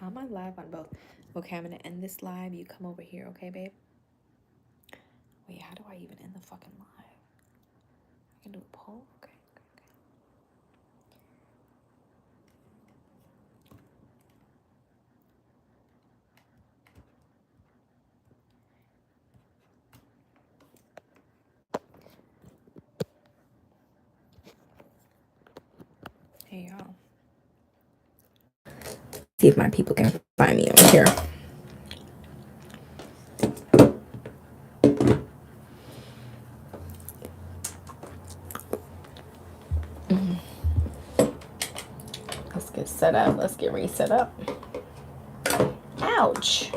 How am I live on both? Okay, I'm gonna end this live. You come over here, okay, babe? Wait, how do I even end the fucking live? I can do a poll? Okay. Hey, y'all. See if my people can find me over here. Let's get set up. Let's get reset up. Ouch.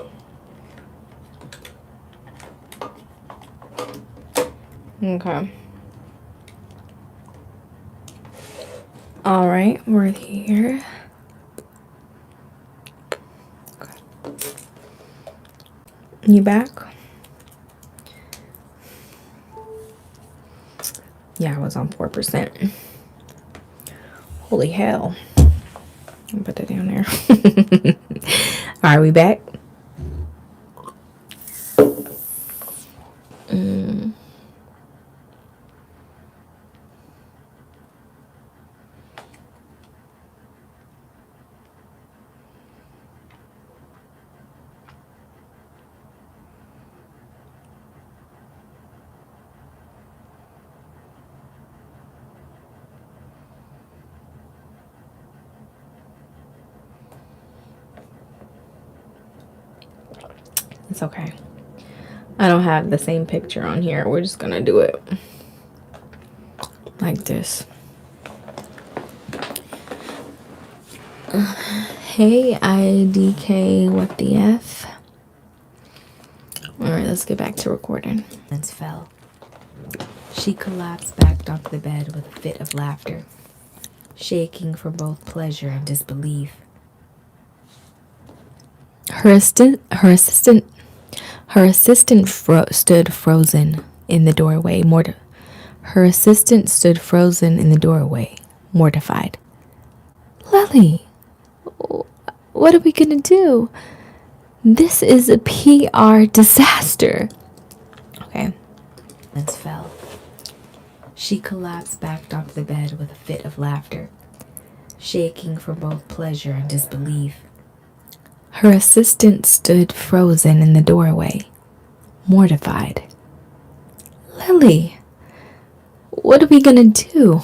Okay. All right, we're here. Okay. You back? Yeah, I was on 4%. Holy hell. I'll put that down there. Are we back? It's okay. I don't have the same picture on here. We're just gonna do it like this. Hey, IDK, what the F? Alright, let's get back to recording. Silence fell. She collapsed back onto the bed with a fit of laughter, shaking from both pleasure and disbelief. Her assistant stood frozen in the doorway, Her assistant stood frozen in the doorway, mortified. Lily, what are we gonna do? This is a PR disaster. Okay. Silence fell. She collapsed back onto the bed with a fit of laughter, shaking from both pleasure and disbelief. Her assistant stood frozen in the doorway, mortified. Lily, what are we gonna do?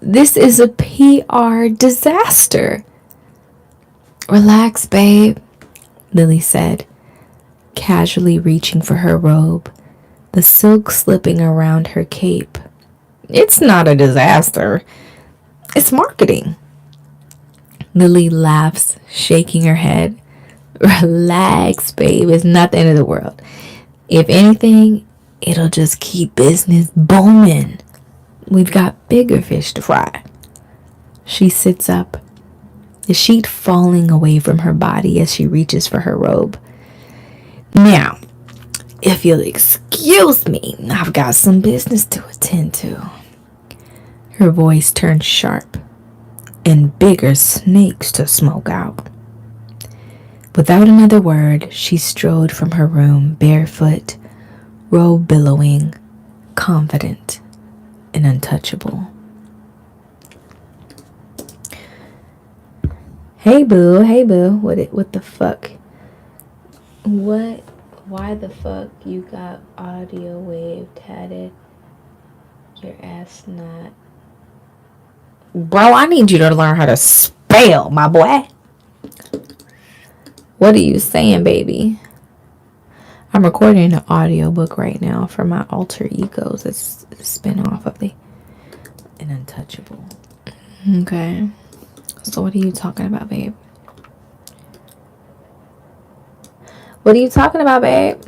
This is a PR disaster. Relax, babe, Lily said, casually reaching for her robe, the silk slipping around her cape. It's not a disaster. It's marketing. Lily laughs, shaking her head. Relax, babe. It's not the end of the world. If anything, it'll just keep business booming. We've got bigger fish to fry. She sits up, the sheet falling away from her body as she reaches for her robe. Now, if you'll excuse me, I've got some business to attend to. Her voice turned sharp, and bigger snakes to smoke out. Without another word, she strode from her room, barefoot, robe billowing, confident and untouchable. Hey boo, what the fuck? Why the fuck you got audio wave tatted? Your ass not. Bro, I need you to learn how to spell, my boy. What are you saying, baby? I'm recording an audiobook right now for my alter egos. It's a spin-off of the An untouchable. Okay. So what are you talking about, babe? What are you talking about, babe?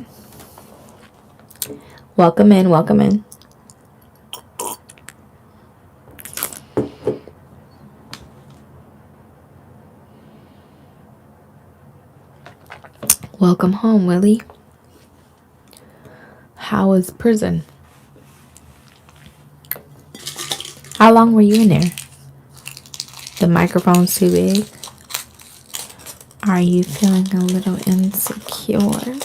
Welcome in, welcome in. Welcome home, Willie. How was prison? How long were you in there? The microphone's too big. Are you feeling a little insecure?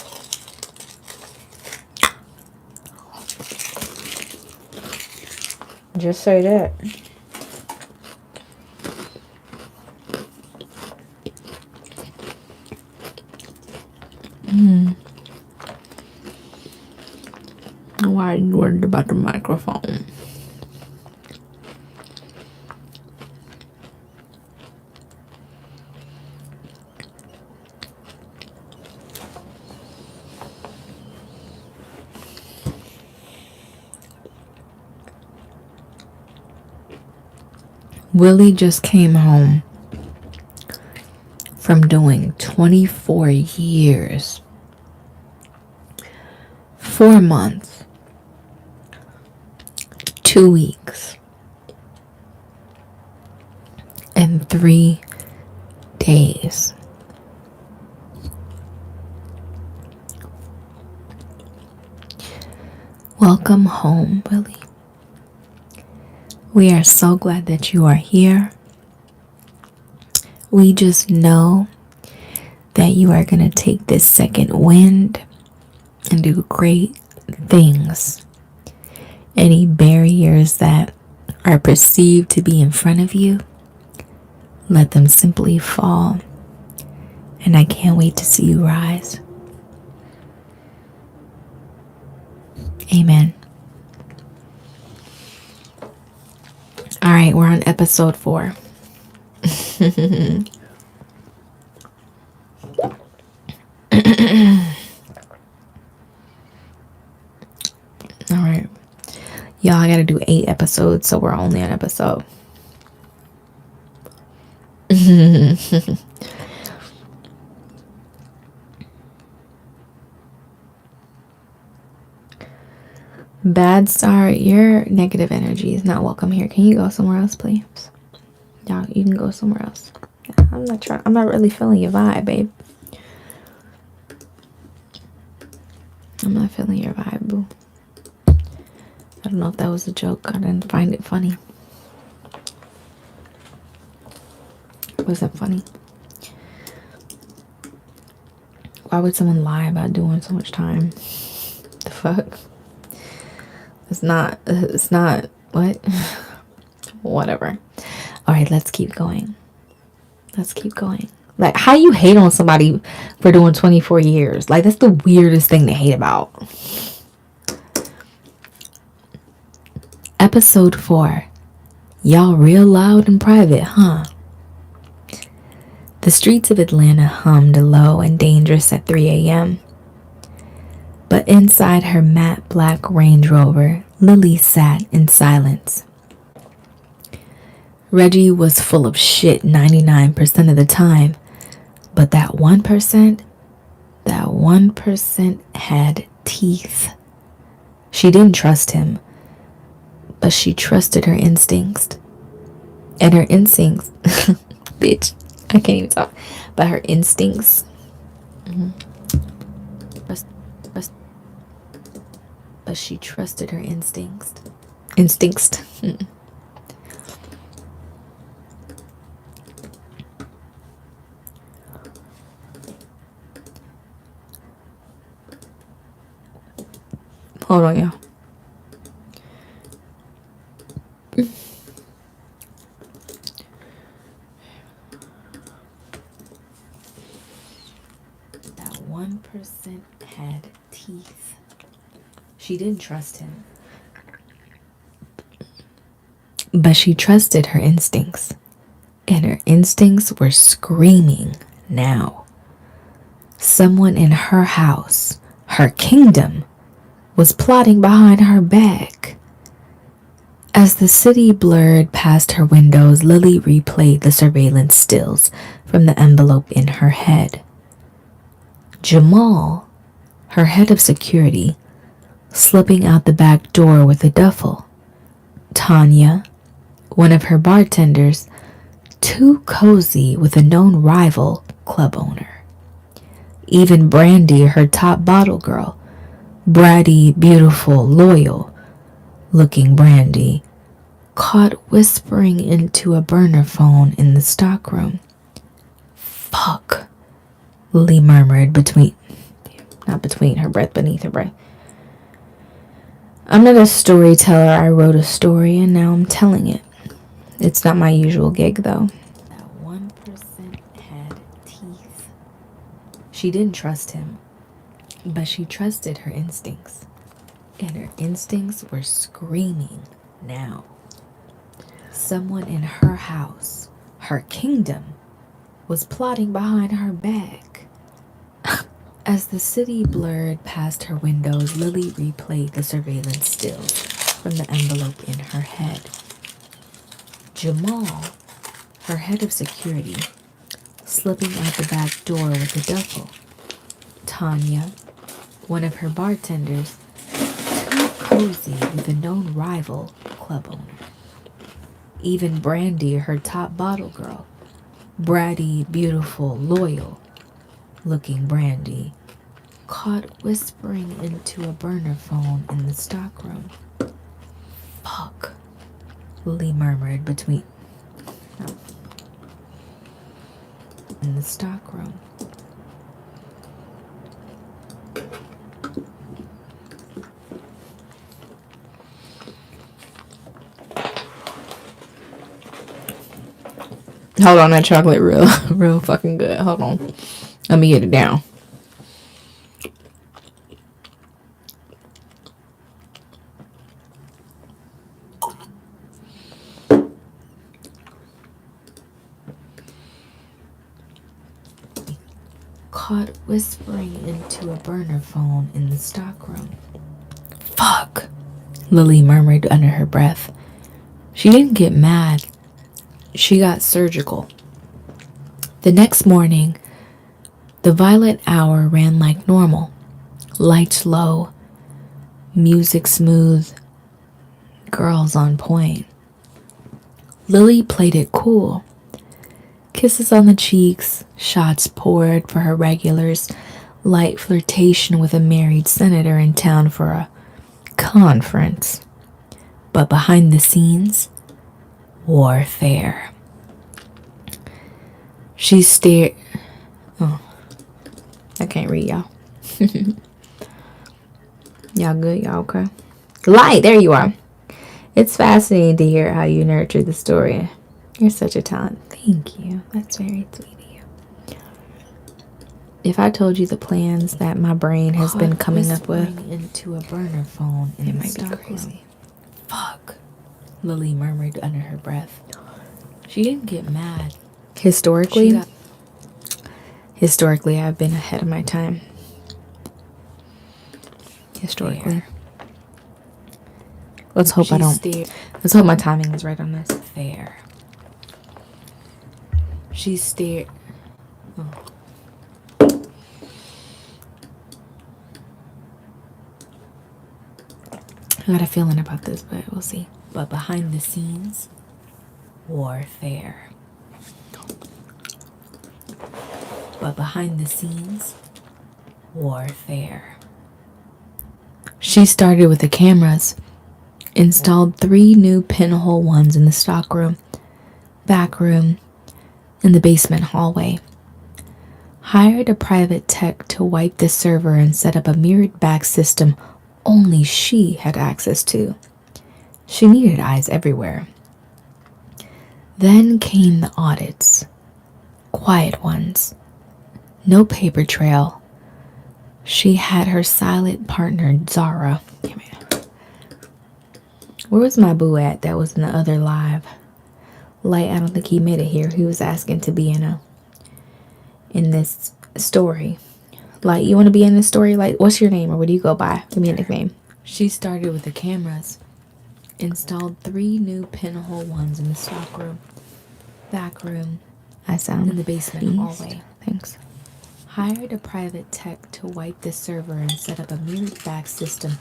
Just say that. Why are you worried about the microphone? Willie just came home from doing 24 years, 4 months, 2 weeks, and 3 days. Welcome home, Willie. We are so glad that you are here. We just know that you are going to take this second wind and do great things. Any barriers that are perceived to be in front of you, let them simply fall. And I can't wait to see you rise. Amen. All right, we're on episode 4. All right. Y'all, I gotta do 8 episodes, so we're only on episode. Bad star, your negative energy is not welcome here. Can you go somewhere else, please? Y'all, you can go somewhere else. I'm not really feeling your vibe, babe. I'm not feeling your vibe, boo. I don't know if that was a joke. I didn't find it funny. Was that funny? Why would someone lie about doing so much time? The fuck? It's not, what? Whatever. All right, let's keep going. Like, how you hate on somebody for doing 24 years? Like, that's the weirdest thing to hate about. Episode 4. Y'all real loud and private, huh? The streets of Atlanta hummed low and dangerous at 3 a.m. But inside her matte black Range Rover, Lily sat in silence. Reggie was full of shit 99% of the time, but that 1% had teeth. She didn't trust him, but she trusted her instincts. And her instincts, bitch, I can't even talk, but her instincts, but she trusted her instincts. Hold on, y'all. That 1% had teeth. She didn't trust him, but she trusted her instincts. And her instincts were screaming now. Someone in her house, her kingdom, was plotting behind her back. As the city blurred past her windows, Lily replayed the surveillance stills from the envelope in her head. Jamal, her head of security, slipping out the back door with a duffel. Tanya, one of her bartenders, too cozy with a known rival club owner. Even Brandy, her top bottle girl, bratty, beautiful, loyal looking Brandy, caught whispering into a burner phone in the stockroom. Fuck. Lily murmured not between her breath, beneath her breath. I'm not a storyteller. I wrote a story and now I'm telling it. It's not my usual gig, though. That 1% had teeth. She didn't trust him, but she trusted her instincts. And her instincts were screaming now. Someone in her house, her kingdom, was plotting behind her back. As the city blurred past her windows, Lily replayed the surveillance stills from the envelope in her head. Jamal, her head of security, slipping out the back door with a duffel. Tanya, one of her bartenders, too cozy with a known rival club owner. Even Brandy, her top bottle girl, bratty, beautiful, loyal looking Brandy, caught whispering into a burner phone in the stockroom. Fuck, Lily murmured in the stockroom. Hold on, that chocolate real fucking good. Hold on. Let me get it down. Caught whispering into a burner phone in the stockroom. Fuck, Lily murmured under her breath. She didn't get mad. She got surgical. The next morning, the violet hour ran like normal. Lights low, music smooth, girls on point. Lily played it cool. Kisses on the cheeks, shots poured for her regulars, light flirtation with a married senator in town for a conference. But behind the scenes, warfare. She stared. Oh, I can't read, y'all. Y'all good? Y'all okay? Light, there you are. It's fascinating to hear how you nurtured the story. You're such a talent. Thank you. That's very sweet of you. If I told you the plans that my brain has been coming up with, into a burner phone, it might be crazy. Fuck, Lily murmured under her breath. She didn't get mad. Historically, I've been ahead of my time. Historically. Let's hope let's hope my timing is right on this. Fair. She stared. Oh. I got a feeling about this, but we'll see. But behind the scenes, warfare. But behind the scenes, warfare. She started with the cameras, installed 3 new pinhole ones in the stockroom, back room, and the basement hallway. Hired a private tech to wipe the server and set up a mirrored back system only she had access to. She needed eyes everywhere. Then came the audits. Quiet ones. No paper trail. She had her silent partner, Zara. Where was my boo at that was in the other live? Light, I don't think he made it here. He was asking to be in this story. Light, you want to be in this story? Like, what's your name or what do you go by? Give me a nickname. She started with the cameras. Installed 3 new pinhole ones in the stockroom, back room, in the basement hallway. Thanks. Hired a private tech to wipe the server and set up a mirrored back system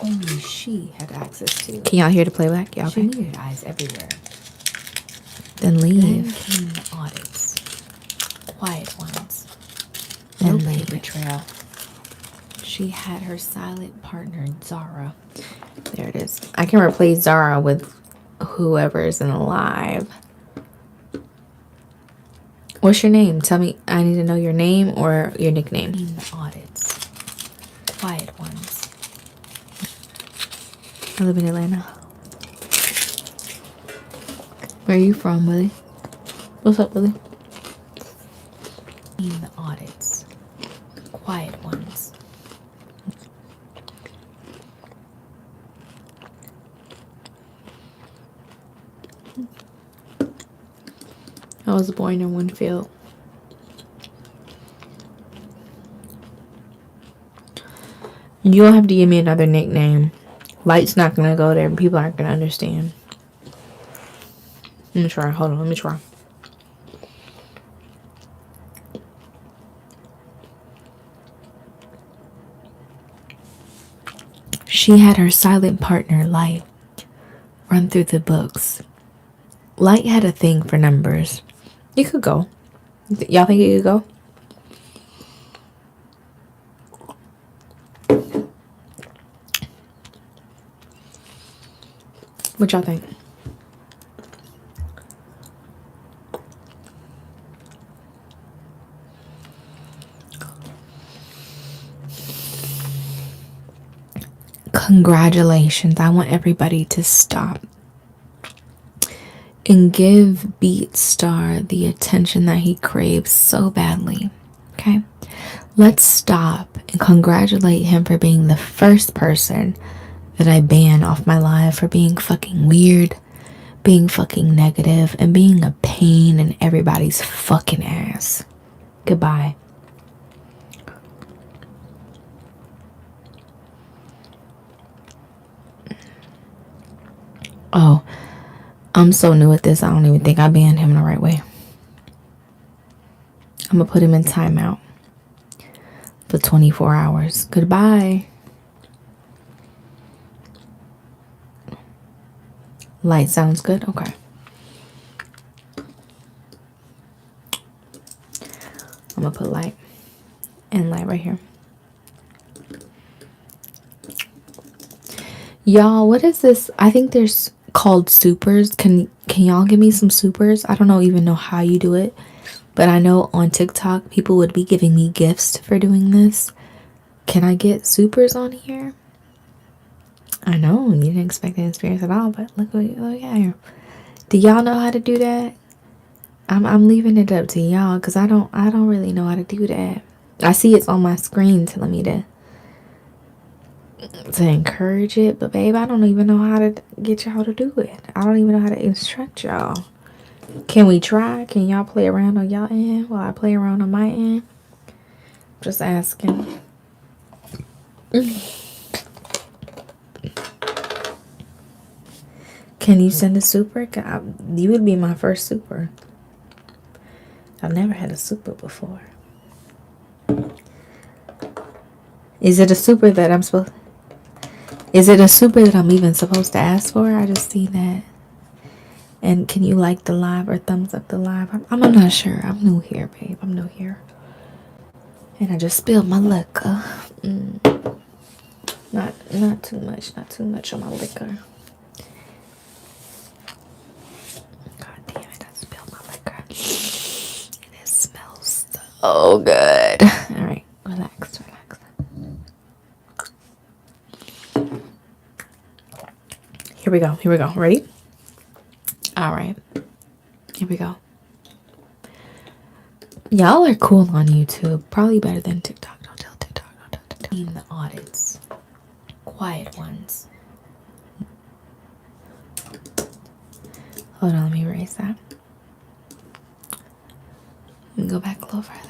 only she had access to. Can y'all hear the playback? Y'all okay? She needed eyes everywhere. Then leave. Then came the audits. Quiet ones. No paper trail. She had her silent partner, Zara. There it is. I can replace Zara with whoever's in the live. What's your name? Tell me. I need to know your name or your nickname. The audits. Quiet ones. I live in Atlanta. Where are you from, Willie? What's up, Willie? The audits. Quiet ones. I was born in Winfield. You don't have to give me another nickname. Light's not gonna go there and people aren't gonna understand. Let me try. Hold on, let me try. She had her silent partner, Light, run through the books. Light had a thing for numbers. You could go. Y'all think you could go? What y'all think? Congratulations. I want everybody to stop and give Beatstar the attention that he craves so badly. Okay? Let's stop and congratulate him for being the first person that I ban off my live for being fucking weird, being fucking negative, and being a pain in everybody's fucking ass. Goodbye. Oh, I'm so new at this, I don't even think I banned him the right way. I'm gonna put him in timeout for 24 hours. Goodbye. Light sounds good? Okay. I'm gonna put light and light right here. Y'all, what is this? I think there's called supers. Can y'all give me some supers? I don't even know how you do it, but I know on TikTok people would be giving me gifts for doing this. Can I get supers on here? I know you didn't expect that experience at all, but look at here. Do y'all know how to do that? I'm leaving it up to y'all because I don't really know how to do that. I see it's on my screen telling me to encourage it, but babe, I don't even know how to get y'all to do it. I don't even know how to instruct y'all. Can we try? Can y'all play around on y'all end while I play around on my end? Just asking. Can you send a super? You would be my first super. I've never had a super before. Is it a super that I'm supposed? Is it a super that I'm even supposed to ask for? I just see that. And can you like the live or thumbs up the live? I'm not sure. I'm new here, babe. I'm new here. And I just spilled my liquor. Not too much. Not too much on my liquor. God damn it! I spilled my liquor. And it smells so good. All right, relax. Here we go. Ready? All right. Here we go. Y'all are cool on YouTube. Probably better than TikTok. Don't tell TikTok. In the audits. Quiet ones. Hold on, let me erase that. Let me go back a little further.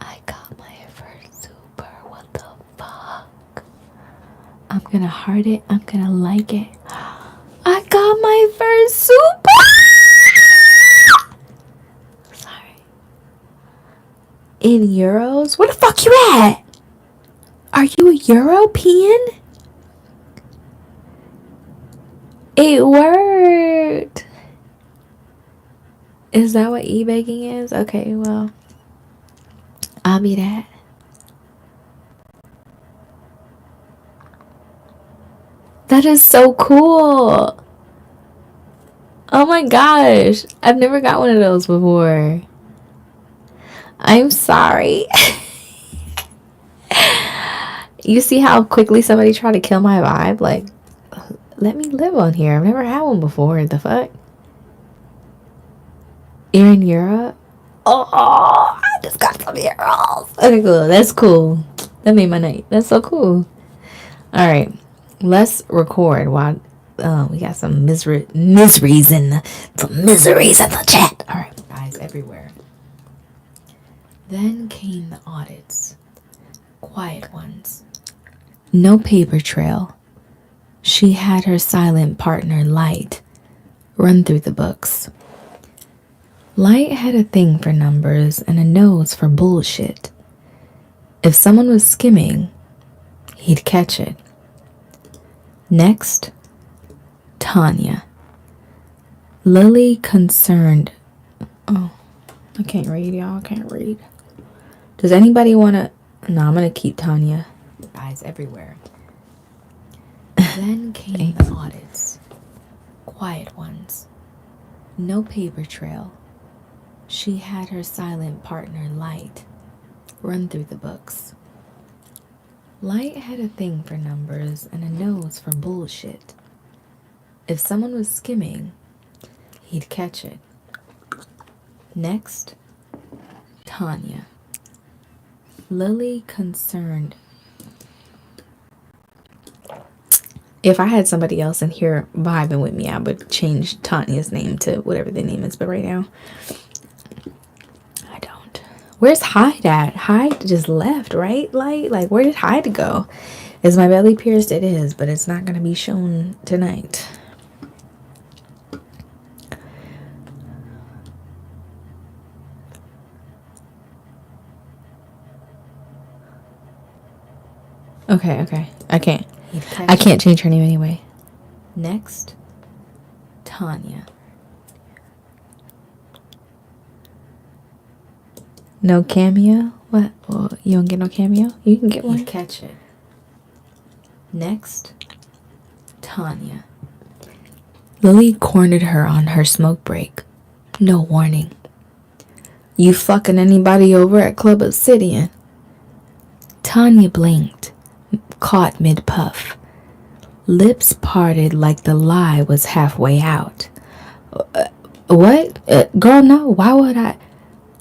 I got my first super. What the fuck? I'm gonna heart it. I'm gonna like it. I got my first super. Sorry. In euros? Where the fuck you at? Are you a European? It worked. Is that what e-baking is? Okay, well, I'll be that. That is so cool. Oh my gosh. I've never got one of those before. I'm sorry. You see how quickly somebody tried to kill my vibe? Like, let me live on here. I've never had one before. The fuck? You're in Europe? Oh, I just got some euros. Okay, cool. That's cool. That made my night. That's so cool. All right. Let's record while we got some miseries in the chat. All right. Eyes everywhere. Then came the audits. Quiet ones. No paper trail. She had her silent partner, Light, run through the books. Light had a thing for numbers and a nose for bullshit. If someone was skimming, he'd catch it. Next, Tanya. Lily concerned. Oh, I can't read, y'all. I can't read. Does anybody want to? No, I'm going to keep Tanya. Eyes everywhere. Then came the audits. Quiet ones. No paper trail. She had her silent partner, Light, run through the books. Light had a thing for numbers and a nose for bullshit. If someone was skimming, he'd catch it. Next, Tanya. Lily concerned. If I had somebody else in here vibing with me, I would change Tanya's name to whatever the name is. But right now, I don't. Where's Hyde at? Hyde just left, right? Like where did Hyde go? Is my belly pierced? It is, but it's not going to be shown tonight. Okay. I can't change her name anyway. Next, Tanya. No cameo? What? Well, you don't get no cameo? You can get one. Catch it. Next, Tanya. Lily cornered her on her smoke break. No warning. You fucking anybody over at Club Obsidian? Tanya blinked, caught mid-puff. Lips parted like the lie was halfway out. What? Girl, no. Why would I?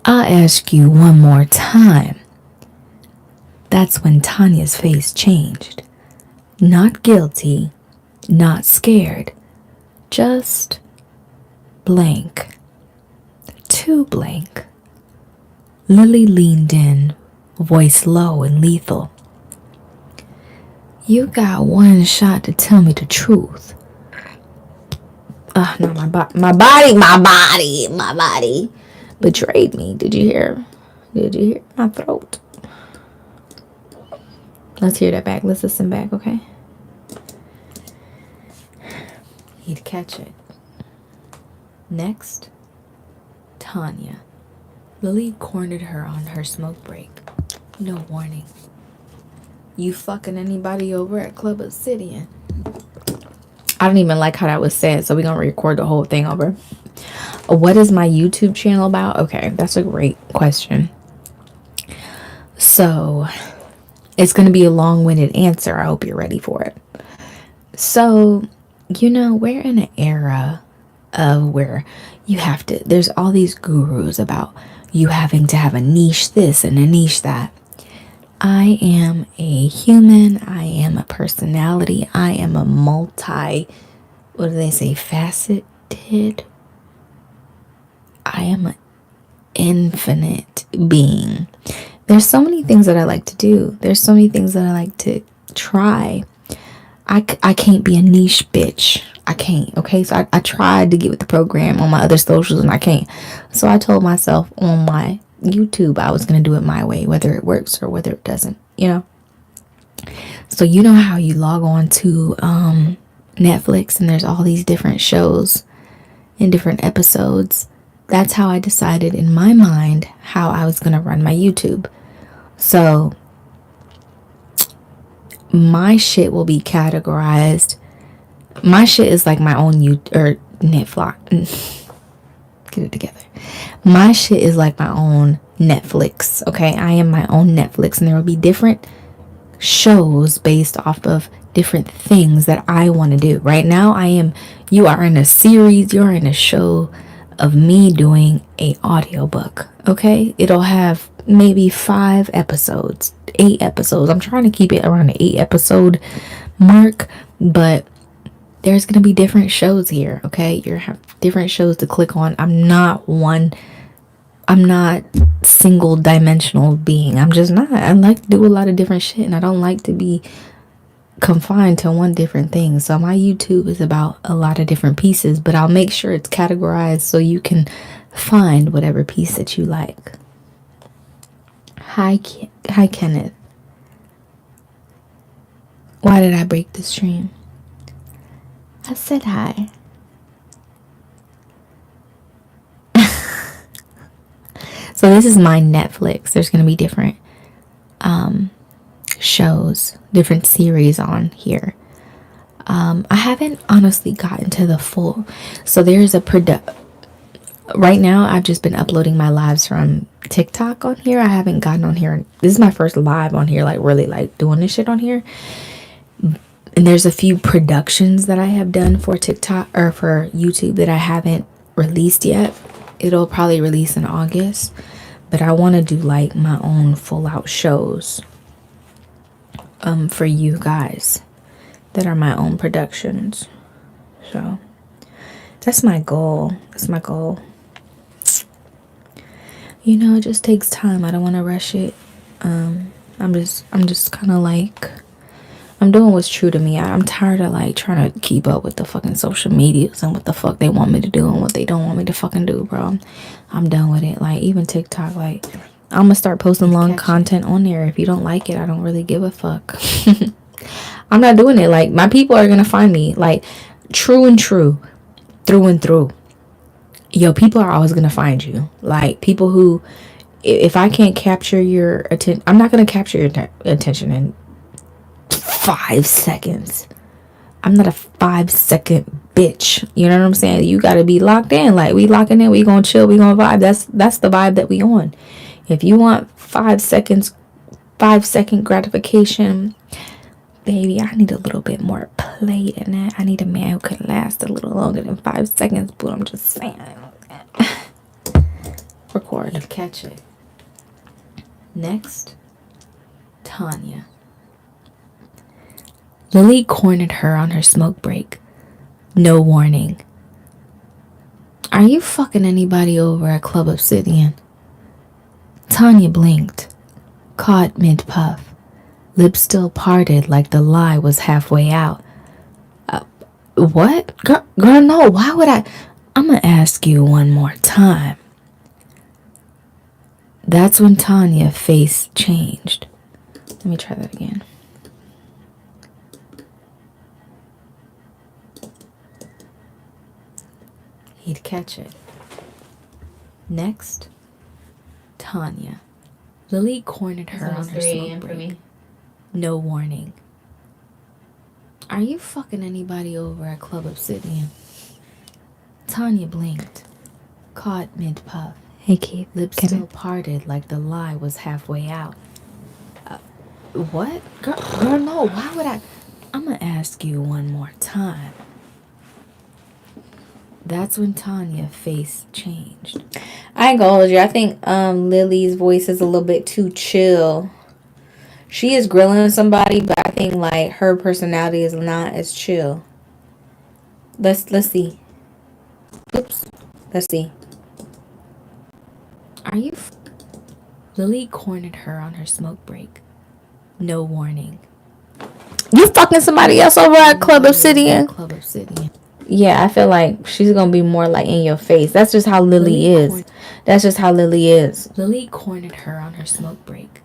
I'll ask you one more time. That's when Tanya's face changed. Not guilty, not scared, just blank. Too blank. Lily leaned in, voice low and lethal. You got one shot to tell me the truth. No, my body betrayed me. Did you hear my throat? Let's hear that back. Let's listen back, okay? He'd catch it. Next, Tanya. Lily cornered her on her smoke break. No warning. You fucking anybody over at Club Obsidian? I don't even like how that was said, so we're gonna record the whole thing over. What is my YouTube channel about? Okay, that's a great question. So, it's gonna be a long-winded answer. I hope you're ready for it. So, we're in an era of where you have to, there's all these gurus about you having to have a niche this and a niche that. I am a human. I am a personality. I am a what do they say, faceted? I am an infinite being. There's so many things that I like to do. There's so many things that I like to try. I can't be a niche bitch. I can't, okay? So I tried to get with the program on my other socials and I can't. So I told myself on my YouTube I was going to do it my way, whether it works or whether it doesn't, So how you log on to Netflix and there's all these different shows and different episodes. That's how I decided in my mind how I was going to run my YouTube. So my shit will be categorized. My shit is like my own Netflix. Get it together. My shit is like my own Netflix. Okay, I am my own Netflix, and there will be different shows based off of different things that I want to do. Right now, you are in a series, you're in a show of me doing a audiobook. Okay, it'll have maybe 5 episodes, 8 episodes. I'm trying to keep it around the 8 episode mark, but there's gonna be different shows here. Okay, you have different shows to click on. I'm not single dimensional being. I'm just not. I like to do a lot of different shit, and I don't like to be confined to one different thing. So my YouTube is about a lot of different pieces, but I'll make sure it's categorized so you can find whatever piece that you like. Hi Kenneth. Why did I break the stream? I said hi. So this is my Netflix. There's going to be different shows, different series on here. I haven't honestly gotten to the full. So there's right now I've just been uploading my lives from TikTok on here. I haven't gotten on here. This is my first live on here, like really like doing this shit on here. And there's a few productions that I have done for TikTok or for YouTube that I haven't released yet. It'll probably release in August, but I want to do like my own full out shows for you guys that are my own productions. So that's my goal. You know, it just takes time. I don't want to rush it. I'm just kind of like, I'm doing what's true to me. I'm tired of like trying to keep up with the fucking social medias and what the fuck they want me to do and what they don't want me to fucking do, bro. I'm done with it. Like even TikTok, like I'm gonna start posting long content on there. If you don't like it, I don't really give a fuck. I'm not doing it. Like my people are gonna find me like true and through and through. Yo, people are always gonna find you. Like people who, if I can't capture your attention, I'm not gonna capture your attention in 5 seconds. I'm not a 5-second bitch. You know what I'm saying? You gotta be locked in. Like we locking in, we gonna chill, we gonna vibe. That's the vibe that we on. If you want 5 second gratification, baby, I need a little bit more play than that. I need a man who can last a little longer than 5 seconds, but I'm just saying. Record. You catch it. Next, Tanya. Lily cornered her on her smoke break. No warning. Are you fucking anybody over at Club Obsidian? Tanya blinked, caught mid-puff, lips still parted like the lie was halfway out. What? Girl, no, why would I? I'm gonna ask you one more time. That's when Tanya's face changed. Let me try that again. He'd catch it. Next, Tanya. Lily cornered her on her smoke break. No warning. Are you fucking anybody over at Club Obsidian? Tanya blinked, caught mid-puff. Hey Keith, lips still parted like the lie was halfway out. What? Girl, no, why would I? I'm gonna ask you one more time. That's when Tanya's face changed. I ain't gonna hold you. I think Lily's voice is a little bit too chill. She is grilling somebody, but I think like her personality is not as chill. Let's see. Oops. Let's see. Are you? Lily cornered her on her smoke break. No warning. You fucking somebody else over at Club Obsidian? Club Obsidian. Yeah, I feel like she's gonna be more like in your face. That's just how Lily is. That's just how Lily is. Lily cornered her on her smoke break.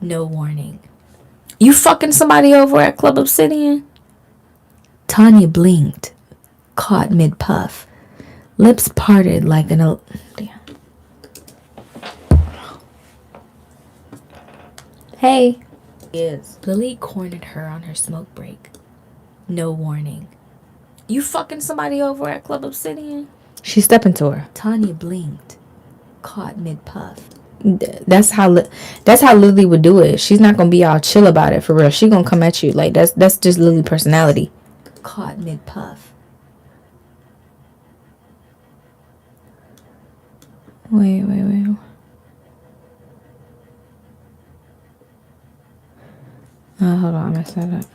No warning. You fucking somebody over at Club Obsidian? Tanya blinked, caught mid-puff, lips parted like an... Damn. Hey. Yes. Lily cornered her on her smoke break. No warning. You fucking somebody over at Club Obsidian? She stepped into her. Tanya blinked, caught mid-puff. That's how Lily would do it. She's not gonna be all chill about it for real. She gonna come at you like that's just Lily personality. Caught mid-puff. Wait. Hold on, I messed that up.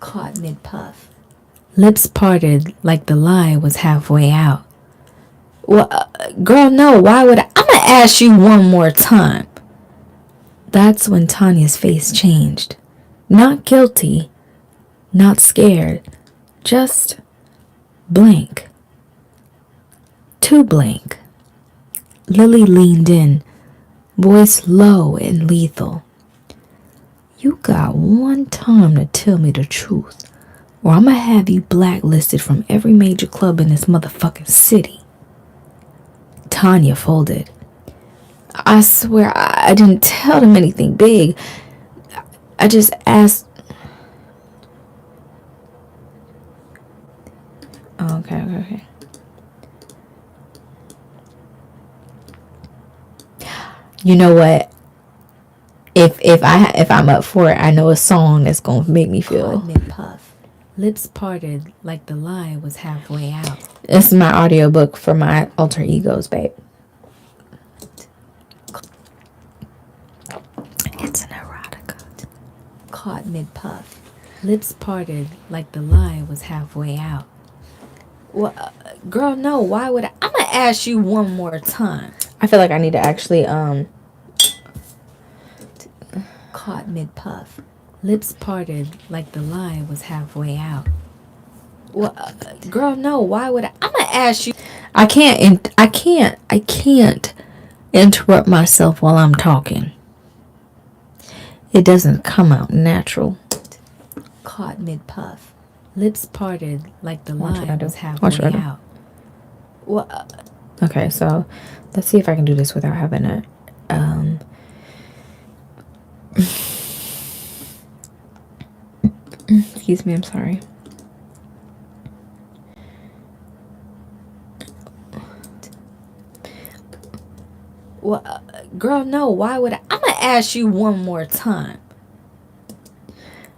Caught mid-puff. Lips parted like the lie was halfway out. Well, girl, no. Why would I? I'm gonna ask you one more time. That's when Tanya's face changed. Not guilty, Not scared. Just blank. Too blank. Lily leaned in, voice low and lethal. You got one time to tell me the truth, or I'ma have you blacklisted from every major club in this motherfucking city. Tanya folded. I swear I didn't tell them anything big. I just asked. Oh, okay. You know what? If I'm up for it, I know a song that's gonna make me feel. Mid-puff. Lips parted like the lie was halfway out. This is my audiobook for my alter egos, babe. It's an erotica. Caught mid-puff. Lips parted like the lie was halfway out. Well, girl, no. Why would I? I'm gonna ask you one more time. I feel like I need to actually Caught mid-puff. Lips parted like the lie was halfway out. Well, girl, no. Why would I? I'm gonna ask you. I can't interrupt myself while I'm talking. It doesn't come out natural. Caught mid-puff. Lips parted like the lie was halfway out. Well, okay, so let's see if I can do this without having a excuse me, I'm sorry. Well, girl, no. Why would I? I'm gonna ask you one more time.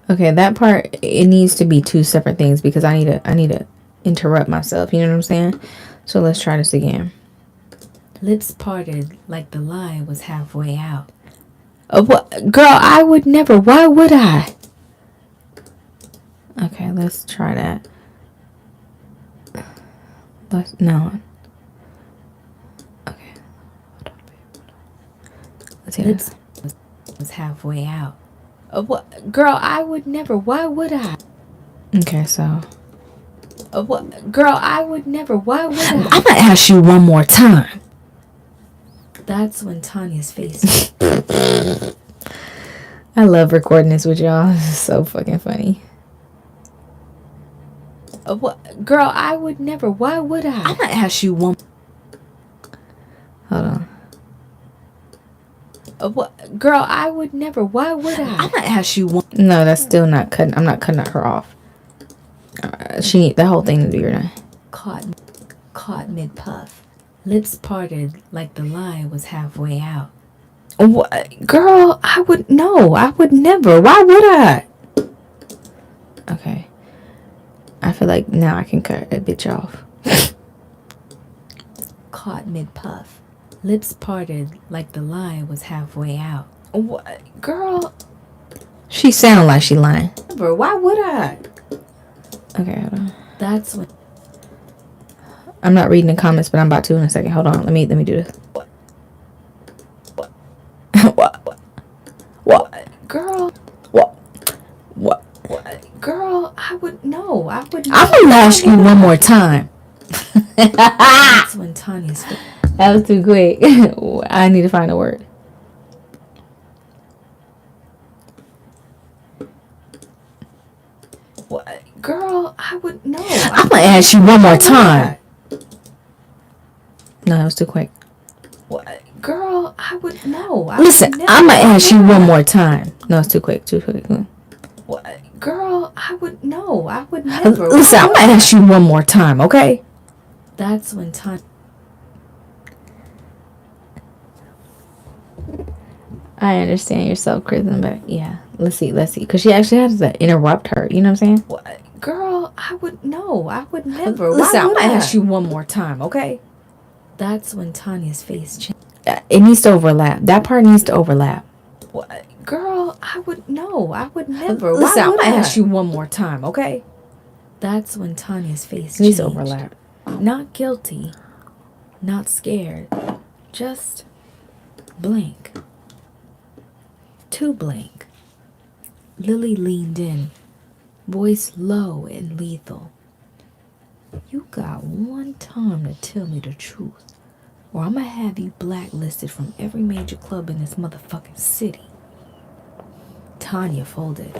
Okay, that part, it needs to be two separate things because I need to interrupt myself. You know what I'm saying? So let's try this again. Lips parted like the lie was halfway out. What, girl? I would never. Why would I? Okay, let's try that. No. Okay. Let's hear Lips was halfway out. What, girl? I would never. Why would I? Okay, so. What, girl? I would never. Why would I? I'm gonna ask you one more time. That's when Tanya's face. I love recording this with y'all. This is so fucking funny. What, girl? I would never. Why would I? I'm gonna ask you one. Hold on. What, girl? I would never. Why would I? I'm gonna ask you one. No, that's still not cutting. I'm not cutting her off. The whole thing to be done. Caught mid-puff. Lips parted like the lie was halfway out. What, girl? I would never. Why would I? Okay. I feel like now I can cut a bitch off. Caught mid-puff. Lips parted like the lie was halfway out. What, girl? She sound like she lying. Why would I? Okay, hold on. That's when. I'm not reading the comments, but I'm about to in a second. Hold on. Let me do this. What? Girl. What? Girl, I would know. I'm gonna ask you one more time. That's when Tanya's. That was too quick. I need to find a word. What? Girl, I would know. I'm gonna ask you one more time. No, that was too quick. What? Girl, I would know. Listen, I'm gonna ask you one more time. No, it's too quick. What? Girl, I would never. Listen, I'm gonna ask you one more time, okay? That's when Tanya. I understand your self-criticism, but yeah, let's see, because she actually has to interrupt her. You know what I'm saying? What? Girl, I would never. Listen, I'm gonna ask you one more time, okay? That's when Tanya's face changed. It needs to overlap. That part needs to overlap. What? Girl, I would never. Listen, I'm gonna ask you one more time, okay? That's when Tanya's face It needs changed. to overlap. Not guilty, not scared, just blank. Too blank. Lily leaned in, voice low and lethal. You got one time to tell me the truth, or I'ma have you blacklisted from every major club in this motherfucking city. Tanya folded.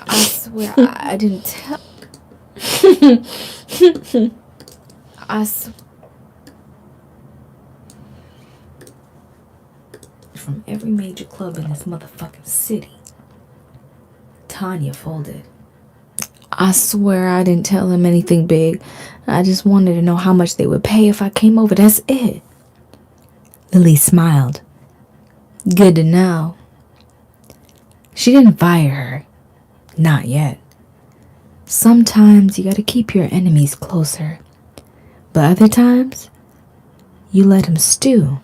I swear I didn't tell. I swear. From every major club in this motherfucking city. Tanya folded. I swear I didn't tell them anything big. I just wanted to know how much they would pay if I came over. That's it. Lily smiled. Good to know. She didn't fire her. Not yet. Sometimes you gotta keep your enemies closer. But other times, you let them stew.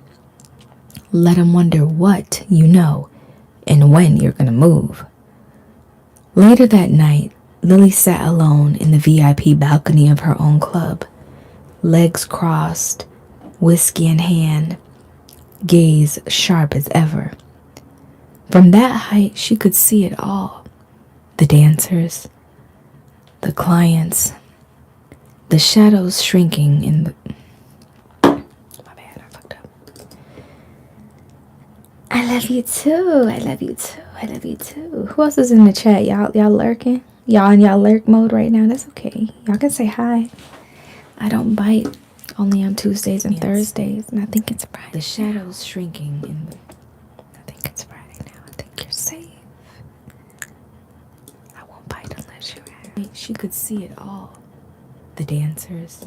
Let them wonder what you know and when you're gonna move. Later that night, Lily sat alone in the VIP balcony of her own club, legs crossed, whiskey in hand, gaze sharp as ever. From that height, she could see it all. The dancers, the clients, the shadows shrinking in the... My bad, I fucked up. I love you too. I love you too. I love you too. Who else is in the chat? Y'all lurking? Y'all in y'all lurk mode right now? That's okay. Y'all can say hi. I don't bite. Only on Tuesdays and Thursdays. And I think it's Friday. The shadows shrinking in the... I think it's Friday now. I think you're safe. I won't bite unless you ask. She could see it all. The dancers.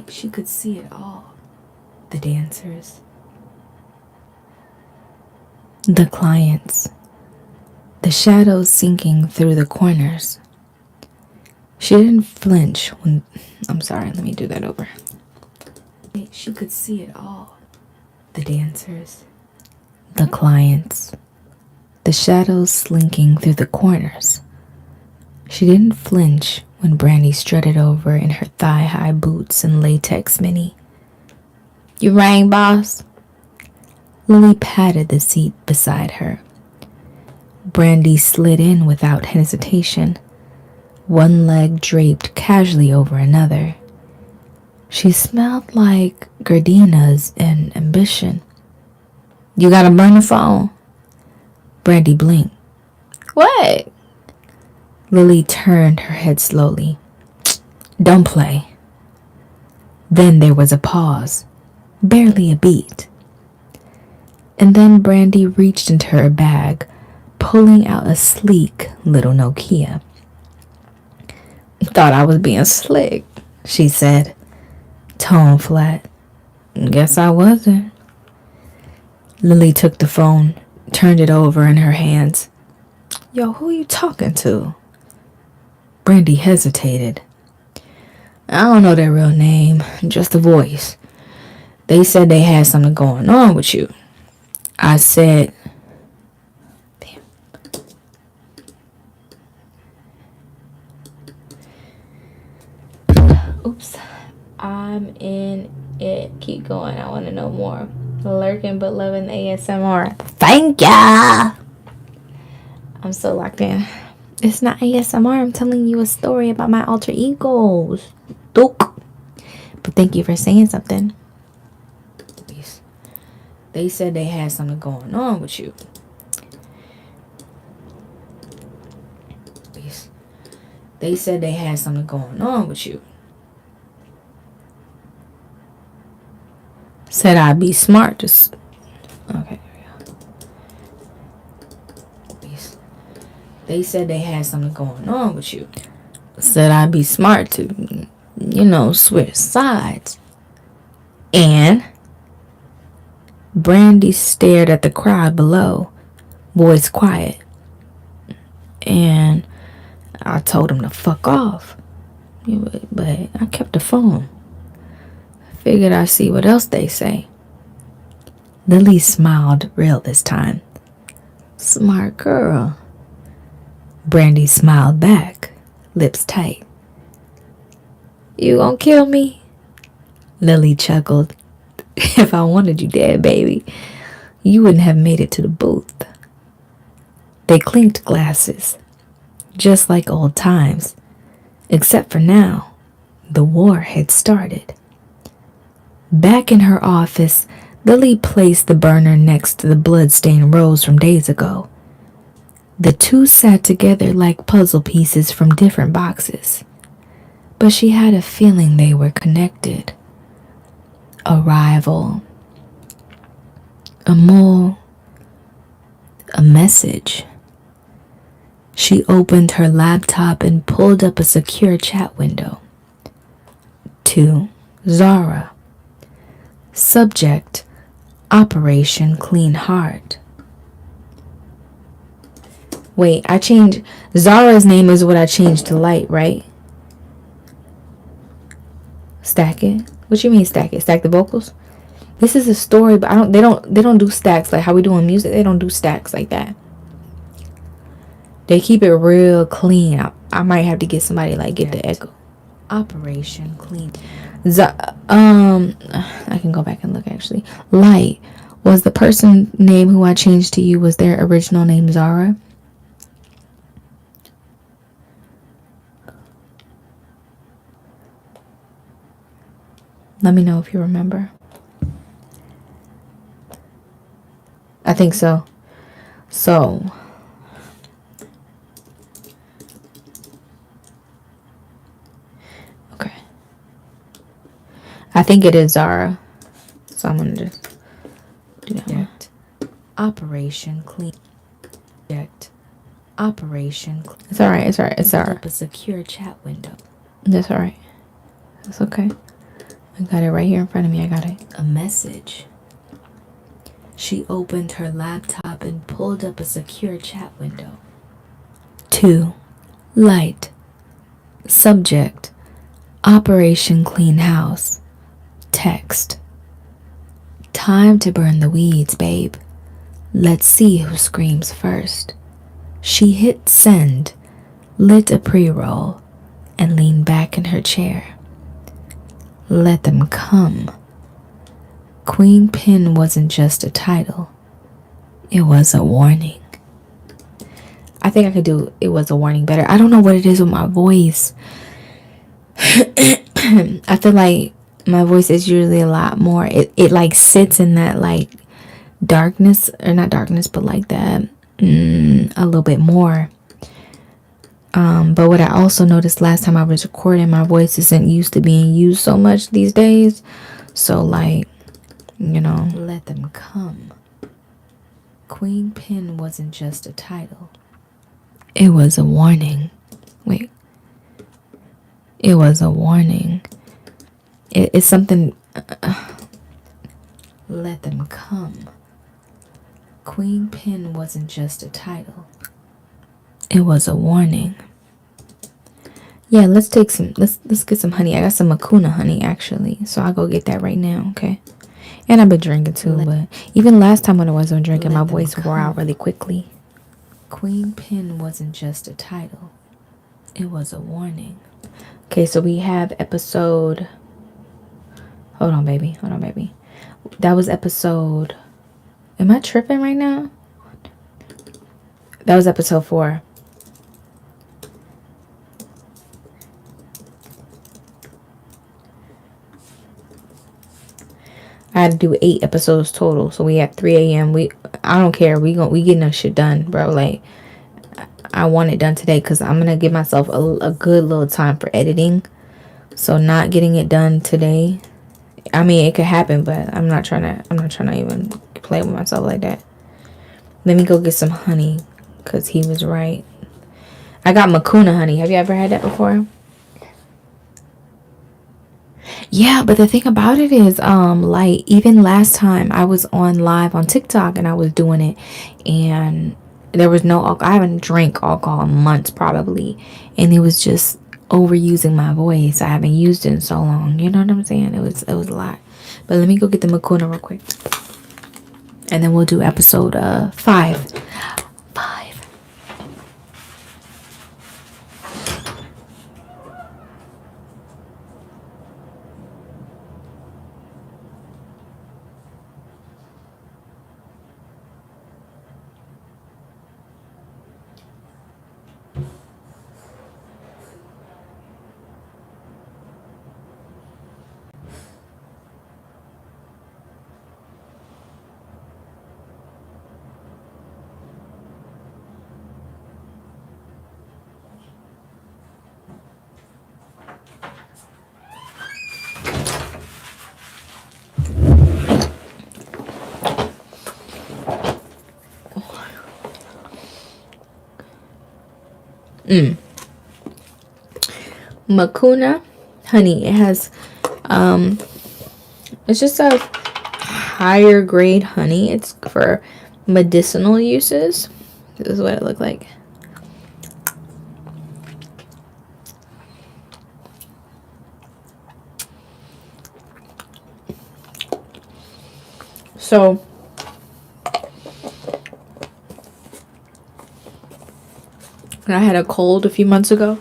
She could see it all. The dancers. The clients. The shadows sinking through the corners. She didn't flinch when... I'm sorry, let me do that over. She could see it all. The dancers. The clients. The shadows slinking through the corners. She didn't flinch when Brandy strutted over in her thigh-high boots and latex mini. You rang, boss? Lily patted the seat beside her. Brandy slid in without hesitation, one leg draped casually over another. She smelled like gardenias and ambition. You gotta burn the phone. Brandy blinked. What? Lily turned her head slowly. Don't play. Then there was a pause, barely a beat. And then Brandy reached into her bag, pulling out a sleek little Nokia. Thought I was being slick, she said, tone flat. Guess I wasn't. Lily took the phone, turned it over in her hands. Yo, who you talking to? Brandy hesitated. I don't know their real name, just the voice. They said they had something going on with you. I said... Damn. Oops. I'm in it. Keep going. I want to know more. Lurking but loving ASMR. Thank ya! I'm so locked in. It's not ASMR. I'm telling you a story about my alter egos. Dook. But thank you for saying something. They said they had something going on with you. They said they had something going on with you. Said I'd be smart. Just okay. There we go. They said they had something going on with you. Said I'd be smart to, switch sides. And Brandy stared at the crowd below, voice quiet. And I told him to fuck off. But I kept the phone. Figured I'd see what else they say. Lily smiled real this time. Smart girl. Brandy smiled back, lips tight. You gonna kill me? Lily chuckled. If I wanted you dead, baby, you wouldn't have made it to the booth. They clinked glasses, just like old times, except for now, the war had started. Back in her office, Lily placed the burner next to the bloodstained rose from days ago. The two sat together like puzzle pieces from different boxes, but she had a feeling they were connected. A rival, a mole, a message. She opened her laptop and pulled up a secure chat window. To Zara. Subject, Operation Clean Heart. Wait, I changed. Zara's name is what I changed to Light, right? Stack it. What you mean stack it? Stack the vocals? This is a story, but they don't do stacks like how we do in music. They don't do stacks like that. They keep it real clean. I might have to get somebody get the echo. Operation Clean. I can go back and look actually. Light was the person name who I changed to you. Was their original name Zara? Let me know if you remember. I think so. So. Okay. I think it is Zara. So I'm going to just do that one. Operation Clean. Operation Clean. It's alright. It's alright. It's alright. Up a secure chat window. That's alright. That's okay. I got it right here in front of me. I got it. A message. She opened her laptop and pulled up a secure chat window. To Light. Subject, Operation Clean House. Text. Time to burn the weeds, babe. Let's see who screams first. She hit send, lit a pre-roll, and leaned back in her chair. Let them come. Queen Pin wasn't just a title. It was a warning. I think I could do it was a warning better. I don't know what it is with my voice. I feel like my voice is usually a lot more. It sits in that darkness, or not darkness, but that a little bit more. But what I also noticed last time I was recording, my voice isn't used to being used so much these days. So let them come. Queen Pin wasn't just a title. It was a warning. Wait. It was a warning. It's something. Let them come. Queen Pin wasn't just a title. It was a warning. Yeah, let's get some honey. I got some Makuna honey actually, so I'll go get that right now. Okay. And I've been drinking too, but even last time when I wasn't drinking, my voice wore out really quickly. Queen Pin wasn't just a title. It was a warning. Okay, so we have episode. Hold on, baby. That was episode. Am I tripping right now? That was episode 4. I had to do 8 episodes total, so we had 3 a.m. I don't care. We getting our shit done, bro. I want it done today because I'm gonna give myself a good little time for editing. So not getting it done today. I mean, it could happen, but I'm not trying to even play with myself like that. Let me go get some honey, because he was right. I got Makuna honey. Have you ever had that before? Yeah, but the thing about it is, like even last time I was on live on TikTok and I was doing it, and there was no alcohol. I haven't drank alcohol in months probably, and it was just overusing my voice. I haven't used it in so long. You know what I'm saying? It was a lot. But let me go get the Makuna real quick, and then we'll do episode 5. Makuna honey. It has it's just a higher grade honey. It's for medicinal uses. This is what it looked like. So when I had a cold a few months ago,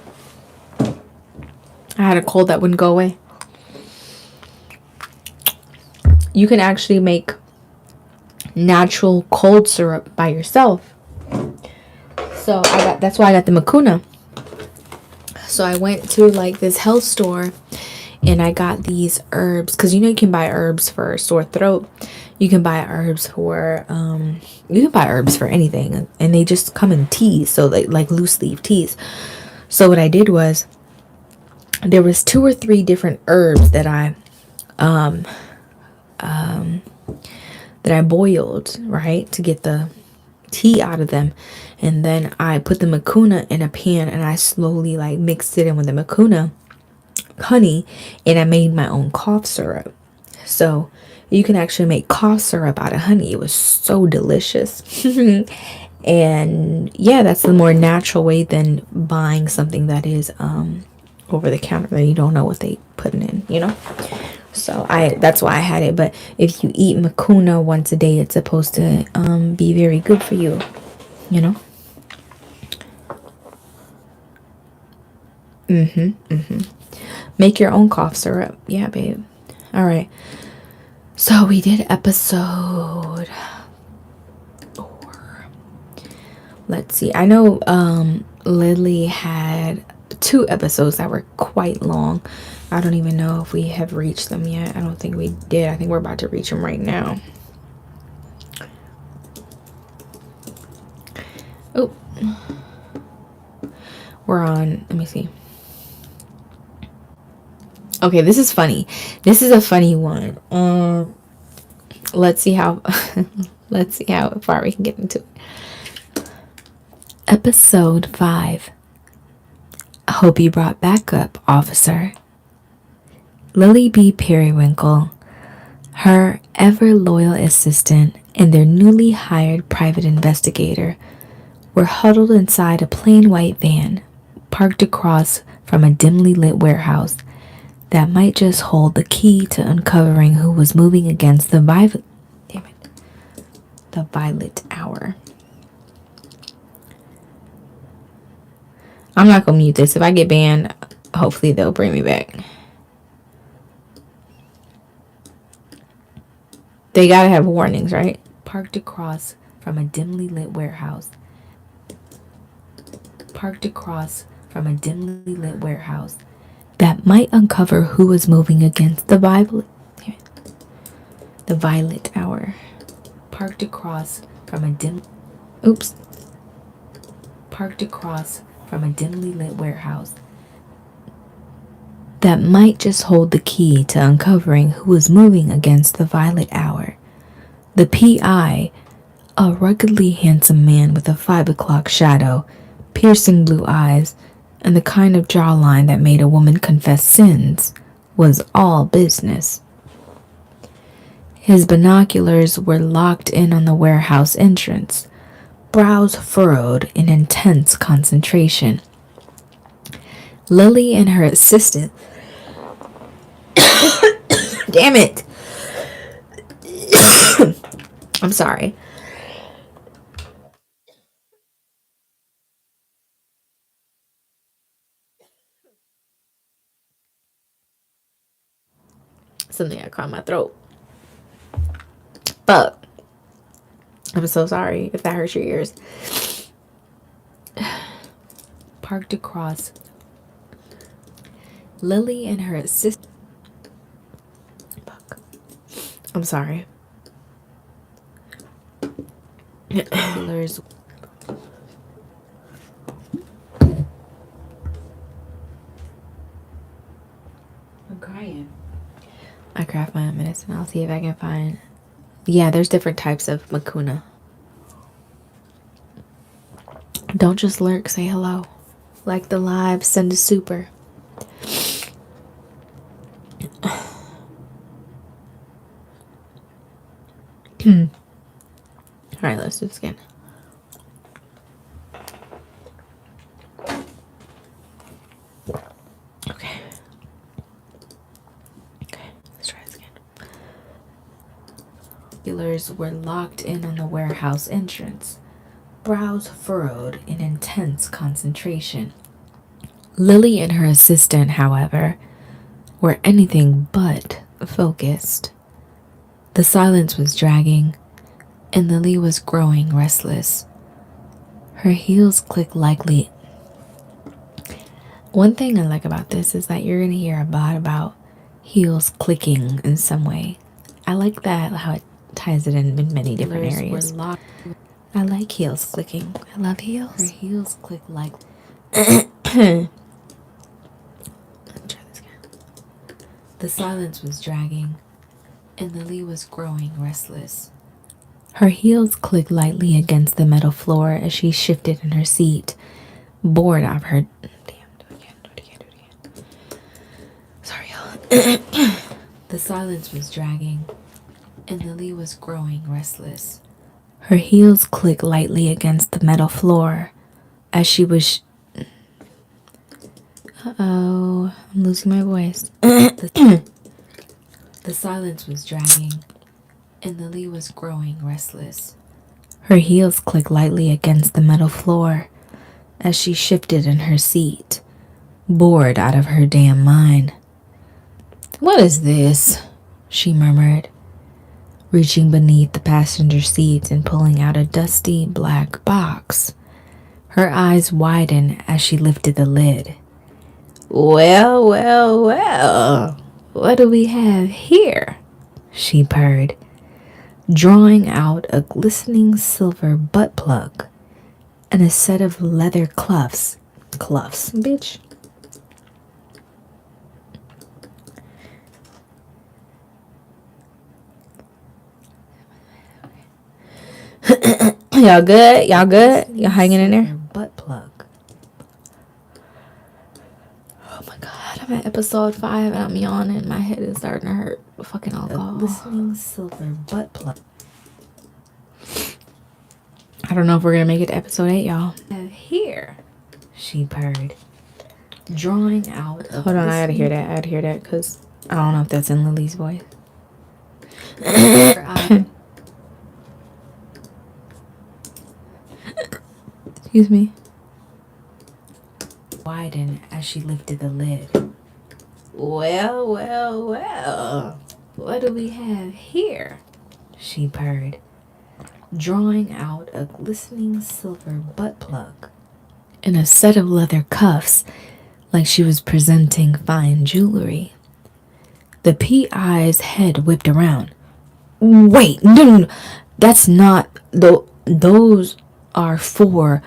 I had a cold that wouldn't go away. You can actually make natural cold syrup by yourself. So that's why I got the Makuna. So I went to like this health store and I got these herbs, because you can buy herbs for sore throat. You can buy herbs for anything, and they just come in teas, so like loose leaf teas. So what I did was, there was 2 or 3 different herbs that I boiled, right, to get the tea out of them, and then I put the Makuna in a pan and I slowly like mixed it in with the Makuna honey, and I made my own cough syrup. So you can actually make cough syrup out of honey. It was so delicious. And yeah, that's the more natural way than buying something that is over the counter that you don't know what they putting in. So that's why I had it. But if you eat Makuna once a day, it's supposed to be very good for you. Make your own cough syrup. Yeah, babe. All right. So we did episode 4. Let's see. I know Lily had 2 episodes that were quite long. I don't even know if we have reached them yet. I don't think we did. I think we're about to reach them right now. Oh. We're on, let me see. Okay, this is funny. This is a funny one. Let's see how far we can get into it. Episode 5. I hope you brought backup, officer. Lily B. Periwinkle, her ever loyal assistant, and their newly hired private investigator were huddled inside a plain white van parked across from a dimly lit warehouse that might just hold the key to uncovering who was moving against the violet hour. I'm not gonna mute this. If I get banned, hopefully they'll bring me back. They gotta have warnings, right? Parked across from a dimly lit warehouse. That might uncover who was moving against the violet hour. Parked across from a dimly lit warehouse that might just hold the key to uncovering who was moving against the violet hour. The PI, a ruggedly handsome man with a 5 o'clock shadow, piercing blue eyes, and the kind of jawline that made a woman confess sins, was all business. His binoculars were locked in on the warehouse entrance, brows furrowed in intense concentration. Lily and her assistant. Damn it! I'm sorry. Something got caught in my throat. But I'm so sorry if that hurts your ears. Parked across. Lily and her assistant. I'm sorry. I'm crying. I craft my own medicine. I'll see if I can find. Yeah, there's different types of Makuna. Don't just lurk, say hello. Like the live, send a super. Alright, let's do this again. Okay. Okay, let's try this again. Dealers were locked in on the warehouse entrance, brows furrowed in intense concentration. Lily and her assistant, however, were anything but focused. The silence was dragging, and Lily was growing restless. Her heels clicked lightly. One thing I like about this is that you're going to hear a lot about heels clicking in some way. I like that, how it ties it in many different areas. I like heels clicking. I love heels. Her heels click like. Let's try this again. The silence was dragging, and Lily was growing restless. Her heels clicked lightly against the metal floor as she shifted in her seat, bored of her. Damn, do it again. Sorry, y'all. The silence was dragging, and Lily was growing restless. Her heels clicked lightly against the metal floor as she was. Uh-oh, I'm losing my voice. The silence was dragging, and Lily was growing restless. Her heels clicked lightly against the metal floor as she shifted in her seat, bored out of her damn mind. "What is this?" she murmured, reaching beneath the passenger seat and pulling out a dusty black box. Her eyes widened as she lifted the lid. Well, what do we have here?" she purred, drawing out a glistening silver butt plug and a set of leather cuffs. Cuffs, bitch. Y'all good? Y'all good? Y'all hanging in there? Butt plug. Oh my god, I'm at episode 5 and I'm yawning. My head is starting to hurt. Fucking alcohol. A glistening silver butt plug. I don't know if we're gonna make it to episode 8, y'all. Here, she purred, drawing out. Hold on, I gotta hear that because I don't know if that's in Lily's voice. Excuse me. Widened as she lifted the lid. Well, what do we have here? She purred, drawing out a glistening silver butt plug and a set of leather cuffs like she was presenting fine jewelry. The PI's head whipped around. Wait, no. That's not. Those are for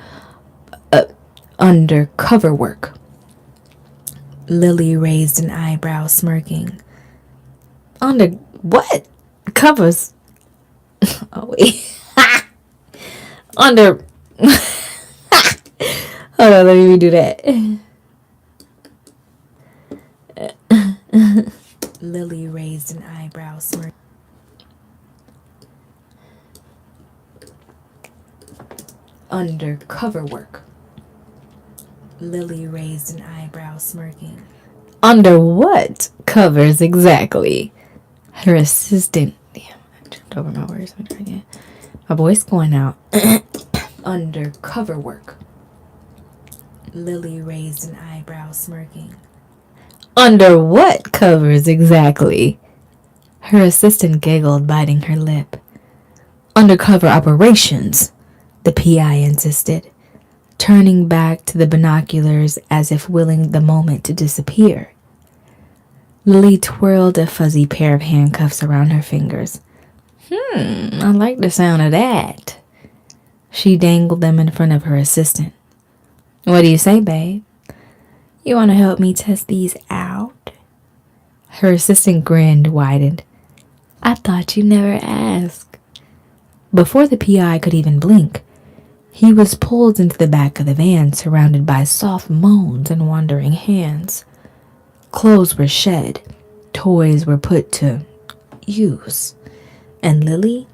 undercover work. Lily raised an eyebrow, smirking. Under what? Covers? Oh, wait. Under. Hold on, let me redo that. Lily raised an eyebrow, smirking. Undercover work. Lily raised an eyebrow, smirking. Under what covers exactly? Her assistant. Damn, I tripped over my words. I'm trying to get my voice going out. Undercover work. Lily raised an eyebrow, smirking. Under what covers exactly? Her assistant giggled, biting her lip. Undercover operations, the PI insisted, turning back to the binoculars as if willing the moment to disappear. Lily twirled a fuzzy pair of handcuffs around her fingers. I like the sound of that. She dangled them in front of her assistant. What do you say, babe? You want to help me test these out? Her assistant grinned, widened. I thought you never asked. Before the PI could even blink, he was pulled into the back of the van, surrounded by soft moans and wandering hands. Clothes were shed, toys were put to use, and Lily,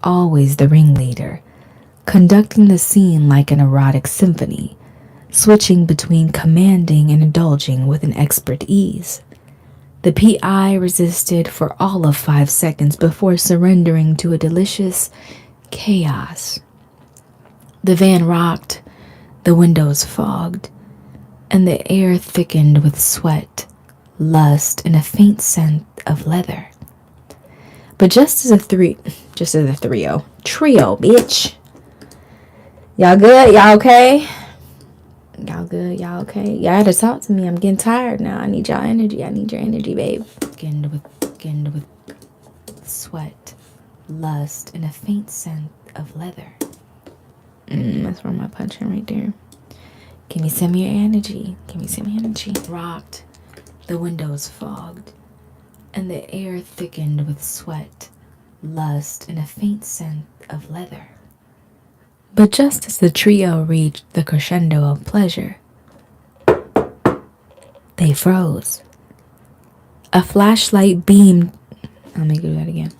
always the ringleader, conducting the scene like an erotic symphony, switching between commanding and indulging with an expert ease. The PI resisted for all of 5 seconds before surrendering to a delicious chaos. The van rocked, the windows fogged, and the air thickened with sweat, lust, and a faint scent of leather. But just as a trio, bitch. Y'all good? Y'all okay? Y'all good? Y'all okay? Y'all had to talk to me. I'm getting tired now. I need y'all energy. I need your energy, babe. Skinned with sweat, lust, and a faint scent of leather. That's where my punching right there. Give me some of your energy. Give me some energy. Rocked, the windows fogged, and the air thickened with sweat, lust, and a faint scent of leather. But just as the trio reached the crescendo of pleasure, they froze. A flashlight beamed. Let me do that again.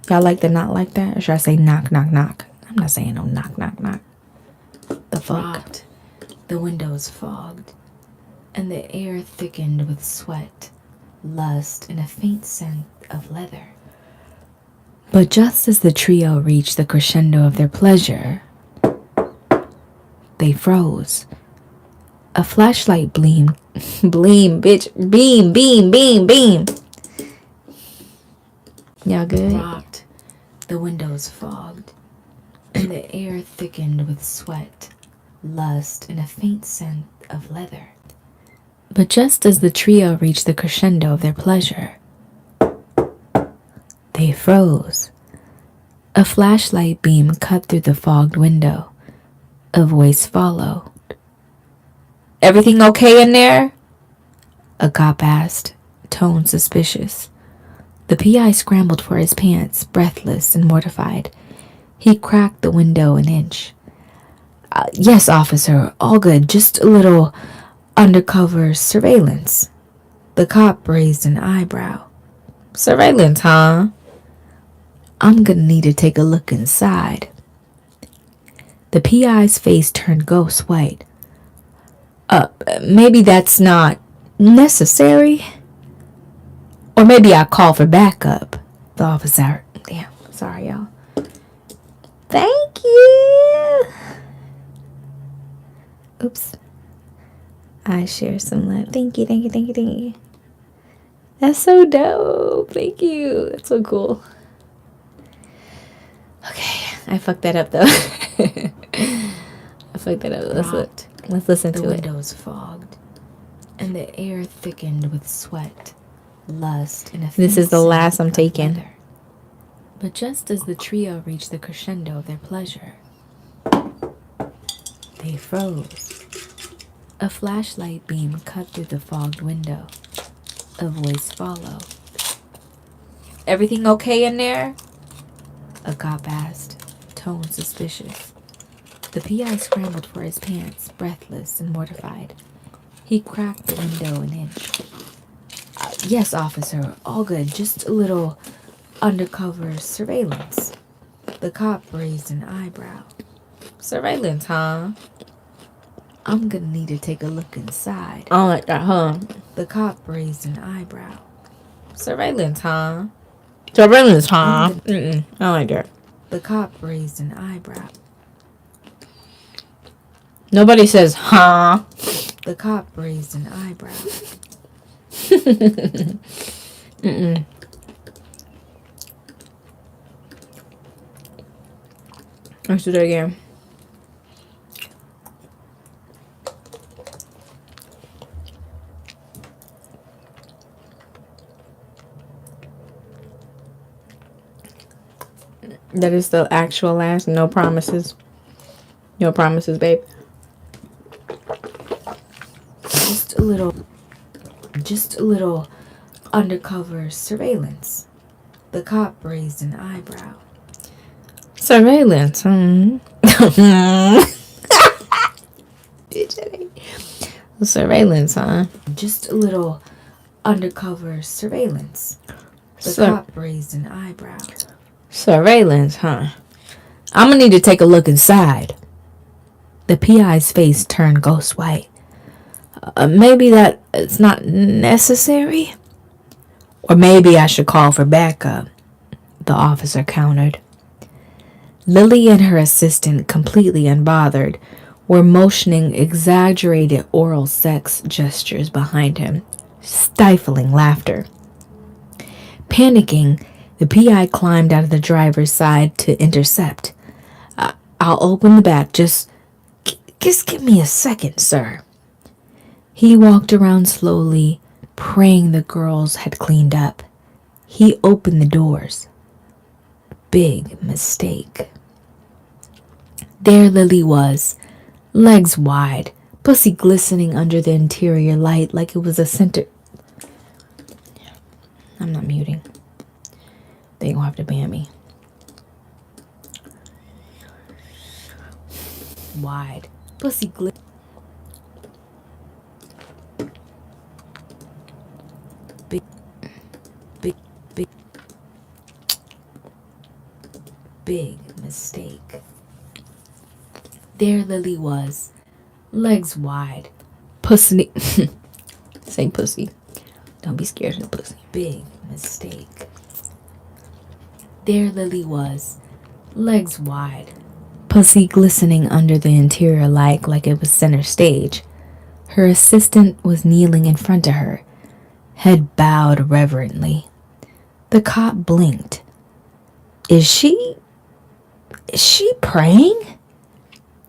Y'all like the not like that? Or should I say knock, knock, knock? I'm not saying no knock, knock, knock. The fuck? Rocked, the windows fogged, and the air thickened with sweat, lust, and a faint scent of leather. But just as the trio reached the crescendo of their pleasure, they froze. A flashlight beam, bitch, beam. Y'all good? Rocked, the windows fogged, and the air thickened with sweat, lust, and a faint scent of leather. But just as the trio reached the crescendo of their pleasure, they froze. A flashlight beam cut through the fogged window. A voice followed. Everything okay in there? A cop asked, tone suspicious. The PI scrambled for his pants, breathless and mortified. He cracked the window an inch. Yes, officer, all good. Just a little undercover surveillance. The cop raised an eyebrow. Surveillance, huh? I'm gonna need to take a look inside. The PI's face turned ghost white. Maybe that's not necessary. Or maybe I'll call for backup. The officer. Damn, sorry, y'all. Thank you. Oops. I share some love. Thank you. That's so dope. Thank you. That's so cool. Okay, I fucked that up though. I fucked that up. Let's listen to it. The windows fogged, and the air thickened with sweat, lust, and a This is the faint last scent I'm of taking. leather. But just as the trio reached the crescendo of their pleasure, they froze. A flashlight beam cut through the fogged window. A voice followed. Everything okay in there? A cop asked, tone suspicious. The PI scrambled for his pants, breathless and mortified. He cracked the window an inch. Yes, officer, all good. Just a little undercover surveillance. The cop raised an eyebrow. Surveillance, huh? I'm gonna need to take a look inside. I don't like that, huh? The cop raised an eyebrow. Surveillance, huh? Surveillance, huh? I don't like that. The cop raised an eyebrow. Nobody says, huh? The cop raised an eyebrow. Let's do that again. That is the actual last. No promises. No promises, babe. Just a little undercover surveillance. The cop raised an eyebrow. Surveillance, Surveillance, huh? Just a little undercover surveillance. The cop raised an eyebrow. Surveillance, huh? I'm gonna need to take a look inside. The PI's face turned ghost white. Maybe that it's not necessary? Or maybe I should call for backup, the officer countered. Lily and her assistant, completely unbothered, were motioning exaggerated oral sex gestures behind him, stifling laughter. Panicking, the PI climbed out of the driver's side to intercept. I'll open the back. Just give me a second, sir. He walked around slowly, praying the girls had cleaned up. He opened the doors. Big mistake. There Lily was, legs wide, pussy glistening under the interior light like it was a center. I'm not muting. They gonna have to ban me. Wide, pussy glistening. Big mistake. There Lily was, legs wide, pussy. Say pussy. Don't be scared of the pussy. Big mistake. There Lily was, legs wide, pussy glistening under the interior light like it was center stage. Her assistant was kneeling in front of her, head bowed reverently. The cop blinked. Is she praying?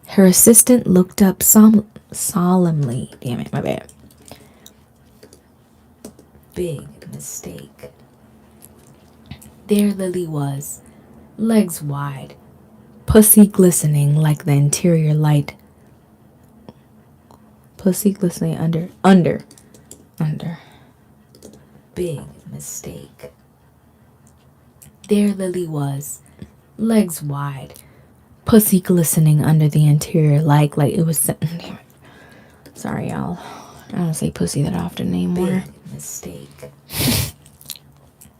Her assistant looked up solemnly. Damn it, my bad. Big mistake. There Lily was, legs wide, pussy glistening like the interior light. Pussy glistening under. Big mistake. There Lily was, legs wide, pussy glistening under the interior light like it was. Damn it. Sorry, y'all. I don't say pussy that often anymore. Big mistake.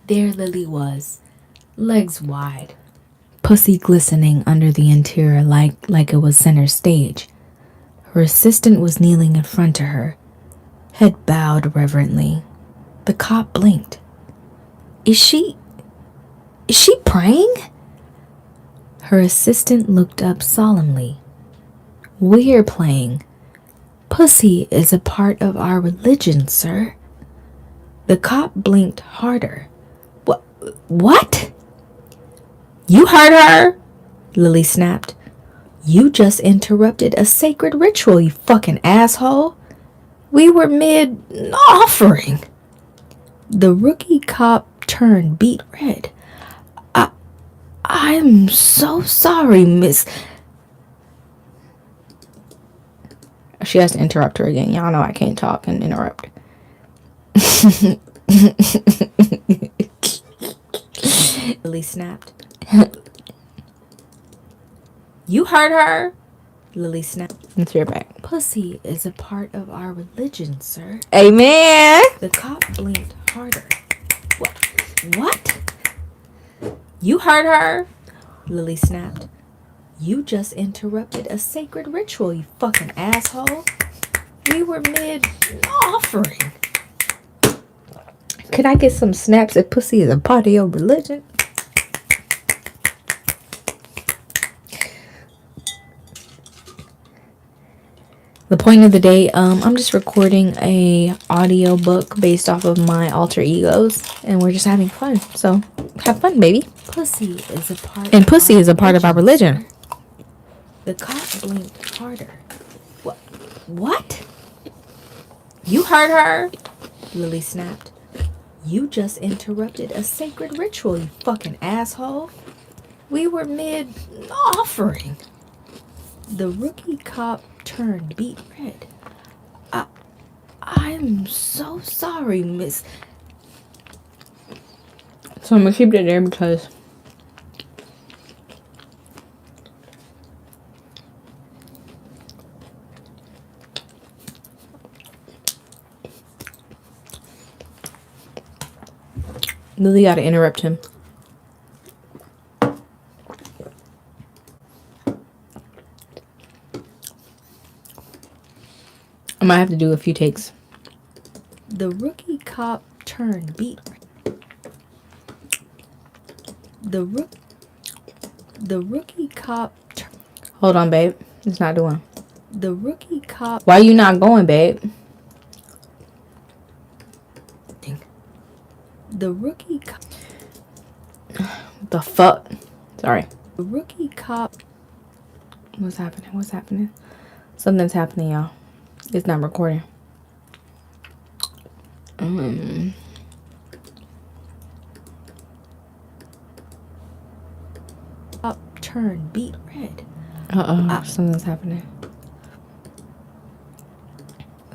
There Lily was, legs wide, pussy glistening under the interior light like it was center stage. Her assistant was kneeling in front of her, head bowed reverently. The cop blinked. Is she praying? Her assistant looked up solemnly. We're playing. Pussy is a part of our religion, sir. The cop blinked harder. What? You heard her? Lily snapped. You just interrupted a sacred ritual, you fucking asshole. We were mid-offering. The rookie cop turned beet red. I'm so sorry, miss. She has to interrupt her again. Y'all know I can't talk and interrupt. Lily snapped. You heard her? Lily snapped. Let's hear it back. Pussy is a part of our religion, sir. Amen. The cop blinked harder. What? You heard her? Lily snapped. You just interrupted a sacred ritual, you fucking asshole. We were mid-offering. Could I get some snaps if pussy is a part of your religion? The point of the day, I'm just recording a audiobook based off of my alter egos, and we're just having fun. So have fun, baby. Pussy is a part And pussy is a part of our religion. The cop blinked harder. What? You heard her? Lily snapped. You just interrupted a sacred ritual, you fucking asshole. We were mid-offering. The rookie cop turned beet red. I'm so sorry, miss. So I'm gonna keep it there because Lily gotta interrupt him. I might have to do a few takes. The rookie cop turned beet red. The rookie cop. Hold on, babe. It's not doing. The rookie cop. Why you not going, babe? The rookie cop. The fuck? Sorry. The rookie cop. What's happening? What's happening? Something's happening, y'all. It's not recording. Cop turned beet red. Something's happening.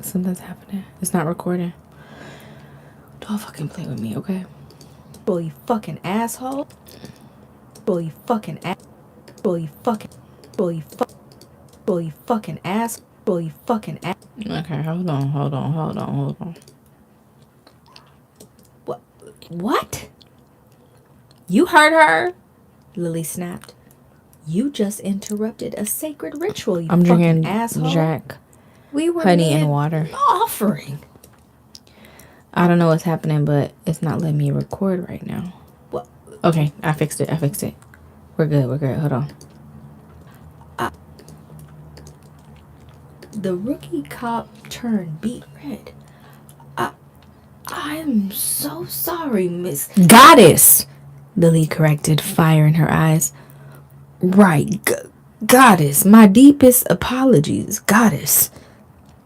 Something's happening. It's not recording. Don't fucking play with me, okay? Boy, you fucking asshole. Boy, you fucking ass. Boy, you fucking. Boy, you fuck. Boy, you fucking ass. Boy, you fucking ass. Okay, hold on. What? You heard her? Lily snapped. You just interrupted a sacred ritual, you I'm fucking drinking asshole. Jack, We were honey, and water. Offering. I don't know what's happening, but it's not letting me record right now. What? Okay, I fixed it. We're good. Hold on. The rookie cop turned beet red. I'm so sorry, miss. Goddess! Lily corrected, fire in her eyes. Right, goddess. My deepest apologies, goddess.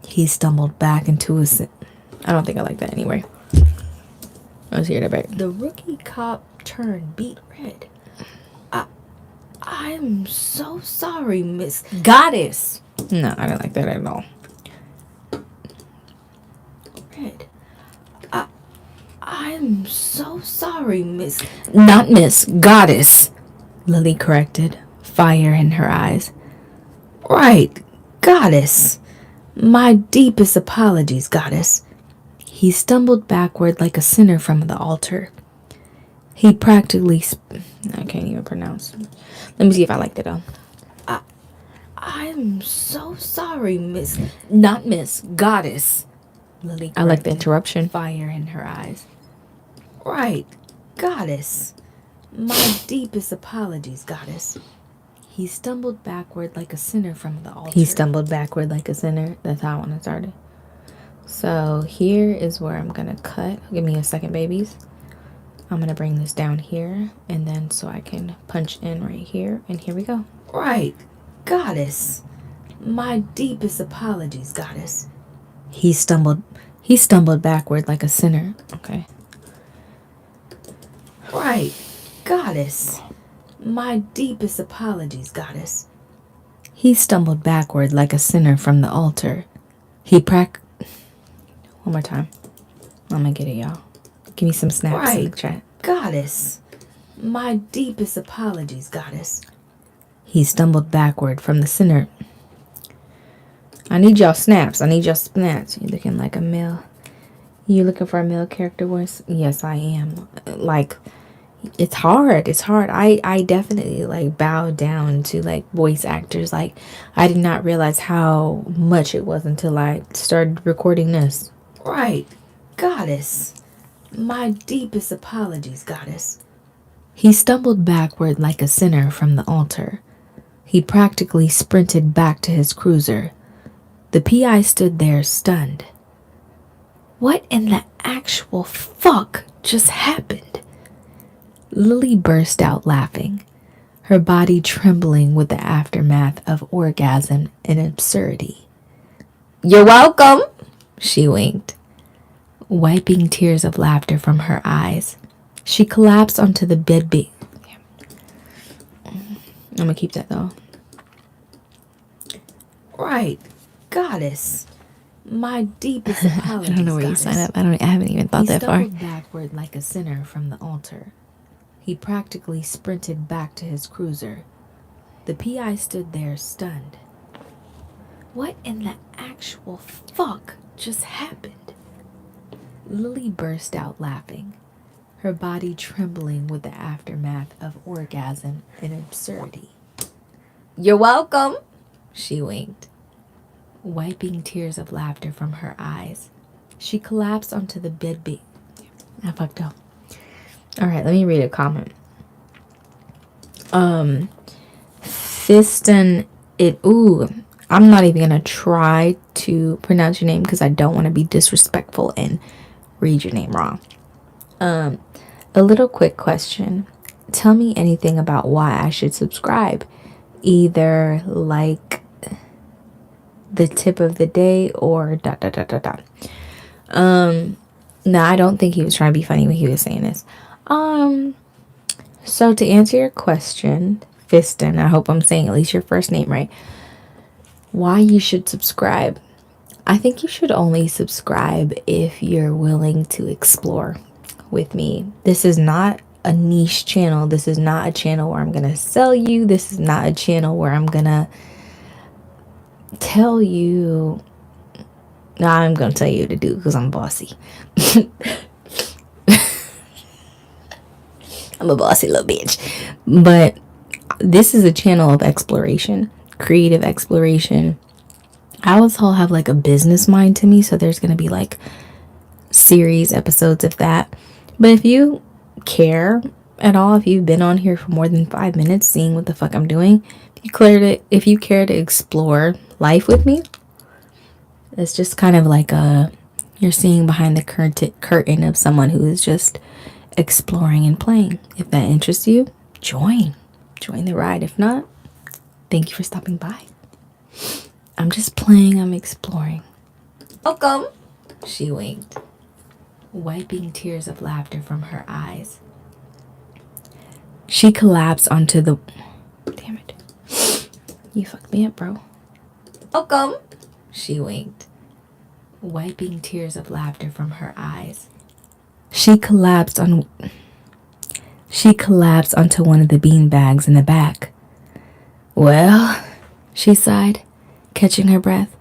He stumbled back into his... I don't think I like that anyway. Let's hear that back. The rookie cop turned beet red. I'm so sorry, miss. Goddess! No, I don't like that at all. Red. I'm so sorry, miss. Not miss, goddess. Lily corrected, fire in her eyes. Right, goddess. My deepest apologies, goddess. He stumbled backward like a sinner from the altar. He practically... I can't even pronounce. Let me see if I liked it, though. I'm so sorry, miss. Not miss, goddess. Lily I like the interruption. Fire in her eyes. Right, goddess. My deepest apologies, goddess. He stumbled backward like a sinner from the altar. He stumbled backward like a sinner. That's how I want to start it. So here is where I'm going to cut. Give me a second, babies. I'm going to bring this down here. And then so I can punch in right here. And here we go. Right, goddess. My deepest apologies, goddess. He stumbled backward like a sinner. Okay. Right, goddess. My deepest apologies, goddess. He stumbled backward like a sinner from the altar. One more time. I'm gonna get it, y'all. Give me some snaps in the chat. Goddess. My deepest apologies, goddess. He stumbled backward from the sinner. I need y'all snaps. I need y'all snaps. You looking like a male? You looking for a male character voice? Yes, I am. Like, it's hard. It's hard. I definitely like bow down to like voice actors. Like, I did not realize how much it was until I started recording this. Right, goddess. My deepest apologies, goddess. He stumbled backward like a sinner from the altar. He practically sprinted back to his cruiser. The PI stood there stunned. What in the actual fuck just happened? Lily burst out laughing, her body trembling with the aftermath of orgasm and absurdity. You're welcome, she winked, wiping tears of laughter from her eyes. She collapsed onto the bed. I'm gonna keep that though. Right, goddess. My deepest apologies. I don't know where you sign up. I haven't even thought that far. He stumbled backward like a sinner from the altar. He practically sprinted back to his cruiser. The PI stood there stunned. What in the actual fuck just happened? Lily burst out laughing, her body trembling with the aftermath of orgasm and absurdity. You're welcome, she winked, wiping tears of laughter from her eyes. She collapsed onto the bed. I fucked up. All right, let me read a comment. Fiston it. Ooh, I'm not even gonna try to pronounce your name because I don't want to be disrespectful and read your name wrong. A little quick question. Tell me anything about why I should subscribe. Either like the tip of the day or ... No, I don't think he was trying to be funny when he was saying this. So to answer your question, Fiston, I hope I'm saying at least your first name right. Why you should subscribe? I think you should only subscribe if you're willing to explore with me. This is not a niche channel. This is not a channel where I'm gonna sell you. This is not a channel where I'm gonna tell you. No, I'm gonna tell you what to do because I'm bossy. I'm a bossy little bitch. But this is a channel of exploration, creative exploration. I also have like a business mind to me, so there's gonna be like series episodes of that. But if you care at all, if you've been on here for more than 5 minutes seeing what the fuck I'm doing, if you care to explore life with me, it's just kind of like you're seeing behind the curtain of someone who is just exploring and playing. If that interests you, join the ride. If not, thank you for stopping by. I'm just playing, I'm exploring. Welcome, she winked, wiping tears of laughter from her eyes. She collapsed onto the... Damn it. You fucked me up, bro. Welcome, she winked, wiping tears of laughter from her eyes. She collapsed onto one of the bean bags in the back. Well, she sighed, catching her breath.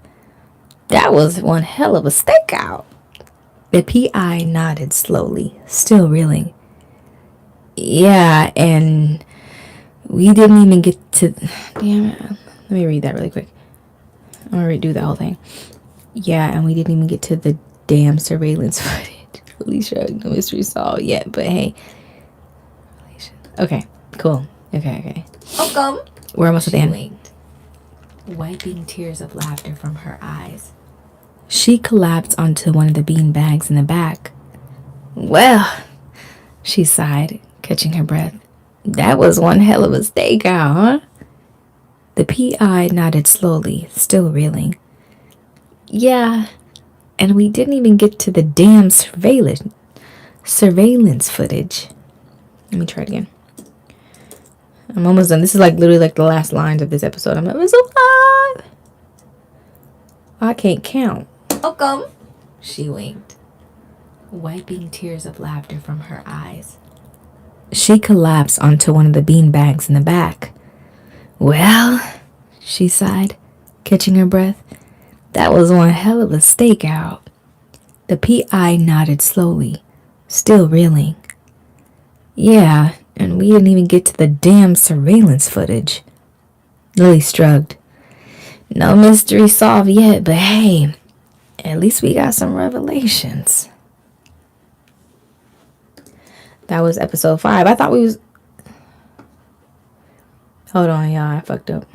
That was one hell of a stakeout. The PI nodded slowly, still reeling. Yeah, and we didn't even get to... Damn it. Let me read that really quick. I'm going to redo the whole thing. Yeah, and we didn't even get to the damn surveillance footage. Alicia, no mystery solved yet, but hey. Okay, cool. Okay. Welcome. We're almost at the end. Winked, wiping tears of laughter from her eyes. She collapsed onto one of the bean bags in the back. Well, she sighed, catching her breath. That was one hell of a stakeout, huh? The PI nodded slowly, still reeling. Yeah, and we didn't even get to the damn surveillance footage. Let me try it again. I'm almost done. This is like literally like the last lines of this episode. I'm episode 5. I can't count. Welcome, she winked, wiping tears of laughter from her eyes. She collapsed onto one of the bean bags in the back. Well, she sighed, catching her breath. That was one hell of a stakeout. The PI nodded slowly, still reeling. Yeah, and we didn't even get to the damn surveillance footage. Lily shrugged. No mystery solved yet, but hey, at least we got some revelations. That was episode 5. I thought we was... Hold on, y'all. I fucked up.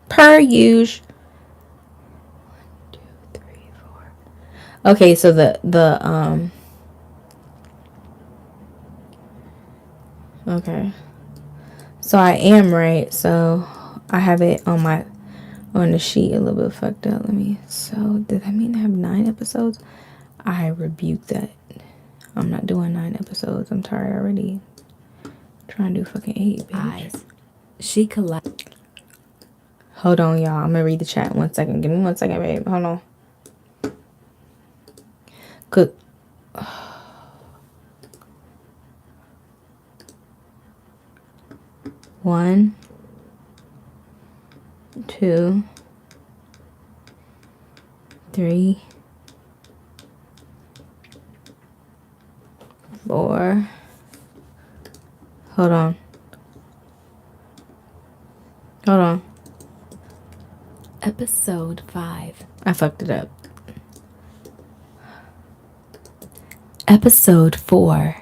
Per usual. 1, 2, 3, 4. Okay, so okay. So I am right. So I have it on the sheet a little bit fucked up. So does that mean I have 9 episodes? I rebuke that. I'm not doing 9 episodes. I'm tired already. Trying to do fucking 8, bitch. Eyes. She collapsed. Hold on, y'all. I'm gonna read the chat 1 second. Give me 1 second, babe. Hold on. Good. 1, 2, 3, 4. Hold on. Episode 5. I fucked it up. Episode 4.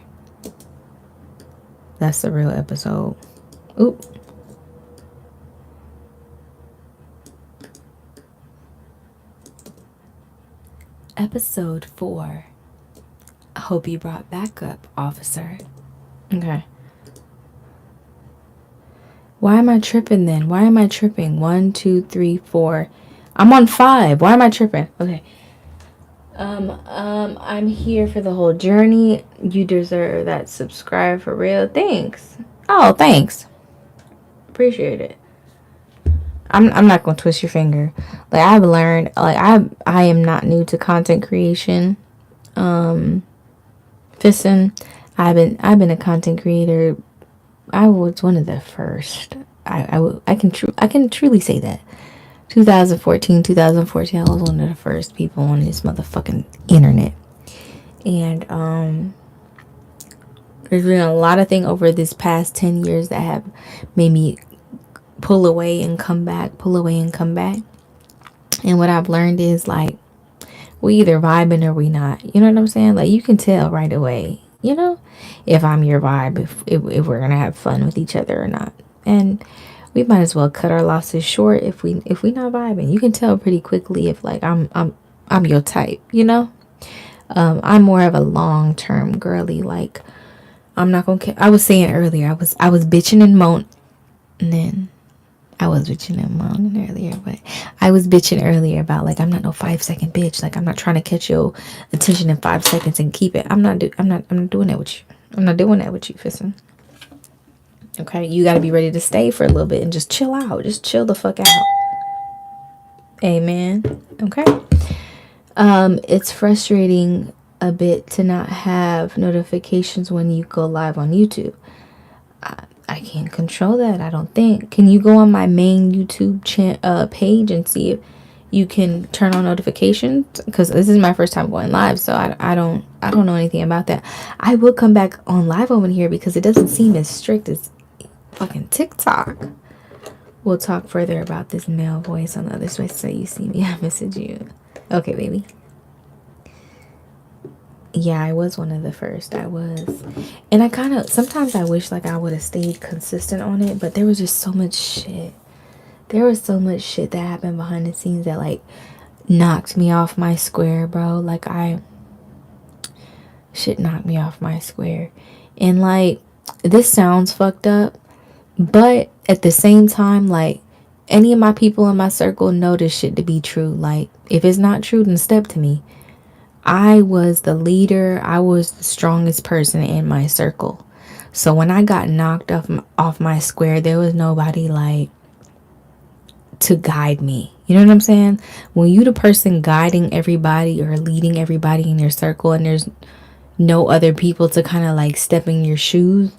That's the real episode. Oop. Episode 4. I hope you brought backup, officer. Okay. Why am I tripping then? 1, 2, 3, 4. I'm on 5. Why am I tripping? Okay. I'm here for the whole journey. You deserve that. Subscribe for real. Thanks. Oh, thanks. Appreciate it. I'm not gonna twist your finger. Like, I've learned, like, I am not new to content creation. Listen, I've been a content creator. I was one of the first. I can truly say that. 2014, I was one of the first people on this motherfucking internet. And there's been a lot of things over this past 10 years that have made me pull away and come back. And what I've learned is, like, we either vibing or we not. You know what I'm saying? Like, you can tell right away, you know, if I'm your vibe, if we're gonna have fun with each other or not. And we might as well cut our losses short if we not vibing. You can tell pretty quickly if, like, I'm your type, you know. I'm more of a long-term girly. Like, I'm not gonna. I was saying earlier, I was bitching and moaning. And then I was bitching and moaning earlier, but I was bitching earlier about, like, I'm not no 5-second bitch. Like, I'm not trying to catch your attention in 5 seconds and keep it. I'm not doing that with you. I'm not doing that with you, Fissin. Okay, you got to be ready to stay for a little bit and just chill out. Just chill the fuck out. Amen. Okay. It's frustrating a bit to not have notifications when you go live on YouTube. I can't control that, I don't think. Can you go on my main YouTube page and see if you can turn on notifications? Because this is my first time going live, so I don't know anything about that. I will come back on live over here because it doesn't seem as strict as fucking TikTok. We'll talk further about this male voice on the other side. So you see me, I message you. Okay, baby. Yeah, I was one of the first. I was. And I kind of, sometimes I wish, like, I would have stayed consistent on it, but there was just so much shit. There was so much shit that happened behind the scenes that, like, knocked me off my square, bro. Like, shit knocked me off my square. And, like, this sounds fucked up, but at the same time, like, any of my people in my circle know this shit to be true. Like, if it's not true, then step to me. I was the leader. I was the strongest person in my circle. So when I got knocked off my square, there was nobody, like, to guide me. You know what I'm saying? When you the person guiding everybody or leading everybody in your circle and there's no other people to kind of, like, step in your shoes,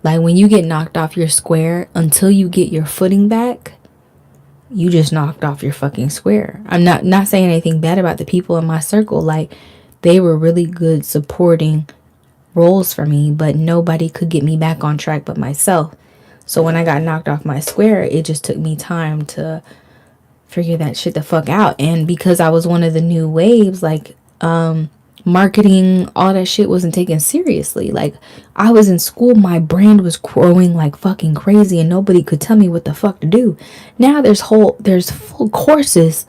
like, when you get knocked off your square, until you get your footing back, you just knocked off your fucking square. I'm not saying anything bad about the people in my circle. Like, they were really good supporting roles for me, but nobody could get me back on track but myself. So when I got knocked off my square, it just took me time to figure that shit the fuck out. And because I was one of the new waves, like, marketing, all that shit wasn't taken seriously. Like, I was in school, my brand was growing like fucking crazy, and nobody could tell me what the fuck to do. Now there's full courses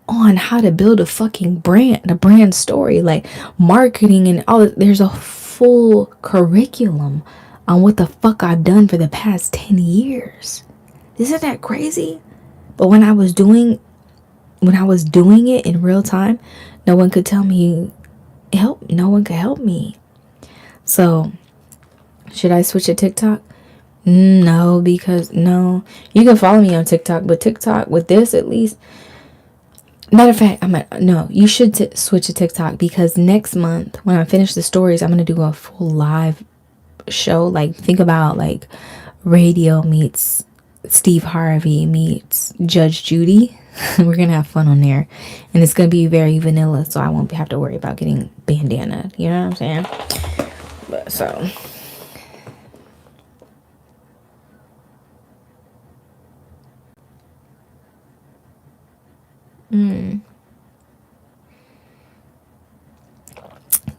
on how to build a fucking brand, a brand story, like marketing and all. There's a full curriculum on what the fuck I've done for the past 10 years. Isn't that crazy? But when I was doing it in real time, no one could tell me no one could help me. So should I switch to TikTok? No, because no, you can follow me on TikTok, but TikTok with this, at least, matter of fact, no, you should switch to TikTok, because next month when I finish the stories, I'm gonna do a full live show. Like, think about like radio meets Steve Harvey meets Judge Judy. We're gonna have fun on there, and it's gonna be very vanilla, so I won't have to worry about getting bandana. You know what I'm saying? But so.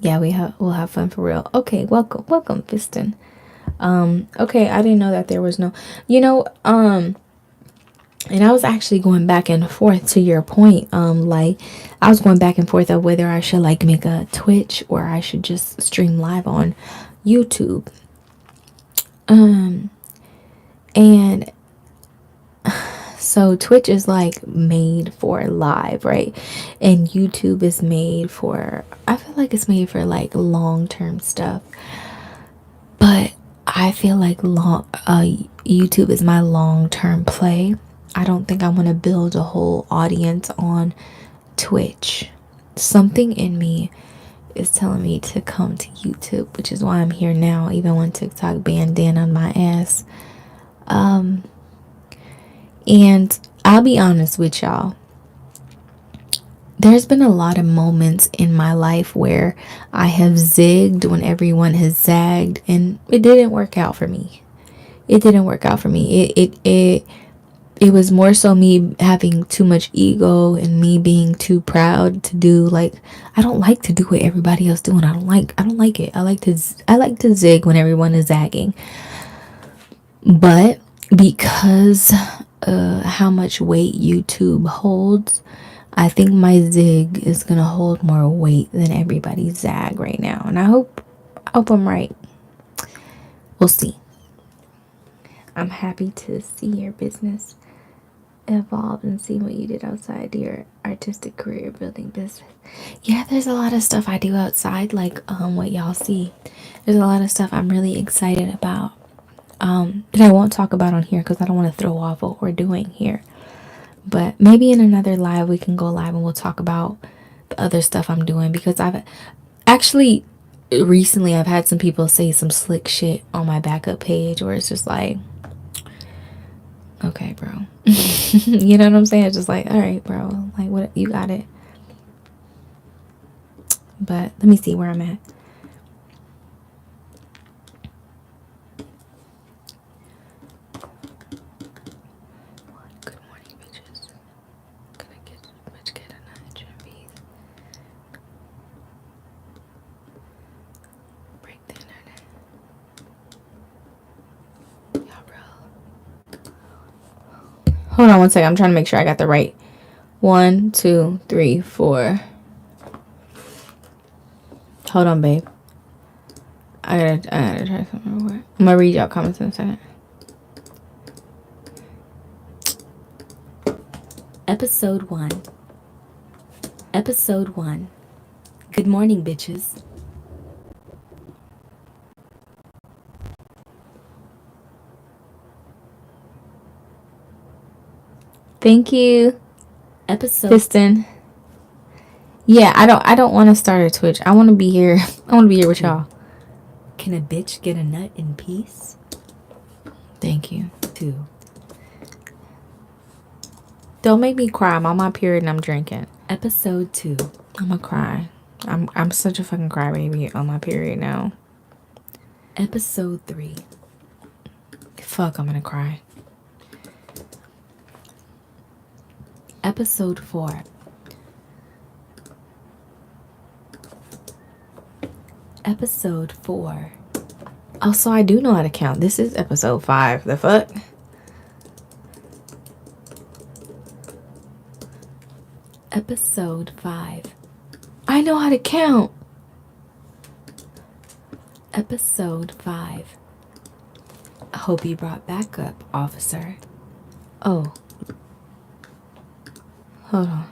Yeah, we'll have fun for real. Okay, welcome, Piston. Okay, I didn't know that there was no, and I was actually going back and forth to your point. Like, I was going back and forth of whether I should like make a Twitch or I should just stream live on YouTube. And so Twitch is like made for live, right? And YouTube is made for, I feel like it's made for like long-term stuff. But I feel like YouTube is my long-term play. I don't think I want to build a whole audience on Twitch. Something in me is telling me to come to YouTube, which is why I'm here now, even when TikTok bandana on my ass. And I'll be honest with y'all. There's been a lot of moments in my life where I have zigged when everyone has zagged, and it didn't work out for me. It didn't work out for me. It was more so me having too much ego and me being too proud to do, like, I don't like to do what everybody else doing. I don't like it. I like to zig when everyone is zagging. But because how much weight YouTube holds, I think my zig is gonna hold more weight than everybody's zag right now, and I hope I'm right. We'll see. I'm happy to see your business evolve and see what you did outside your artistic career building business. Yeah, there's a lot of stuff I do outside, like what y'all see. There's a lot of stuff I'm really excited about. That I won't talk about on here because I don't want to throw off what we're doing here. But maybe in another live we can go live and we'll talk about the other stuff I'm doing, because I've actually recently I've had some people say some slick shit on my backup page where it's just like, okay, bro. You know what I'm saying? It's just like, all right, bro, like, what, you got it. But let me see where I'm at. Hold on one second. I'm trying to make sure I got the right 1, 2, 3, 4. Hold on, babe. I gotta try something real quick. I'm gonna read y'all comments in a second. Episode 1. Episode 1. Good morning, bitches. Thank you. Episode Piston. Yeah, I don't want to start a Twitch. I want to be here. I want to be here with y'all. Can a bitch get a nut in peace? Thank you. 2. Don't make me cry. I'm on my period and I'm drinking. Episode 2. I'm gonna cry. I'm such a fucking crybaby on my period now. Episode 3. Fuck, I'm gonna cry. Episode 4. Episode 4. Also, I do know how to count. This is episode 5. The fuck? Episode 5. I know how to count. Episode 5. I hope you brought backup, officer. Oh. Hold on.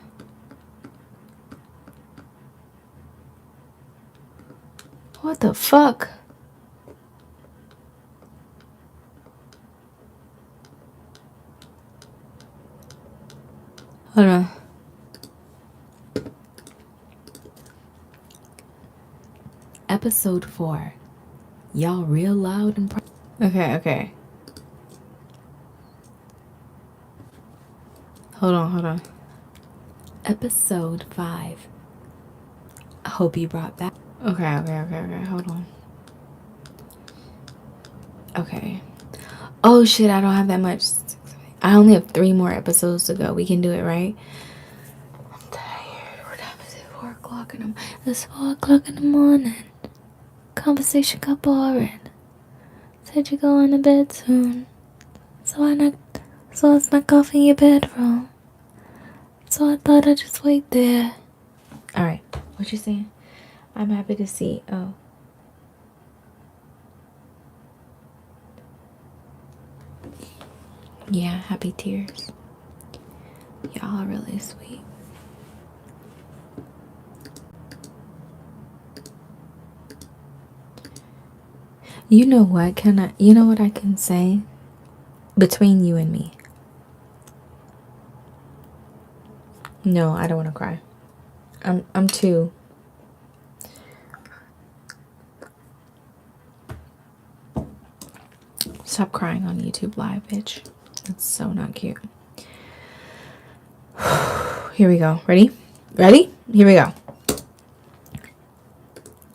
What the fuck? Hold on. Episode 4. Y'all real loud and Okay. Hold on. Episode 5. I hope you brought back. Okay. Hold on. Okay. Oh shit, I don't have that much. I only have 3 more episodes to go. We can do it, right? I'm tired. What time is it? 4 o'clock in the morning. It's 4 o'clock in the morning. Conversation got boring. Said you're going to bed soon. So I snuck off in your bedroom. So I thought I'd just wait there. Alright, what you saying? I'm happy to see. Oh. Yeah, happy tears. Y'all are really sweet. You know what? You know what I can say? Between you and me. No, I don't want to cry. I'm too. Stop crying on YouTube Live, bitch. That's so not cute. Here we go. Ready? Here we go.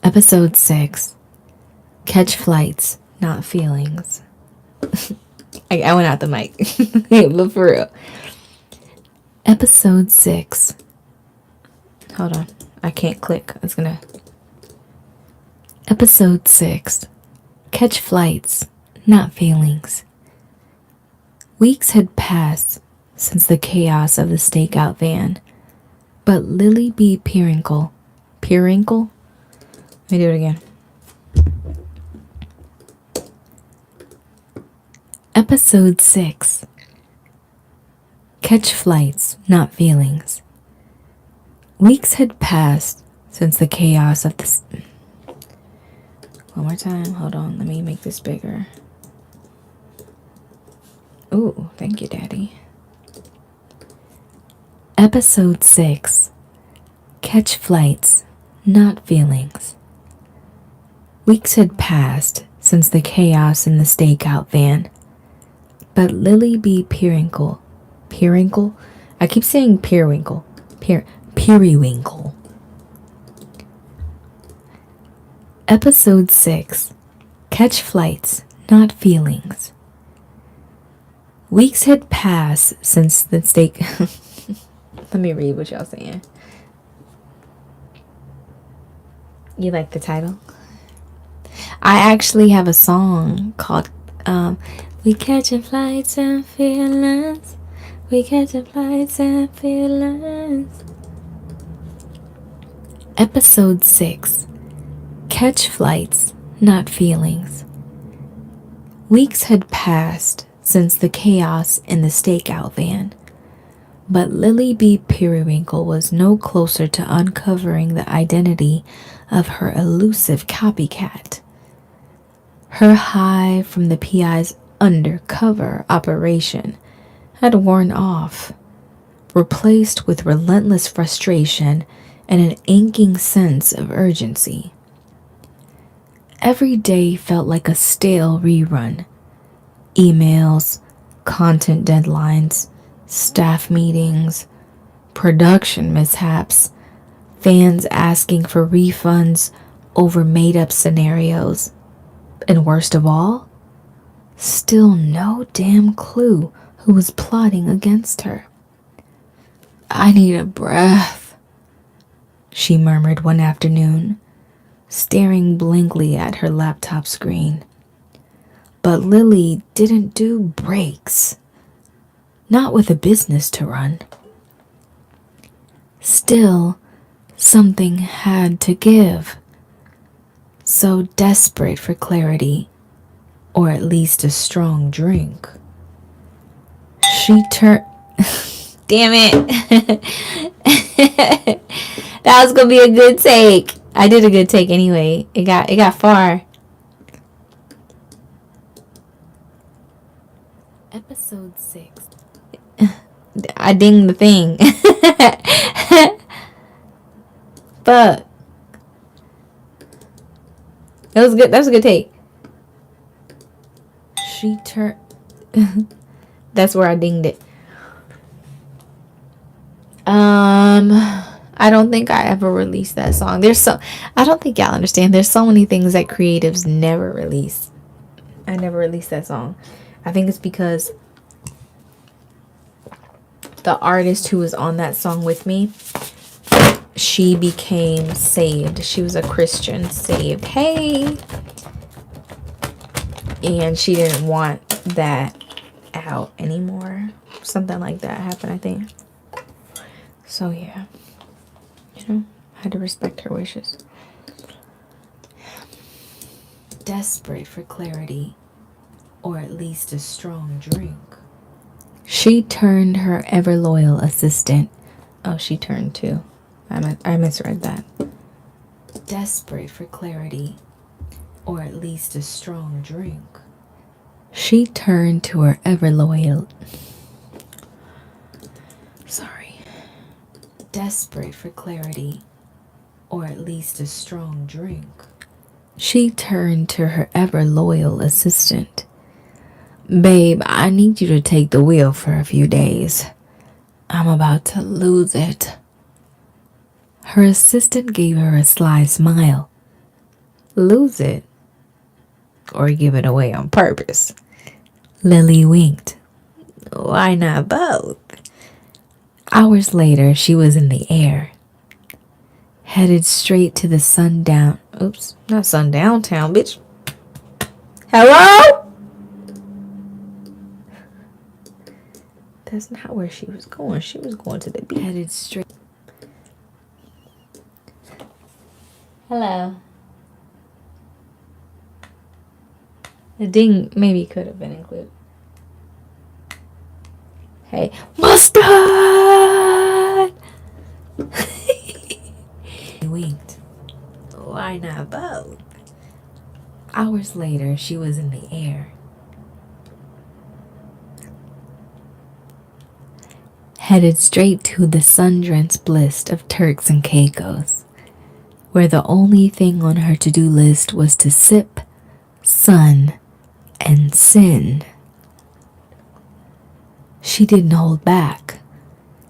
Episode 6. Catch flights, not feelings. I went out the mic. But for real. Episode 6. Hold on. I can't click. It's gonna. Episode 6. Catch flights, not feelings. Weeks had passed since the chaos of the stakeout van, but Lily B. Perinkle. Let me do it again. Episode 6. Catch flights, not feelings. Weeks had passed since the chaos of the... One more time. Hold on. Let me make this bigger. Ooh, thank you, Daddy. Episode 6. Catch flights, not feelings. Weeks had passed since the chaos in the stakeout van, but Lily B. Periwinkle. I keep saying Periwinkle. Periwinkle. Episode 6. Catch flights, not feelings. Weeks had passed since the stake... Let me read what y'all saying. You like the title? I actually have a song called We Catching Flights and Feelings. We catching flights and feelings. Episode 6. Catch flights, not feelings. Weeks had passed since the chaos in the stakeout van, but Lily B. Periwinkle was no closer to uncovering the identity of her elusive copycat. Her high from the PI's undercover operation had worn off, replaced with relentless frustration and an aching sense of urgency. Every day felt like a stale rerun. Emails, content deadlines, Staff meetings, production mishaps, fans asking for refunds over made up scenarios, and worst of all, still no damn clue who was plotting against her. I need a breath, she murmured one afternoon, staring blankly at her laptop screen. But Lily didn't do breaks. Not with a business to run. Still, something had to give. So desperate for clarity, or at least a strong drink, she turned... Damn it. That was gonna be a good take. I did a good take anyway. It got far. Episode 6. I dinged the thing. Fuck. That was good. That was a good take. She turned... That's where I dinged it. I don't think I ever released that song. I don't think y'all understand. There's so many things that creatives never release. I never released that song. I think it's because the artist who was on that song with me, she became saved. She was a Christian saved. Hey! And she didn't want that out anymore. Something like that happened, I think. So yeah, I had to respect her wishes. Desperate for clarity, or at least a strong drink, she turned her ever loyal assistant. Oh, she turned too. I misread that. Desperate for clarity, or at least a strong drink, she turned to her ever loyal... Desperate for clarity, or at least a strong drink, she turned to her ever loyal assistant. Babe, I need you to take the wheel for a few days. I'm about to lose it. Her assistant gave her a sly smile. Lose it? Or give it away on purpose? Lily winked. Why not both? Hours later, she was in the air, headed straight to the sundown... Oops, not sundown town, bitch. Hello? That's not where she was going. She was going to the beach. Headed straight... Hello. The ding maybe could have been included. Hey, mustard! He winked. Why not both? Hours later, she was in the air, headed straight to the sun-drenched bliss of Turks and Caicos, where the only thing on her to-do list was to sip, sun, and sin. She didn't hold back.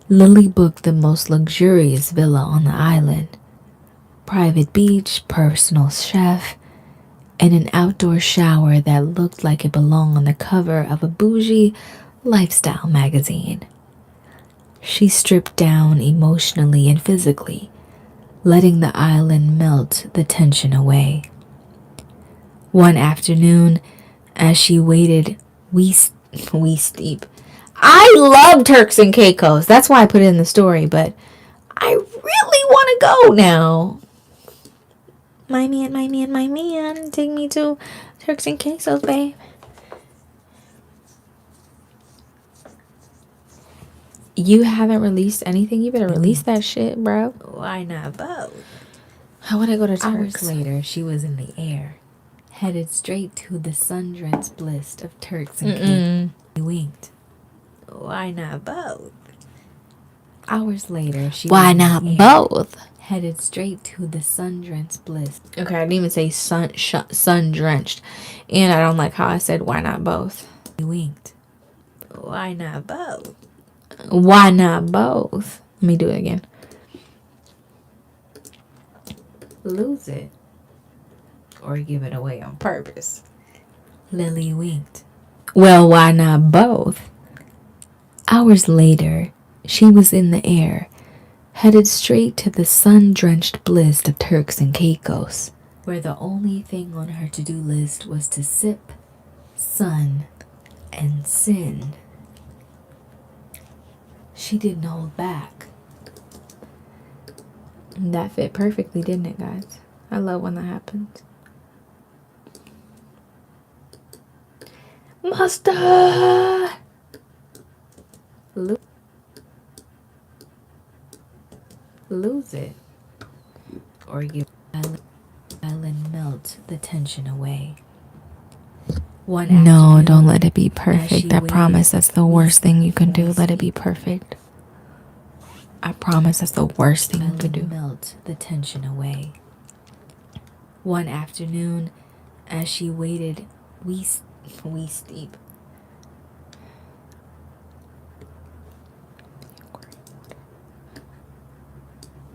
Lily booked the most luxurious villa on the island. Private beach, personal chef, and an outdoor shower that looked like it belonged on the cover of a bougie lifestyle magazine. She stripped down emotionally and physically, letting the island melt the tension away. One afternoon, as she waited steep. I love Turks and Caicos. That's why I put it in the story, but I really want to go now. My man, take me to Turks and Caicos, babe. You haven't released anything? You better release that shit, bro. Why not both? I want to go to Turks. Hours later, she was in the air, headed straight to the sun-drenched bliss of Turks and Caicos. He winked. Why not both? Hours later, she Why not both? Headed straight to the sun-drenched bliss. Okay, I didn't even say sun-drenched. And I don't like how I said why not both. He winked. Why not both? Why not both? Let me do it again. Lose it. Or give it away on purpose. Lily winked. Well, why not both? Hours later, she was in the air, headed straight to the sun-drenched bliss of Turks and Caicos, where the only thing on her to-do list was to sip, sun, and sin. She didn't hold back. That fit perfectly, didn't it, guys? I love when that happens. Master! Lose it. Or give island melt the tension away. No, don't let it be perfect. I promise that's the worst thing you can do. Let it be perfect. I promise that's the worst thing you can do. Melt the tension away. One afternoon, as she waited steep.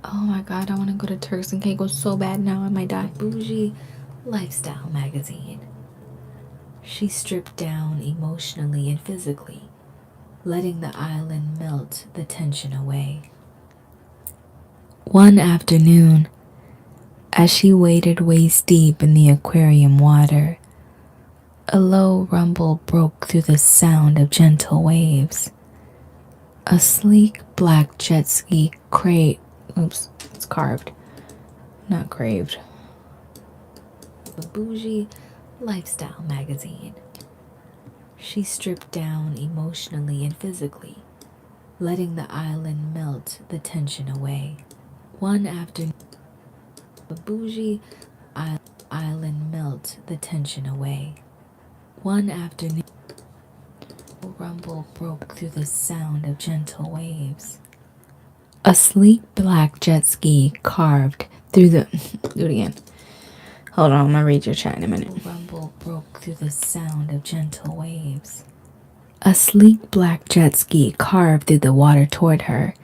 Oh my god, I want to go to Turks and Caicos so bad now. I might die. Bougie lifestyle magazine. She stripped down emotionally and physically, letting the island melt the tension away. One afternoon, as she waded waist deep in the aquarium water, a low rumble broke through the sound of gentle waves. A sleek black jet ski Oops, it's carved, not craved. The bougie lifestyle magazine. She stripped down emotionally and physically, letting the island melt the tension away. One afternoon, the bougie island melt the tension away. One afternoon, a rumble broke through the sound of gentle waves. A sleek black jet ski carved through the... Do it again. Hold on, I'm gonna read your chat in a minute. A rumble broke through the sound of gentle waves. A sleek black jet ski carved through the water toward her,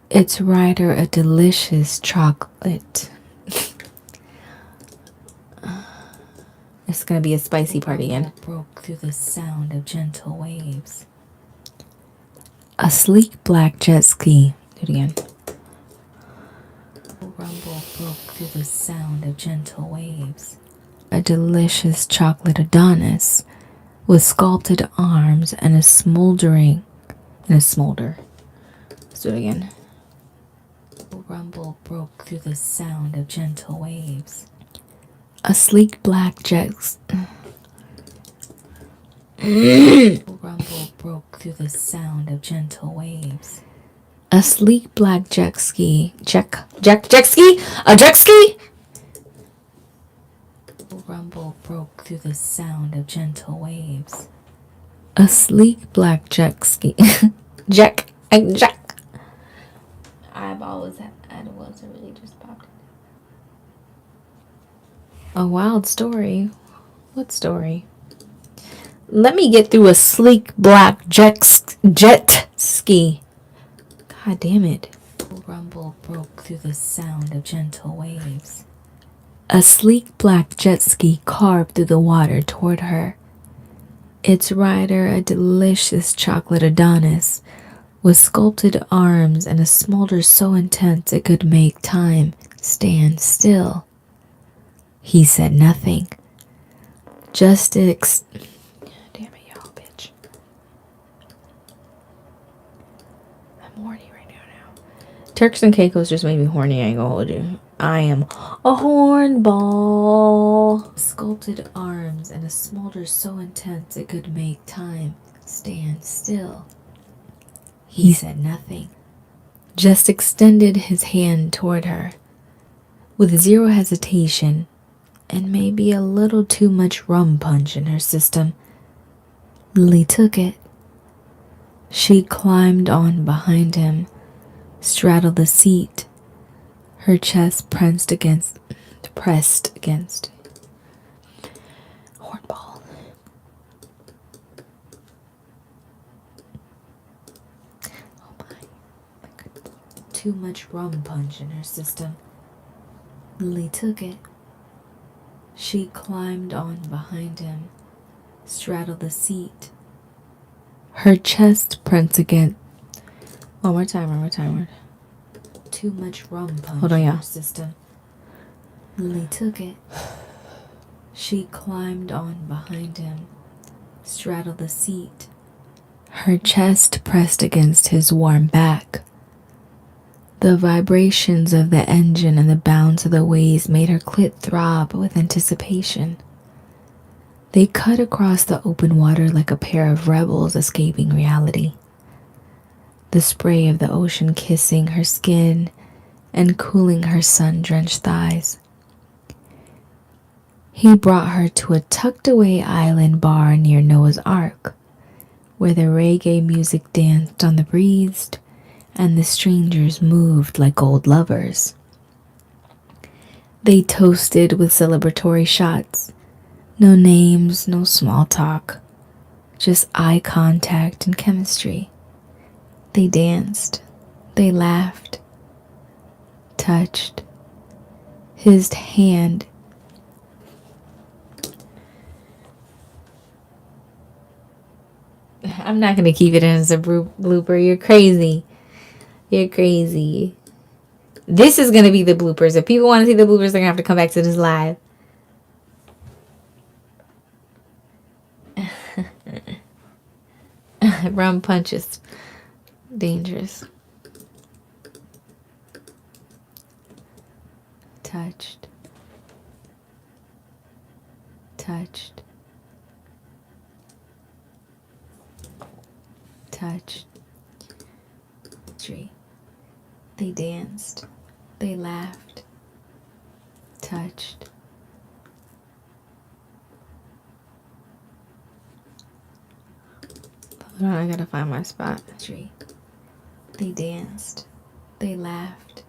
its rider a delicious chocolate. It's gonna be a spicy part again. Broke through the sound of gentle waves. A sleek black jet ski. Do it again. A rumble broke through the sound of gentle waves. A delicious chocolate Adonis with sculpted arms and a smolder. Let's do it again. A rumble broke through the sound of gentle waves. A sleek black jet rumble broke through the sound of gentle waves. A sleek black jet ski. A jet ski? A rumble broke through the sound of gentle waves. A sleek black jet ski. Jack. Eyeball was at it was really just popped. A wild story. What story? Let me get through a sleek black jet ski. God damn it. A rumble broke through the sound of gentle waves. A sleek black jet ski carved through the water toward her, its rider a delicious chocolate Adonis with sculpted arms and a smolder so intense it could make time stand still. He said nothing. Damn it, y'all, bitch. I'm horny right now. Turks and Caicos just made me horny, I ain't gonna hold you. I am a hornball. Sculpted arms and a smolder so intense it could make time stand still. He said nothing, just extended his hand toward her. With zero hesitation, and maybe a little too much rum punch in her system, Lily took it. She climbed on behind him, straddled the seat, her chest pressed against hornball. too much rum punch in her system. Lily took it. She climbed on behind him, straddled the seat. Her chest pressed against. One more time. Too much rum punch in her system. Lily took it. She climbed on behind him, straddled the seat. Her chest pressed against his warm back. The vibrations of the engine and the bounce of the waves made her clit throb with anticipation. They cut across the open water like a pair of rebels escaping reality. The spray of the ocean kissing her skin and cooling her sun-drenched thighs. He brought her to a tucked-away island bar near Noah's Ark, where the reggae music danced on the breeze and the strangers moved like old lovers. They toasted with celebratory shots. No names, no small talk, just eye contact and chemistry. They danced, they laughed, touched. His hand I'm not going to keep it in as a blooper. You're crazy. You're crazy. This is going to be the bloopers. If people want to see the bloopers, they're going to have to come back to this live. Rum punch is dangerous. Touched. Touched. Touched. They danced. They laughed. Touched. Hold on, I gotta find my spot. They danced. They laughed.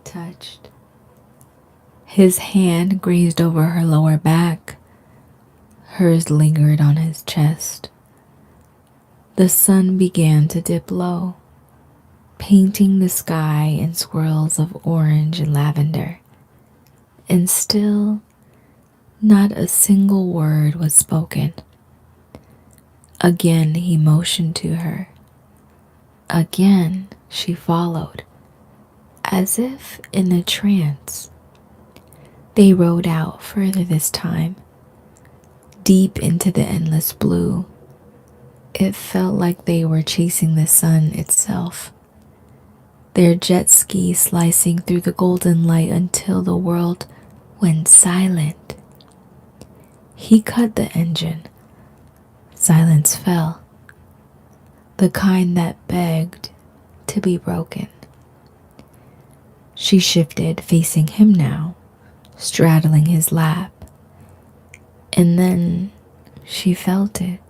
Touched. His hand grazed over her lower back. Hers lingered on his chest. The sun began to dip low, painting the sky in swirls of orange and lavender. And still, not a single word was spoken. Again he motioned to her. Again she followed, as if in a trance. They rode out further this time, deep into the endless blue. It felt like they were chasing the sun itself, their jet ski slicing through the golden light until the world went silent. He cut the engine. Silence fell, the kind that begged to be broken. She shifted, facing him now, straddling his lap. And then she felt it.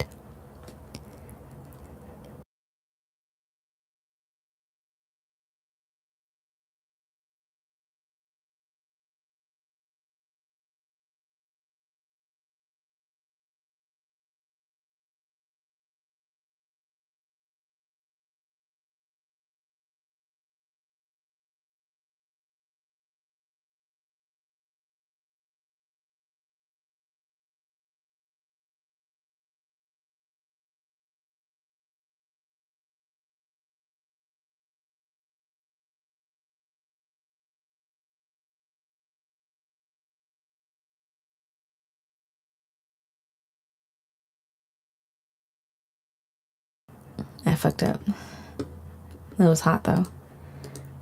I fucked up. That was hot though.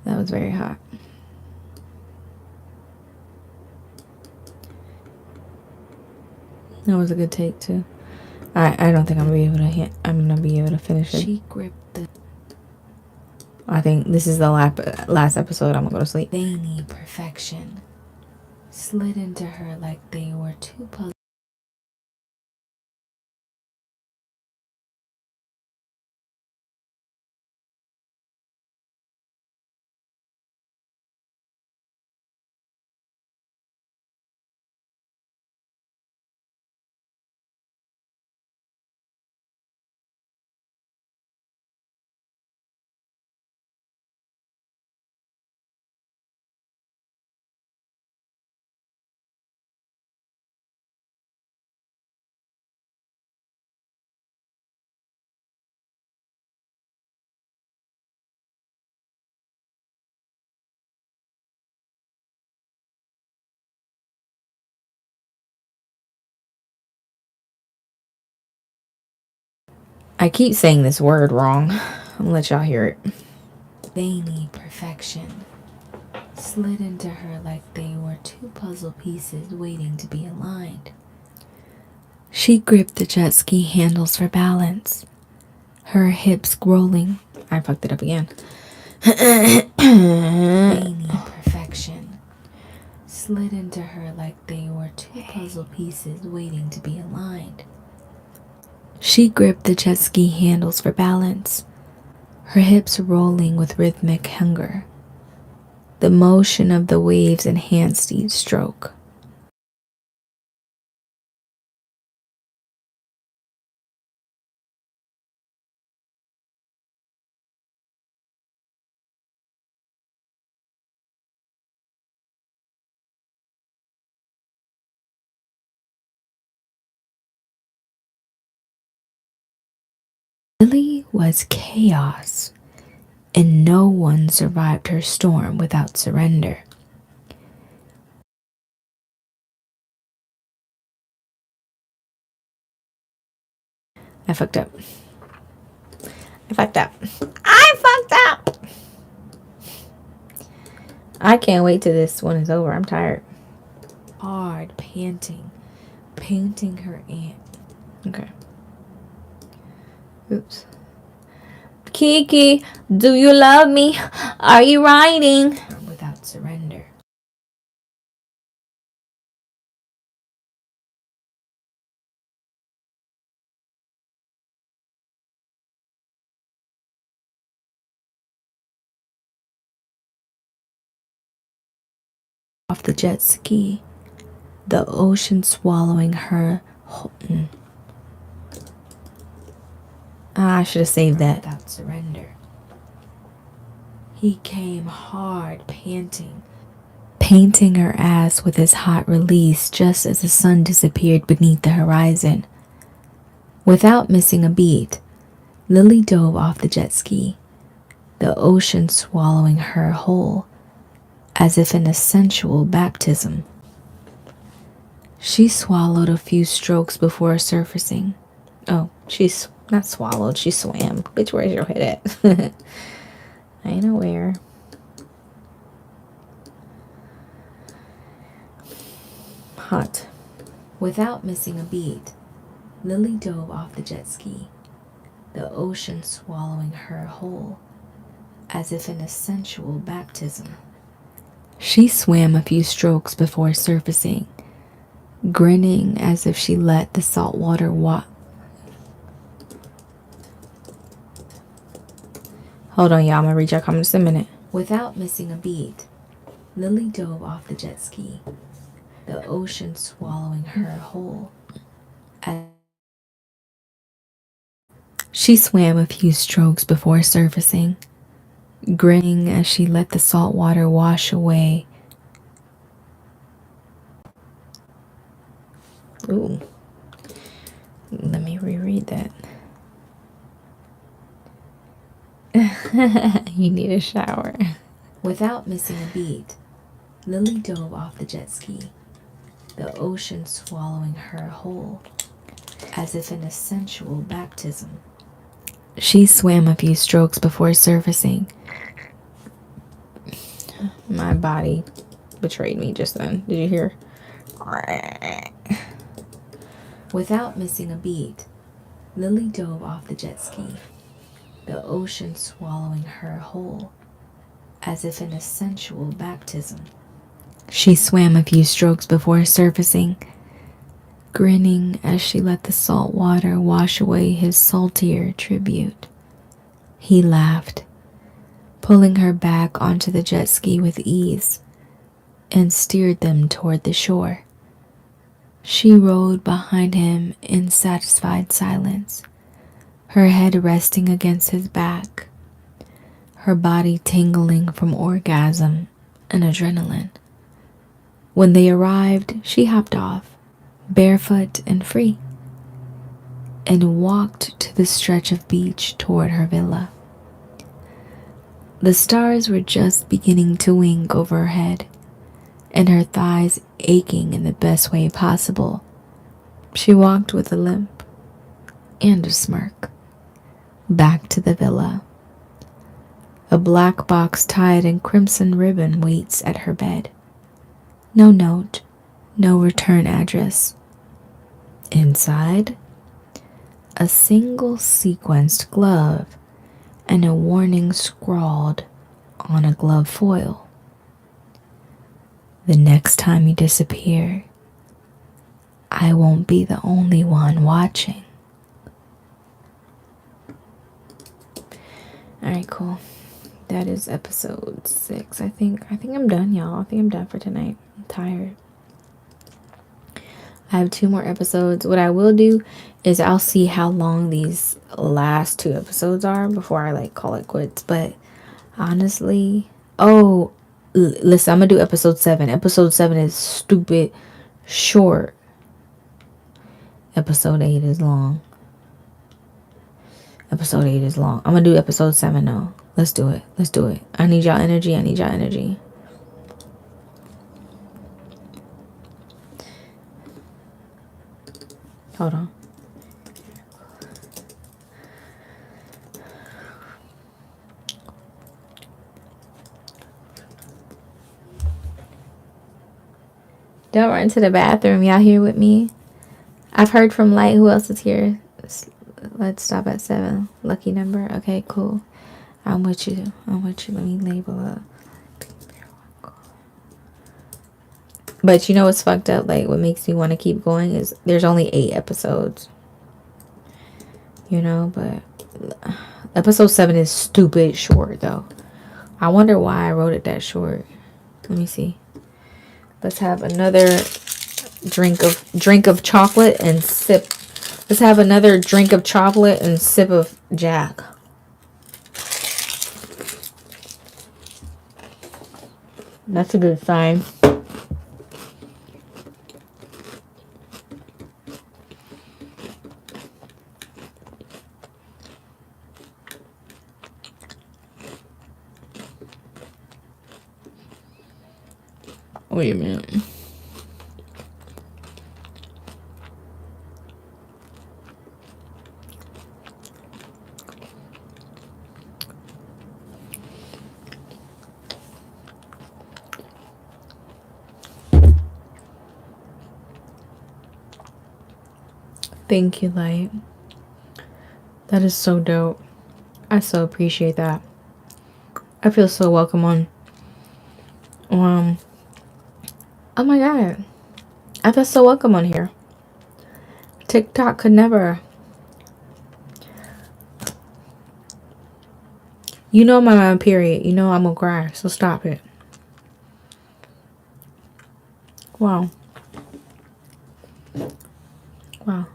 That was very hot. That was a good take too. I don't think I'm gonna be able to finish it. She gripped the. I think this is the last episode. I'm gonna go to sleep. Veiny perfection slid into her like they were two puzzles. I keep saying this word wrong. I'm gonna let y'all hear it. Veiny perfection slid into her like they were two puzzle pieces waiting to be aligned. She gripped the jet ski handles for balance, her hips rolling. I fucked it up again. Veiny perfection slid into her like they were two puzzle pieces waiting to be aligned. She gripped the jet ski handles for balance, her hips rolling with rhythmic hunger. The motion of the waves enhanced each stroke. Lily was chaos, and no one survived her storm without surrender. I fucked up. I fucked up. I fucked up. I can't wait till this one is over. I'm tired. Hard panting, painting her aunt. Okay. Oops. Kiki, do you love me? Are you riding? Without surrender. Off the jet ski, the ocean swallowing her. I should have saved that. Without surrender. He came hard, panting, painting her ass with his hot release just as the sun disappeared beneath the horizon. Without missing a beat, Lily dove off the jet ski, the ocean swallowing her whole, as if in a sensual baptism. She swallowed a few strokes before surfacing. Oh, she's not swallowed. She swam. Bitch, where's your head at? I ain't aware. Hot. Without missing a beat, Lily dove off the jet ski, the ocean swallowing her whole, as if in a sensual baptism. She swam a few strokes before surfacing, grinning as if she let the salt water Hold on, y'all. I'm gonna read your comments in a minute. Without missing a beat, Lily dove off the jet ski, the ocean swallowing her whole. She swam a few strokes before surfacing, grinning as she let the salt water wash away. Ooh. Let me reread that. You need a shower. Without missing a beat, Lily dove off the jet ski, the ocean swallowing her whole, as if in a sensual baptism. She swam a few strokes before surfacing. My body betrayed me just then. Did you hear? Without missing a beat, Lily dove off the jet ski, the ocean swallowing her whole, as if in a sensual baptism. She swam a few strokes before surfacing, grinning as she let the salt water wash away his saltier tribute. He laughed, pulling her back onto the jet ski with ease, and steered them toward the shore. She rode behind him in satisfied silence, her head resting against his back, her body tingling from orgasm and adrenaline. When they arrived, she hopped off, barefoot and free, and walked to the stretch of beach toward her villa. The stars were just beginning to wink overhead, and her thighs aching in the best way possible. She walked with a limp and a smirk. Back to the villa. A black box tied in crimson ribbon waits at her bed. No note, no return address. Inside, a single sequenced glove and a warning scrawled on a glove foil. The next time you disappear, I won't be the only one watching. Alright, cool. That is episode 6. I think I'm done, y'all. I think I'm done for tonight. I'm tired. I have 2 more episodes. What I will do is I'll see how long these last 2 episodes are before I like call it quits. But honestly, listen, I'm gonna do episode 7. Episode 7 is stupid short. Episode 8 is long. Episode 8 is long. I'm gonna do episode 7 though. Let's do it. Let's do it. I need y'all energy. I need y'all energy. Hold on. Don't run to the bathroom. Y'all here with me? I've heard from Light. Who else is here? Let's stop at 7. Lucky number. Okay, cool. I'm with you. I'm with you. Let me label up. But you know what's fucked up? Like, what makes me want to keep going is there's only 8 episodes. You know, but episode 7 is stupid short, though. I wonder why I wrote it that short. Let me see. Let's have another drink of chocolate and sip. Let's have another drink of chocolate and sip of Jack. That's a good sign. Wait a minute. Thank you, Light. That is so dope. I so appreciate that. I feel so welcome on. Oh my god. I feel so welcome on here. TikTok could never. You know I'm on my period. You know I'm gonna cry. So stop it. Wow. Wow.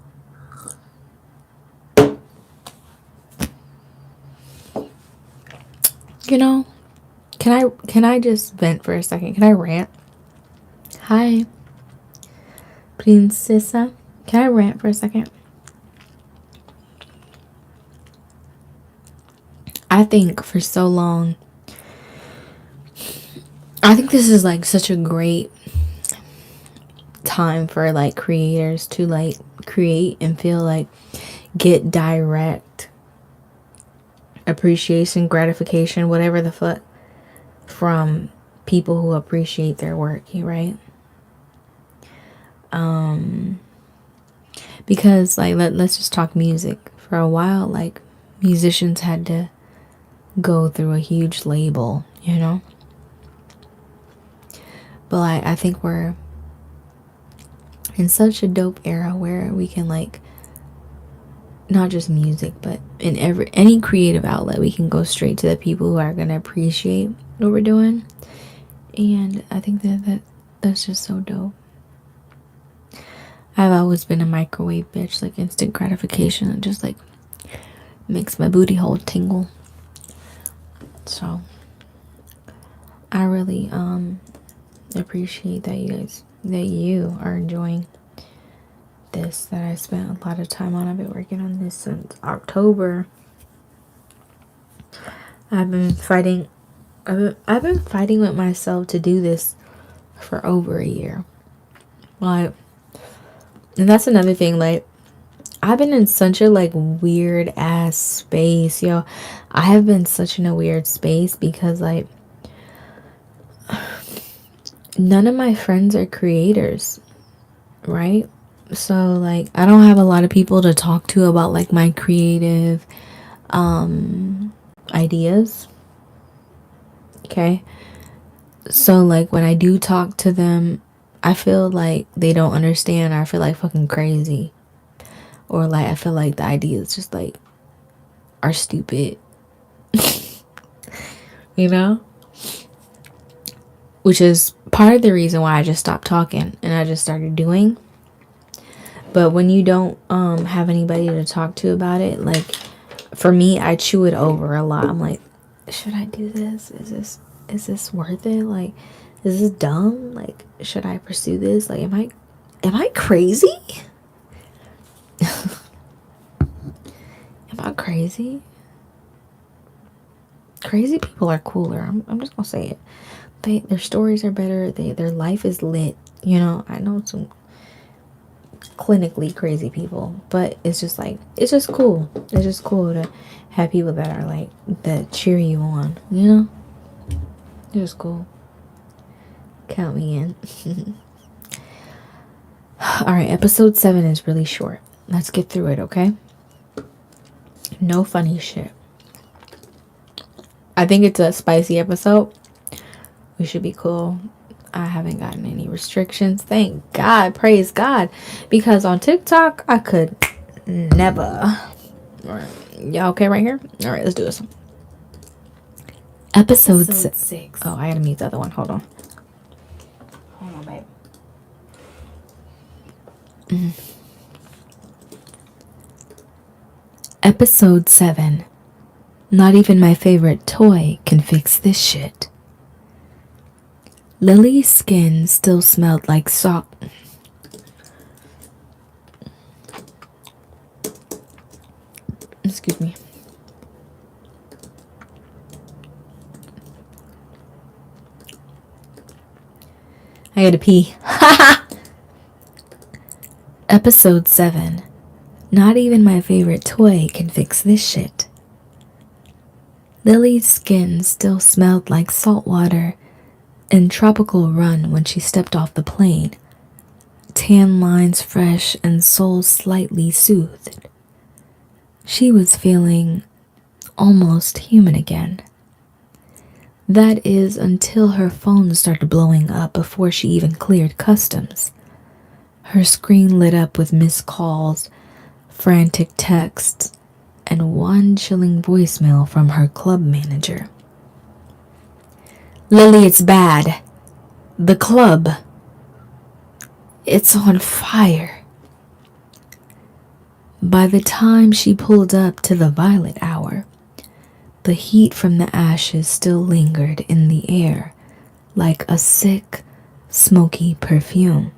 You know, can I just vent for a second? Can I rant? Hi, Princesa. Can I rant for a second? I think for so long, I think this is like such a great time for like creators to like create and feel like get direct appreciation, gratification, whatever the fuck, from people who appreciate their work, right? Because like let's just talk music. For a while, like musicians had to go through a huge label, you know? But like I think we're in such a dope era where we can like not just music, but in any creative outlet, we can go straight to the people who are gonna appreciate what we're doing. And I think that's just so dope. I've always been a microwave bitch, like instant gratification. It just like makes my booty hole tingle. So I really appreciate that you are enjoying this, that I spent a lot of time on. I've been working on this since October. I've been fighting with myself to do this for over a year. Like, and that's another thing, like I've been in such a like weird ass space, yo. I have been such in a weird space because like none of my friends are creators, right? So like I don't have a lot of people to talk to about like my creative ideas. Okay? So like when I do talk to them, I feel like they don't understand, or I feel like fucking crazy. Or like I feel like the ideas just like are stupid, you know? Which is part of the reason why I just stopped talking and I just started doing. But when you don't have anybody to talk to about it, like for me, I chew it over a lot. I'm like, should I do this? Is this worth it? Like, is this dumb? Like, should I pursue this? Like, am I crazy? Am I crazy? Crazy people are cooler. I'm just gonna say it. Their stories are better. Their life is lit. You know, I know some clinically crazy people, but it's just like it's just cool. It's just cool to have people that are like that cheer you on. You know, it's just cool. Count me in. All right, episode 7 is really short. Let's get through it, okay? No funny shit. I think it's a spicy episode. We should be cool. I haven't gotten any restrictions. Thank God. Praise God. Because on TikTok, I could never. All right. Y'all okay right here? All right, let's do this. Episode 6. Oh, I gotta mute the other one. Hold on. Hold on, babe. Episode 7. Not even my favorite toy can fix this shit. Lily's skin still smelled like salt. Excuse me. I had to pee. Episode 7. Not even my favorite toy can fix this shit. Lily's skin still smelled like salt water and tropical run when she stepped off the plane. Tan lines fresh and soul slightly soothed. She was feeling almost human again. That is until her phone started blowing up before she even cleared customs. Her screen lit up with missed calls, frantic texts, and one chilling voicemail from her club manager. Lily, it's bad. The club. It's on fire. By the time she pulled up to the violet hour, the heat from the ashes still lingered in the air like a sick, smoky perfume.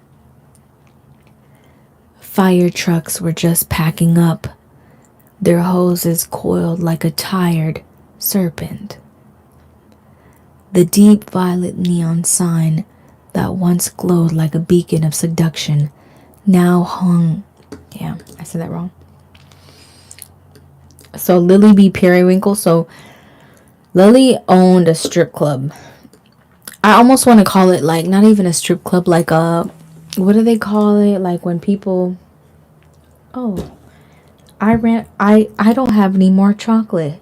Fire trucks were just packing up, their hoses coiled like a tired serpent. The deep violet neon sign that once glowed like a beacon of seduction now hung. Yeah, I said that wrong. So Lily B. Periwinkle. So Lily owned a strip club. I almost want to call it like not even a strip club, like a, what do they call it? Like when people, oh, I don't have any more chocolate.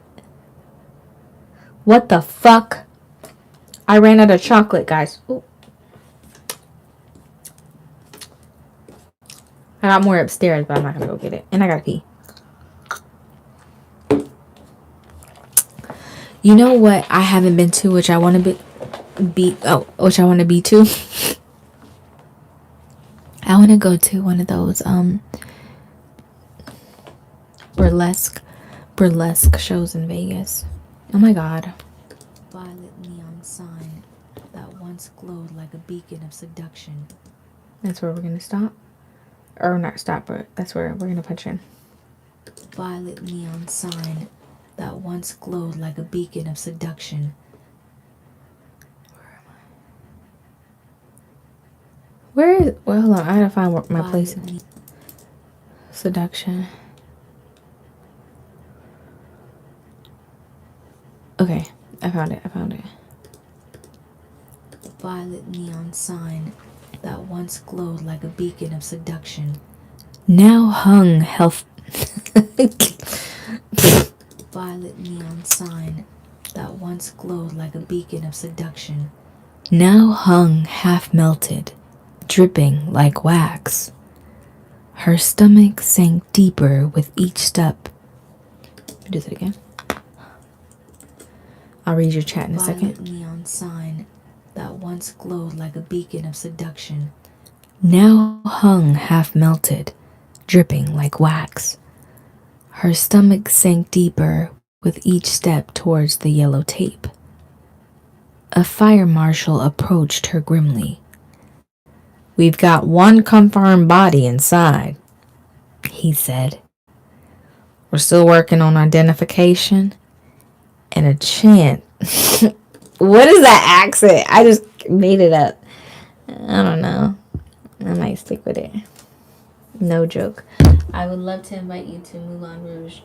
What the fuck? I ran out of chocolate, guys. Ooh. I got more upstairs, but I'm not gonna go get it. And I gotta pee. You know what I haven't been to, which I want to which I want to be to. I want to go to one of those burlesque shows in Vegas. Oh my god. Violet neon sign that once glowed like a beacon of seduction. That's where we're gonna stop. Or not stop, but that's where we're gonna punch in. Violet neon sign that once glowed like a beacon of seduction. Where is, well, hold on, I gotta find my place. Seduction. Okay, I found it. Violet neon sign that once glowed like a beacon of seduction now hung Violet neon sign that once glowed like a beacon of seduction now hung half melted, dripping like wax. Her stomach sank deeper with each step. Do that again. I'll read your chat in a second. Violet neon sign that once glowed like a beacon of seduction now hung half melted, dripping like wax. Her stomach sank deeper with each step towards the yellow tape. A fire marshal approached her grimly. We've got one confirmed body inside, he said. We're still working on identification and a chance. What is that accent? I just made it up. I don't know. I might stick with it. No joke. I would love to invite you to Moulin Rouge.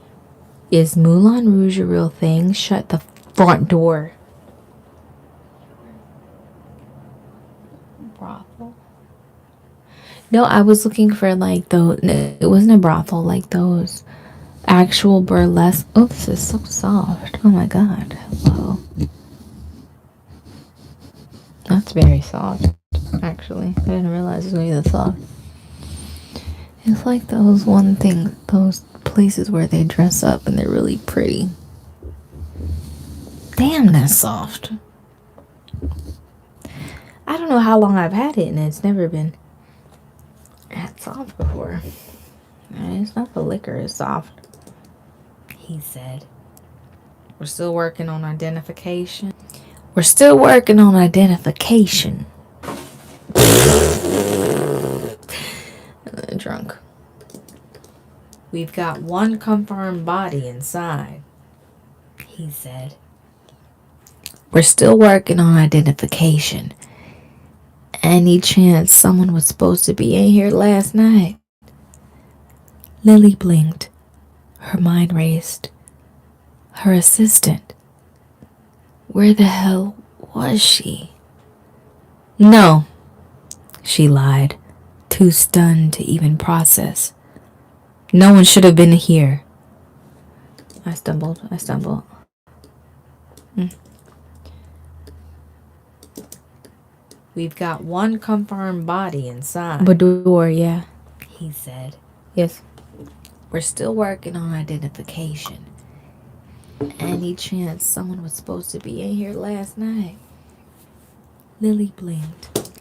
Is Moulin Rouge a real thing? Shut the front door. Brothel? No, I was looking for like those. It wasn't a brothel, like those actual burlesque. Oh, this is so soft. Oh my god. Hello. That's very soft, actually. I didn't realize it was going to be that soft. It's like those places where they dress up and they're really pretty. Damn, that's soft. I don't know how long I've had it and it's never been that soft before. It's not the liquor, it's soft. He said. We're still working on identification. Drunk. We've got one confirmed body inside, he said. We're still working on identification. Any chance someone was supposed to be in here last night? Lily blinked. Her mind raced. Her assistant. Where the hell was she? No, she lied, too stunned to even process. No one should have been here. I stumbled. We've got one confirmed body inside. Bador, yeah, he said. Yes. We're still working on identification. Any chance someone was supposed to be in here last night? Lily blinked.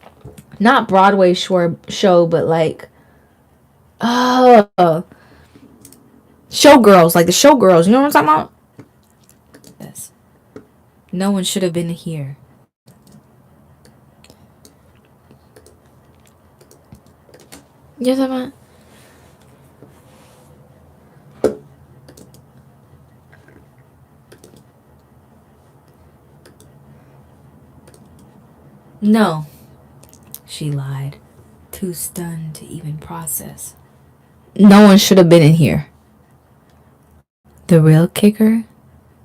Not Broadway show, but like, showgirls, like the showgirls. You know what I'm talking about? Yes. No one should have been here. You know what I'm talking about? No, she lied, too stunned to even process. No one should have been in here. The real kicker?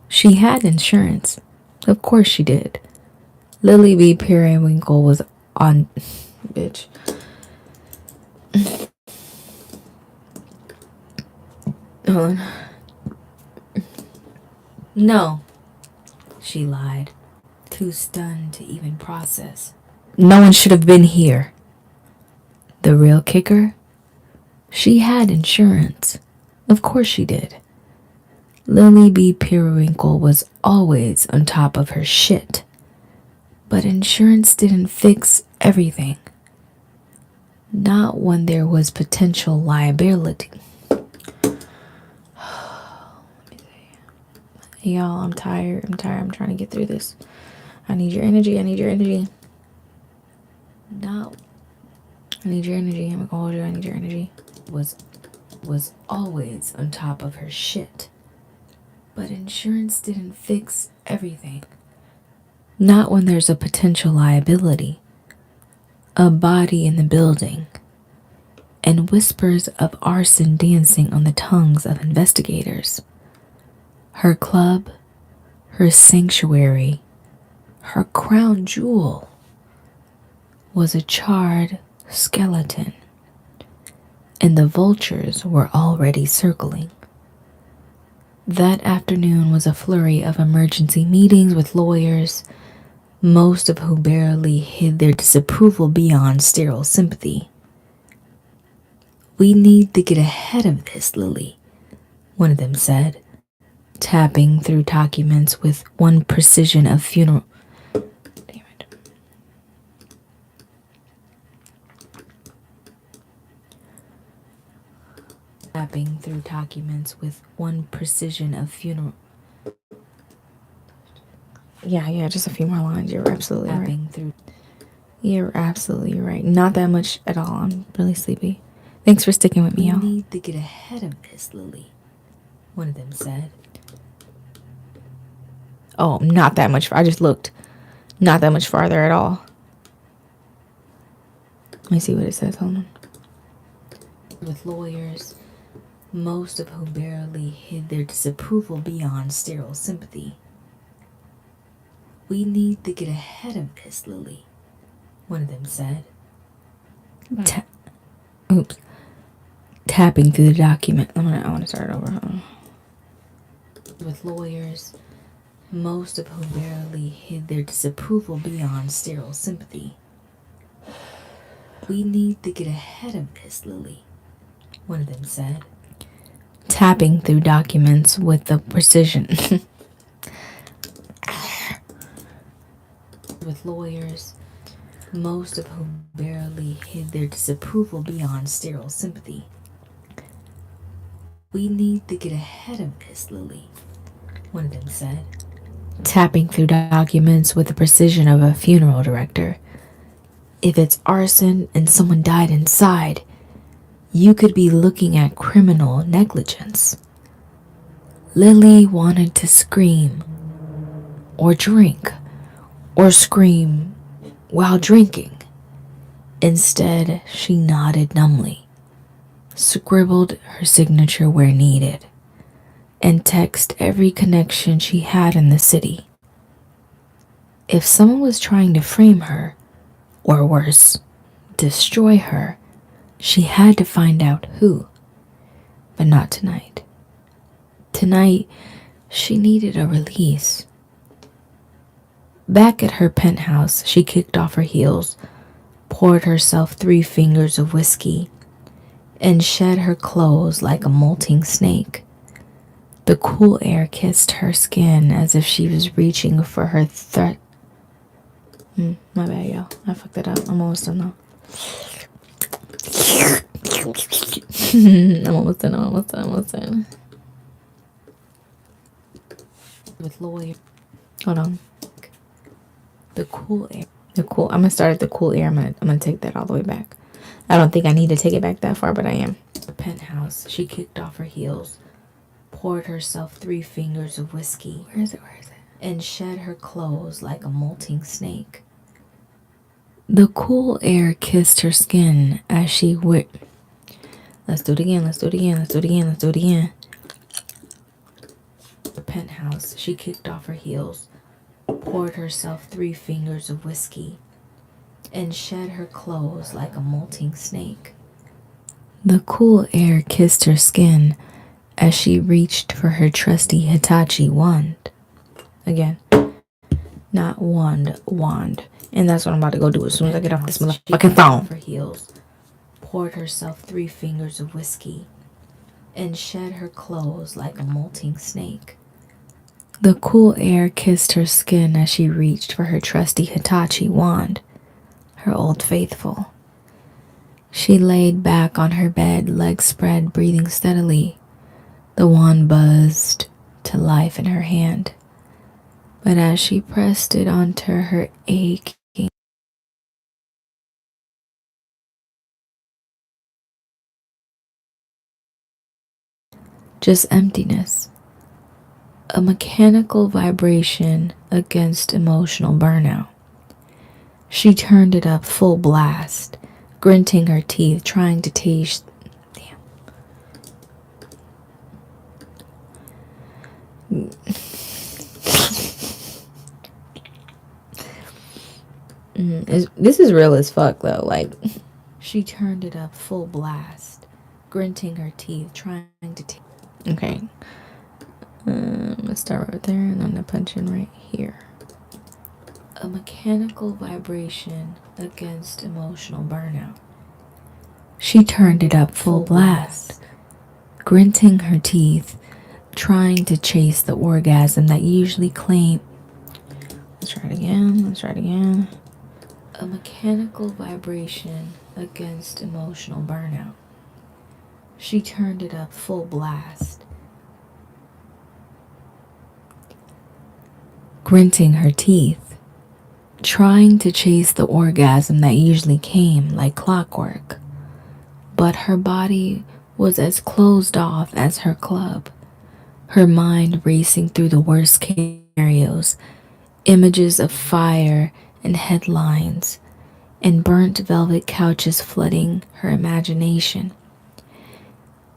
She had insurance. Of course she did. Lily B. Periwinkle was on... Bitch. Hold on. No, she lied, too stunned to even process. No one should have been here. The real kicker? She had insurance. Of course she did. Lily B. Periwinkle was always on top of her shit. But insurance didn't fix everything. Not when there was potential liability. Y'all, I'm tired. I'm trying to get through this. I need your energy. No. I need your energy. I'm gonna hold you. I need your energy. Was always on top of her shit. But insurance didn't fix everything. Not when there's a potential liability. A body in the building. and whispers of arson dancing on the tongues of investigators. Her club, her sanctuary, her crown jewel was a charred skeleton, and the vultures were already circling. That afternoon was a flurry of emergency meetings with lawyers, most of whom barely hid their disapproval beyond sterile sympathy. "We need to get ahead of this, Lily," one of them said, tapping through documents with one precision of funeral. Damn it. Tapping through documents with one precision of funeral. Yeah, just a few more lines. You're absolutely Tapping right. through. You're absolutely right. Not that much at all. I'm really sleepy. Thanks for sticking with me, "We y'all. need to get ahead of this, Lily," one of them said. Oh, not that much. I just looked. Not that much farther at all. Let me see what it says. Hold on. With lawyers, most of whom barely hid their disapproval beyond sterile sympathy. "We need to get ahead of this, Lily," one of them said. Oops. Tapping through the document. I want to start over. Hold on. With lawyers, most of whom barely hid their disapproval beyond sterile sympathy. "We need to get ahead of this, Lily," one of them said. Tapping through documents with the precision. With lawyers, most of whom barely hid their disapproval beyond sterile sympathy. "We need to get ahead of this, Lily," one of them said. Tapping through documents with the precision of a funeral director. If it's arson and someone died inside, you could be looking at criminal negligence. Lily wanted to scream or drink or scream while drinking. Instead, she nodded numbly, scribbled her signature where needed, and texted every connection she had in the city. If someone was trying to frame her, or worse, destroy her, she had to find out who. But not tonight. Tonight, she needed a release. Back at her penthouse, she kicked off her heels, poured herself 3 fingers of whiskey, and shed her clothes like a molting snake. The cool air kissed her skin as if she was reaching for her threat. My bad, y'all. I fucked it up. I'm almost done now. I'm almost done. With lawyer. Hold on. The cool air. I'm gonna start at the cool air. I'm gonna take that all the way back. I don't think I need to take it back that far, but I am. The penthouse. She kicked off her heels, poured herself 3 fingers of whiskey. Where is it? And shed her clothes like a molting snake. The cool air kissed her skin as she Let's do it again. The penthouse. She kicked off her heels, poured herself 3 fingers of whiskey, and shed her clothes like a molting snake. The cool air kissed her skin as she reached for her trusty Hitachi wand. Again. Not wand. And that's what I'm about to go do as soon as I get off this motherfucking phone. Her heels, poured herself 3 fingers of whiskey, and shed her clothes like a molting snake. The cool air kissed her skin as she reached for her trusty Hitachi wand, her old faithful. She laid back on her bed, legs spread, breathing steadily. The wand buzzed to life in her hand. But as she pressed it onto her aching, just emptiness, a mechanical vibration against emotional burnout. She turned it up full blast, gritting her teeth, trying to taste. This is real as fuck, though. Like, she turned it up full blast, gritting her teeth, trying to taste. Okay. Let's start right there, and I'm gonna punch in right here. A mechanical vibration against emotional burnout. She turned it up full blast, gritting her teeth, trying to chase the orgasm that usually claim. Let's try it again. A mechanical vibration against emotional burnout. She turned it up full blast, gritting her teeth, trying to chase the orgasm that usually came like clockwork. But her body was as closed off as her club, her mind racing through the worst case scenarios, images of fire and headlines, and burnt velvet couches flooding her imagination.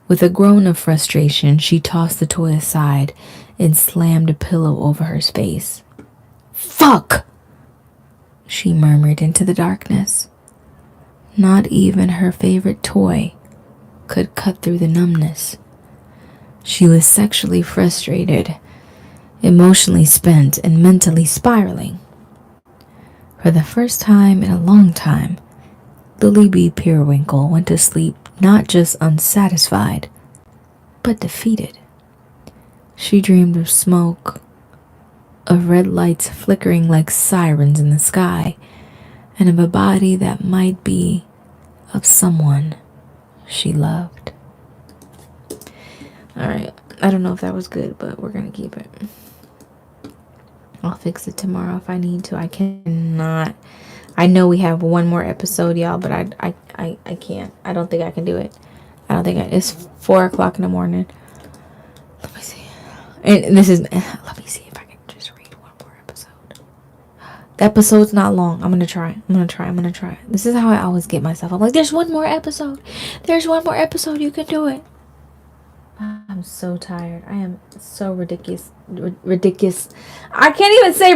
With a groan of frustration, she tossed the toy aside and slammed a pillow over her face. "Fuck!" she murmured into the darkness. Not even her favorite toy could cut through the numbness. She was sexually frustrated, emotionally spent, and mentally spiraling. For the first time in a long time, Lily B. Periwinkle went to sleep not just unsatisfied, but defeated. She dreamed of smoke, of red lights flickering like sirens in the sky, and of a body that might be of someone she loved. Alright, I don't know if that was good, but we're gonna keep it. I'll fix it tomorrow if I need to. I cannot. I know we have one more episode, y'all, but I can't. I don't think I can do it. It's 4 o'clock in the morning. Let me see. And this is, let me see if I can just read one more episode. The episode's not long. I'm gonna try. This is how I always get myself. I'm like, there's one more episode. You can do it. I'm so tired. I am so ridiculous. I can't even say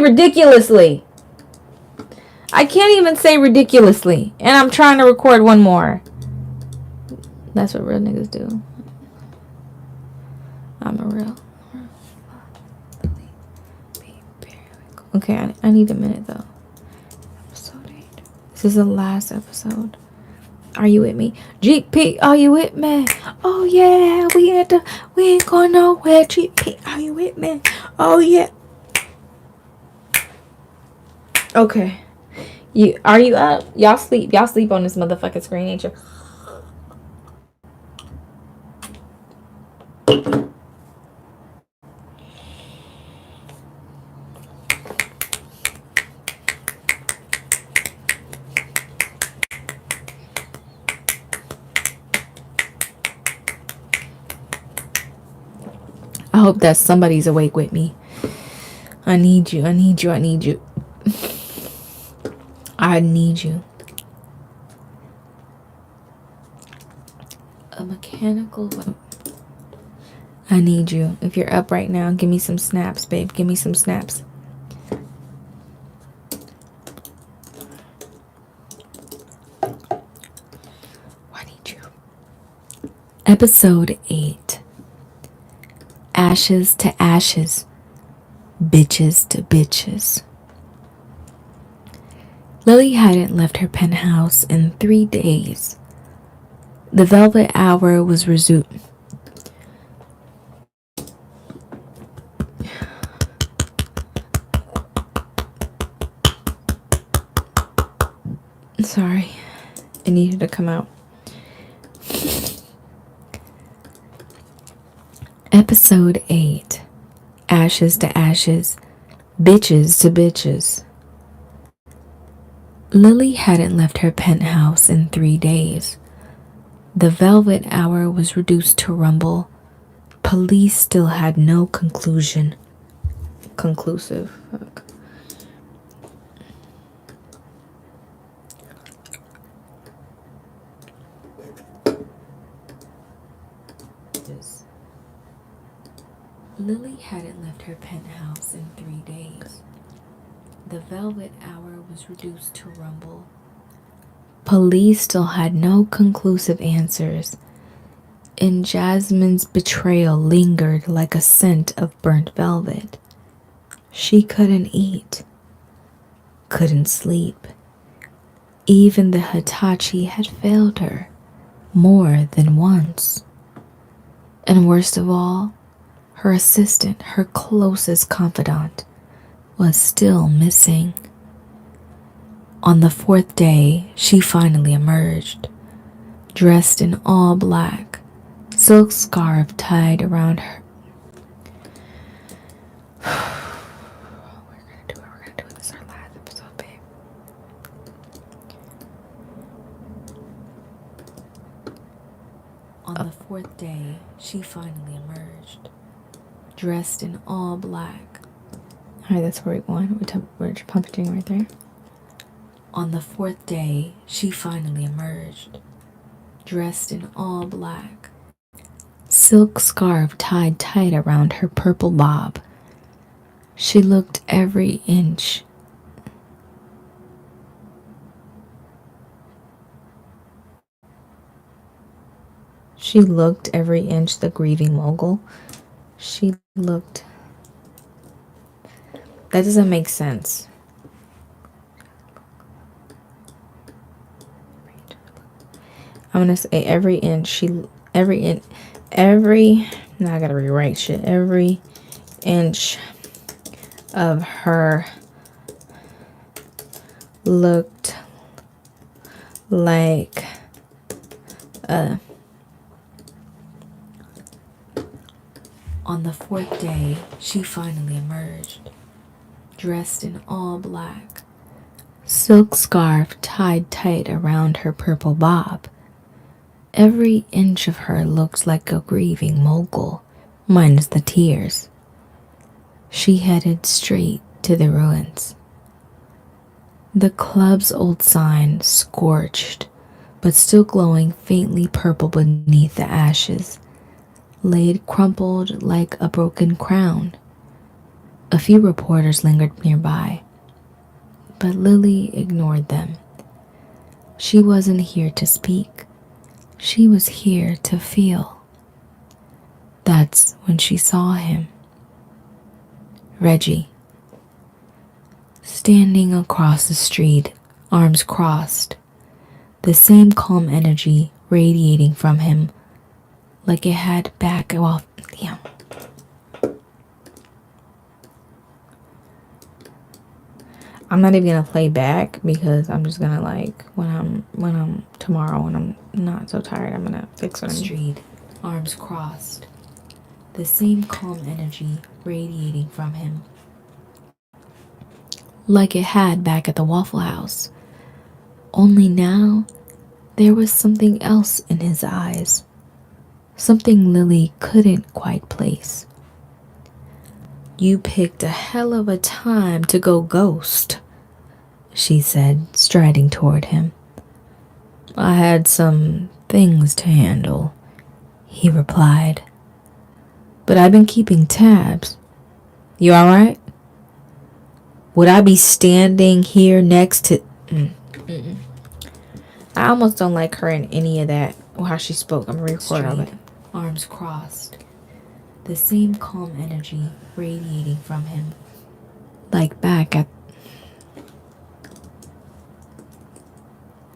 ridiculously. And I'm trying to record one more. That's what real niggas do. I'm a real. Okay, I need a minute though. Episode 8. This is the last episode. Are you with me? GP, are you with me? Oh yeah, we ain't going nowhere. GP, are you with me? Oh yeah. Okay. Are you up? Y'all sleep on this motherfucking screen, ain't you? I hope that somebody's awake with me. I need you. I need you. A mechanical. I need you. If you're up right now, give me some snaps, babe. Give me some snaps. I need you. Episode 8. Ashes to ashes. Bitches to bitches. Lily hadn't left her penthouse in 3 days. The velvet hour was resumed. Sorry, it needed to come out. Episode 8. Ashes to ashes, bitches to bitches. Lily hadn't left her penthouse in 3 days. The velvet hour was reduced to rumble. Police still had no conclusive. Fuck. Lily hadn't left her penthouse in 3 days. The velvet hour was reduced to rumble. Police still had no conclusive answers, and Jasmine's betrayal lingered like a scent of burnt velvet. She couldn't eat, couldn't sleep. Even the Hitachi had failed her more than once. And worst of all, her assistant, her closest confidant, was still missing. On the 4th day, she finally emerged, dressed in all black, silk scarf tied around her. We're gonna do it. This is our last episode, babe. On the 4th day, she finally emerged, dressed in all black. Alright, that's where we're going. We're pumping right there. On the 4th day, she finally emerged, dressed in all black, silk scarf tied tight around her purple bob. She looked every inch. She looked every inch the grieving mogul. She looked. That doesn't make sense. I'm gonna say every inch. Now I gotta rewrite shit. Every inch of her looked like a. On the 4th day, she finally emerged, dressed in all black, silk scarf tied tight around her purple bob. Every inch of her looked like a grieving mogul, minus the tears. She headed straight to the ruins. The club's old sign, scorched, but still glowing faintly purple beneath the ashes, laid crumpled like a broken crown. A few reporters lingered nearby, but Lily ignored them. She wasn't here to speak. She was here to feel. That's when she saw him. Reggie, standing across the street, arms crossed, the same calm energy radiating from him like it had back off. Damn. I'm not even gonna play back because I'm just gonna when I'm tomorrow when I'm not so tired, I'm gonna fix what I'm street, arms crossed, the same calm energy radiating from him like it had back at the Waffle House. Only now there was something else in his eyes, something Lily couldn't quite place. You picked a hell of a time to go ghost, she said, striding toward him. I had some things to handle, he replied. But I've been keeping tabs. You alright? Would I be standing here next to... I almost don't like her in any of that, or how she spoke. I'm recording all that. Arms crossed, the same calm energy radiating from him, like back at.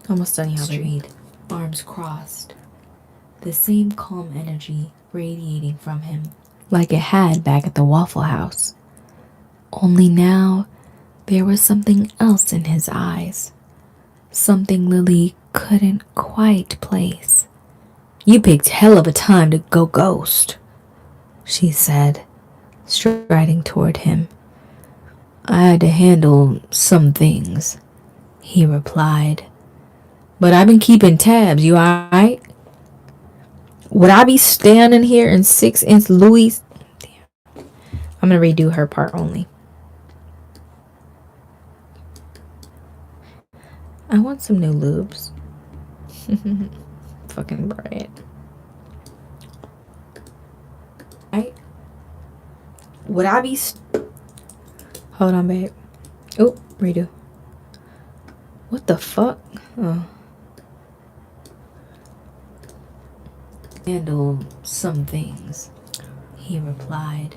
Almost done, y'all. Street, arms crossed, the same calm energy radiating from him, like it had back at the Waffle House. Only now, there was something else in his eyes, something Lily couldn't quite place. You picked hell of a time to go ghost, she said, striding toward him. I had to handle some things, he replied. But I've been keeping tabs, you alright? Would I be standing here in 6-inch Louis? Damn. I'm gonna redo her part only. I want some new lubes. Fucking bright. Would I be... Hold on, babe. Oh, redo. What the fuck? Oh. Handle some things, he replied.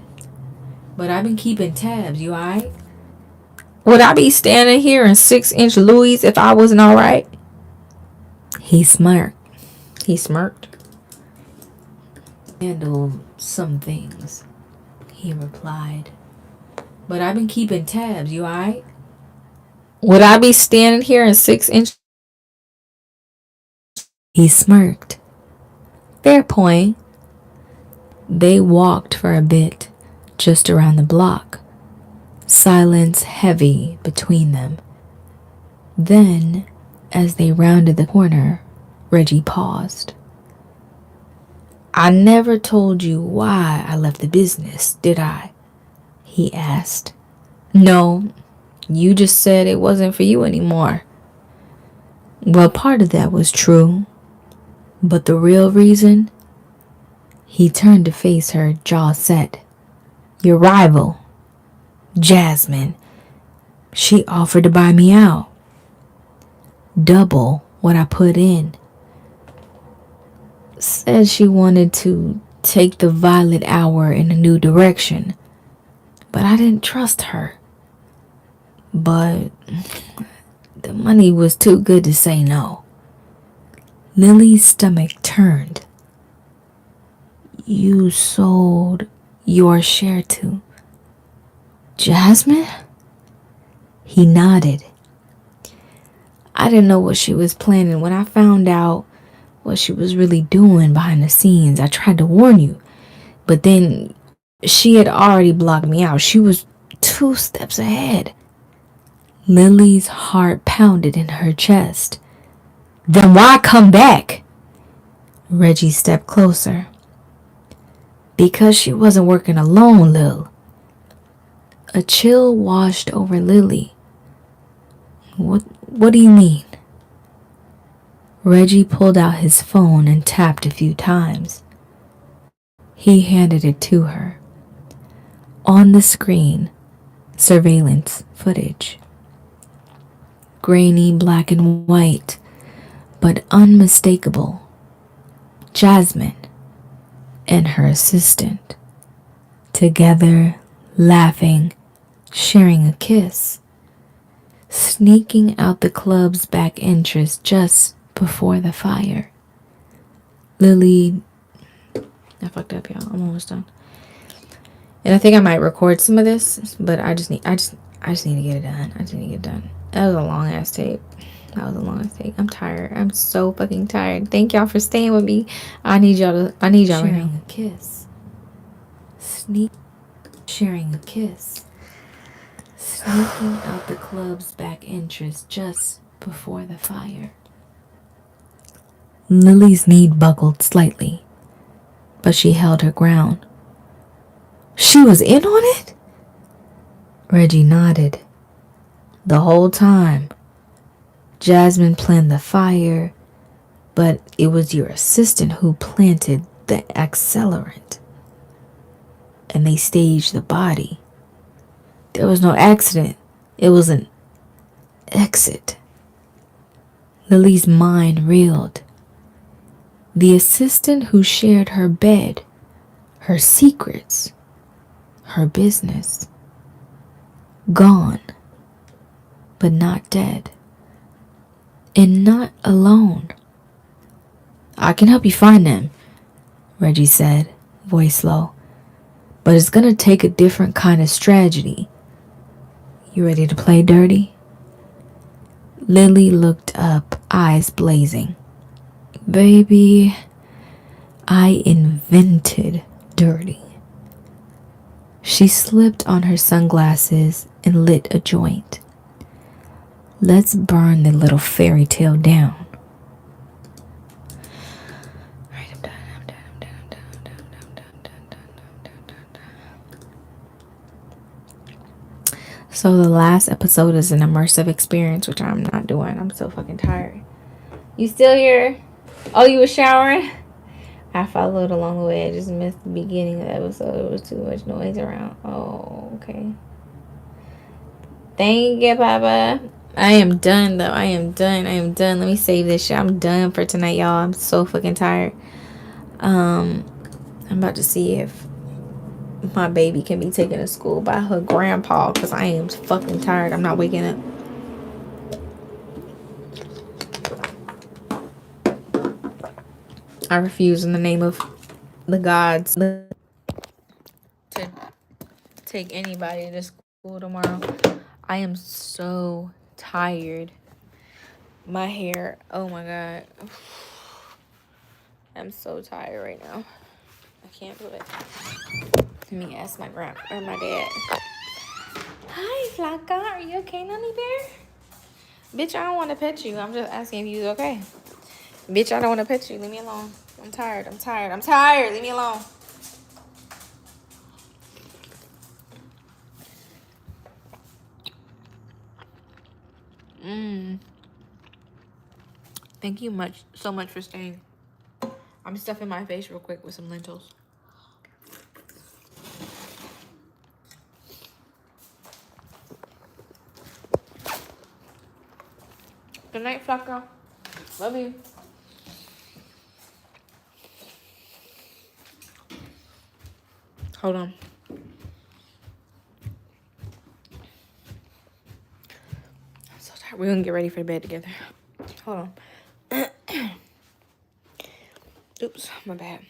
But I've been keeping tabs, you alright? Would I be standing here in 6-inch Louis if I wasn't alright? He smirked. Handle some things, he replied. But I've been keeping tabs, you alright? Would I be standing here in 6-inch? He smirked. Fair point. They walked for a bit, just around the block, silence heavy between them. Then, as they rounded the corner, Reggie paused. I never told you why I left the business, did I? He asked. No, you just said it wasn't for you anymore. Well, part of that was true, but the real reason? He turned to face her, jaw set. Your rival, Jasmine. She offered to buy me out. Double what I put in. Said she wanted to take the Violet Hour in a new direction, but I didn't trust her. But the money was too good to say no. Lily's stomach turned. You sold your share to Jasmine? He nodded. I didn't know what she was planning. When I found out what she was really doing behind the scenes, I tried to warn you. But then she had already blocked me out. She was 2 steps ahead. Lily's heart pounded in her chest. Then why come back? Reggie stepped closer. Because she wasn't working alone, Lil. A chill washed over Lily. What do you mean? Reggie pulled out his phone and tapped a few times. He handed it to her. On the screen, surveillance footage. Grainy black and white, but unmistakable. Jasmine and her assistant, together, laughing, sharing a kiss, sneaking out the club's back entrance just before the fire. Lily, I fucked up, y'all. I'm almost done. And I think I might record some of this, but I just need to get it done. That was a long ass tape. I'm tired. I'm so fucking tired. Thank y'all for staying with me. I need y'all sharing right now. A kiss. Sharing a kiss. Sneaking out the club's back entrance just before the fire. Lily's knee buckled slightly, but she held her ground. She was in on it? Reggie nodded. The whole time. Jasmine planned the fire, but it was your assistant who planted the accelerant. And they staged the body. There was no accident. It was an exit. Lily's mind reeled. The assistant who shared her bed, her secrets, her business. Gone, but not dead. And not alone. I can help you find them, Reggie said, voice low. But it's gonna take a different kind of strategy. You ready to play dirty? Lily looked up, eyes blazing. Baby, I invented dirty. She slipped on her sunglasses and lit a joint. Let's burn the little fairy tale down. Alright, I'm done. So the last episode is an immersive experience, which I'm not doing. I'm so fucking tired. You still here? Oh, you were showering? I followed along the way. I just missed the beginning of the episode. There was too much noise around. Oh, okay. Thank you, Papa. I am done, though. I am done. Let me save this shit. I'm done for tonight, y'all. I'm so fucking tired. I'm about to see if my baby can be taken to school by her grandpa because I am fucking tired. I'm not waking up. I refuse in the name of the gods to take anybody to school tomorrow. I am so tired. My hair, oh my god. I'm so tired right now. I can't do it. Let me ask my grandma or my dad. Hi, Flaca. Are you okay, Nunny Bear? Bitch, I don't want to pet you. I'm just asking if you're okay. Bitch, I don't want to pet you. Leave me alone. I'm tired. Leave me alone. Thank you so much for staying. I'm stuffing my face real quick with some lentils. Good night, Flaca. Love you. Hold on. I'm so tired. We're gonna get ready for bed together. Hold on. Oops, my bad.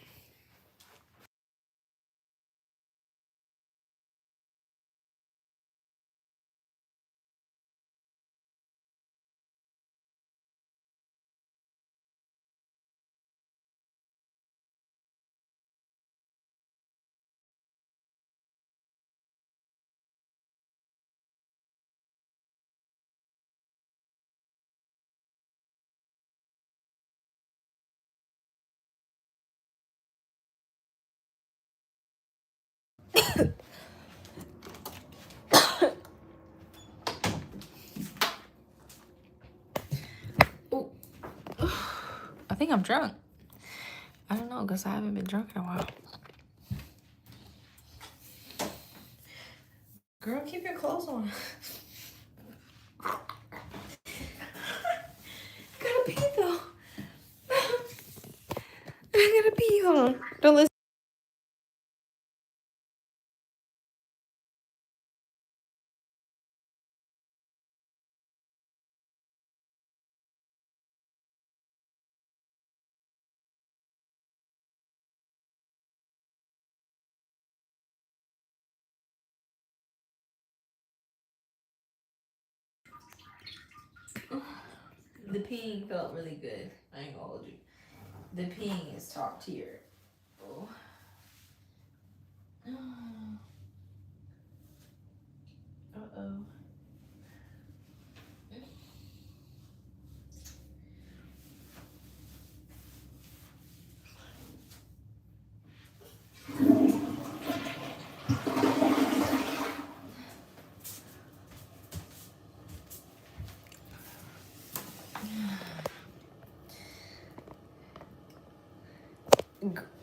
Ooh. I think I'm drunk. I don't know, because I haven't been drunk in a while. Girl, keep your clothes on. Gotta pee, though. I gotta pee. Hold on. Don't listen. The peeing felt really good. I ain't gonna hold you. The peeing is top tier. Oh. Uh-oh.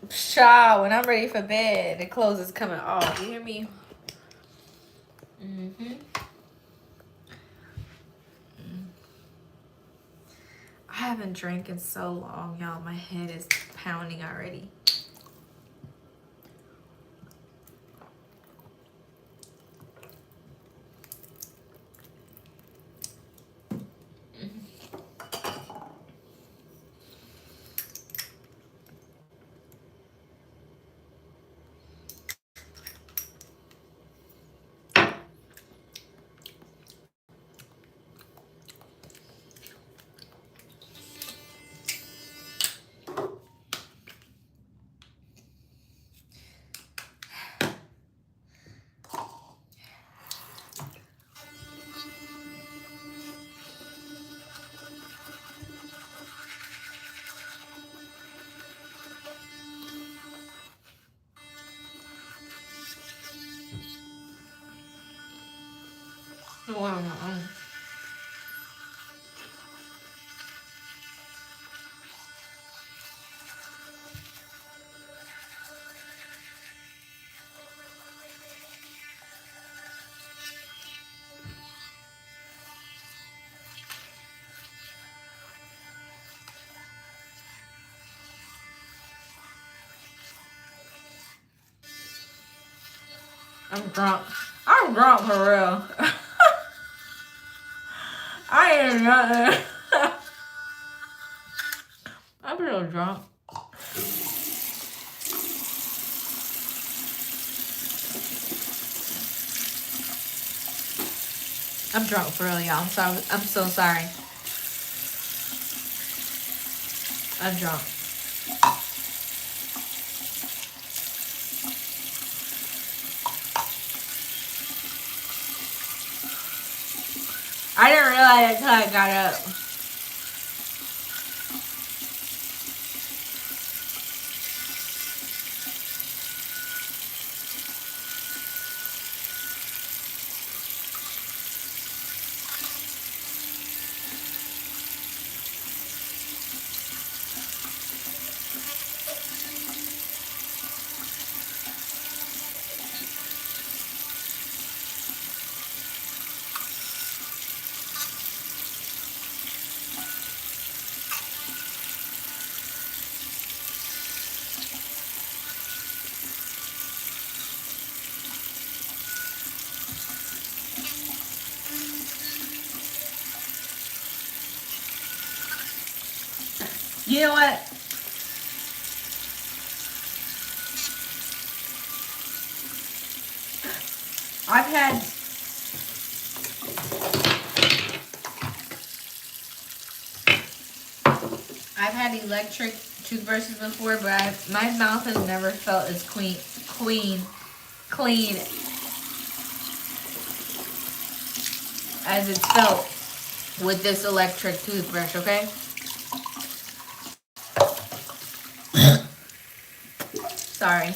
Shaw, when I'm ready for bed, the clothes is coming off. You hear me? Mm-hmm. I haven't drank in so long, y'all. My head is pounding already. Wow. I'm drunk. I'm drunk for real. I ain't nothing. I'm real drunk. I'm drunk for real, y'all. I'm so sorry. I'm drunk. I didn't realize until I got up. You know what? I've had electric toothbrushes before, but my mouth has never felt as clean as it's felt with this electric toothbrush, okay? Sorry.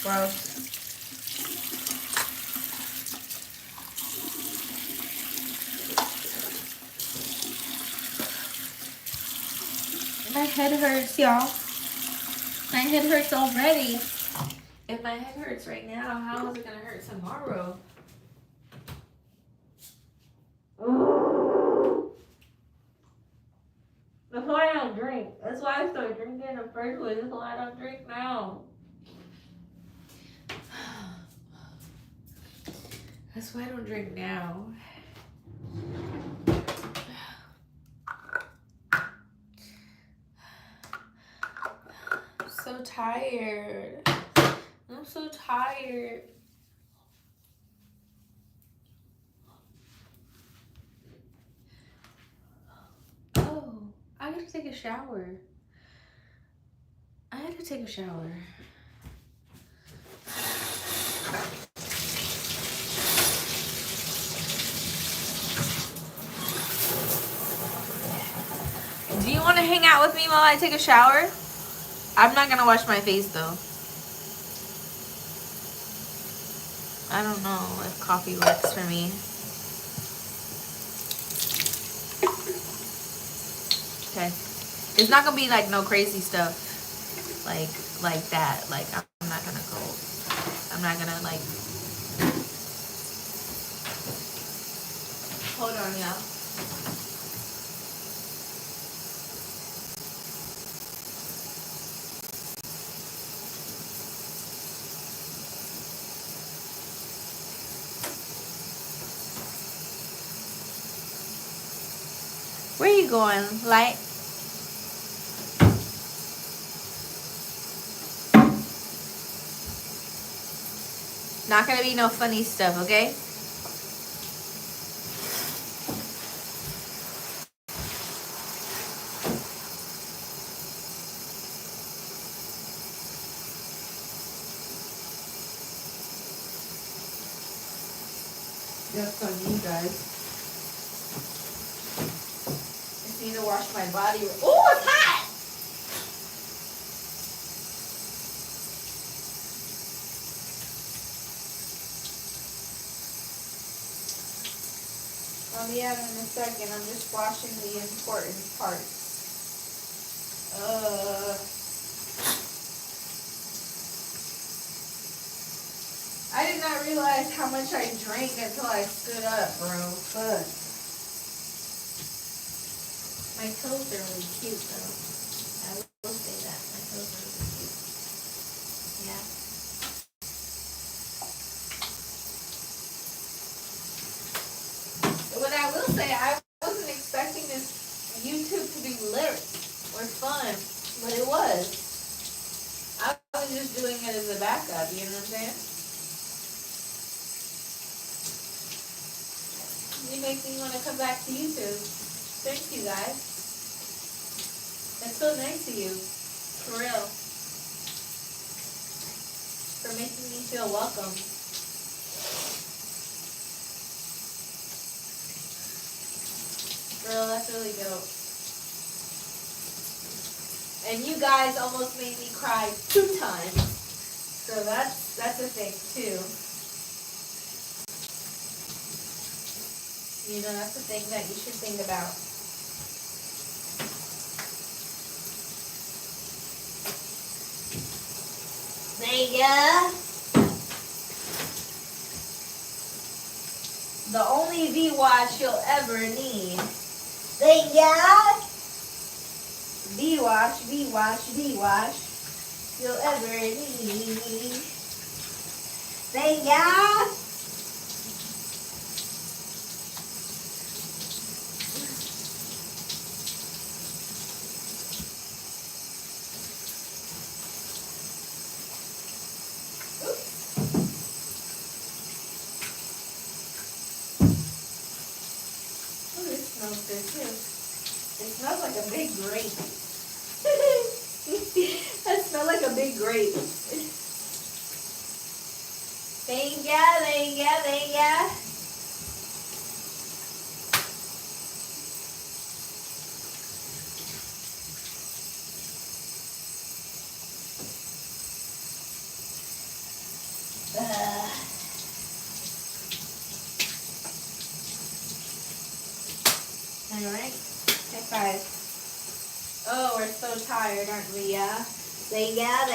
Gross. My head hurts, y'all. My head hurts already. If my head hurts right now, how is it gonna hurt tomorrow? That's why I don't drink. That's why I started drinking in the first place. That's why I don't drink now. That's why I don't drink now. I'm so tired. I'm so tired. Oh, I gotta take a shower. I had to take a shower. Do you want to hang out with me while I take a shower? I'm not gonna wash my face though. I don't know if coffee works for me. Okay. It's not gonna be like no crazy stuff. Like that. Like I'm not gonna go. I'm not gonna like. Hold on, y'all. Where you going, Light? Not gonna be no funny stuff, okay? That's on you guys. I just need to wash my body. Oh, it's hot! I'll be out in a second. I'm just washing the important parts. I did not realize how much I drank until I stood up, bro. Fuck. My toes are really cute, though. I will say that. My toes are really cute. Yeah. What I will say, I wasn't expecting this YouTube to be lit or fun, but it was. I was just doing it as a backup, you know what I'm saying? You make me want to come back to YouTube. Thank you, guys. That's so nice of you. For real. For making me feel welcome. Girl, that's really dope. And you guys almost made me cry 2 times. So that's a thing too. You know, that's a thing that you should think about. Thank ya. The only V-Watch you'll ever need. Thank ya. V-Watch, V-Watch, V-Watch you'll ever need. Thank ya. Smells good too. It smells like a big grape. That smells like a big grape. Thank ya, thank ya, thank ya. Alright, high five. Oh, we're so tired, aren't we? Yeah. They yeah.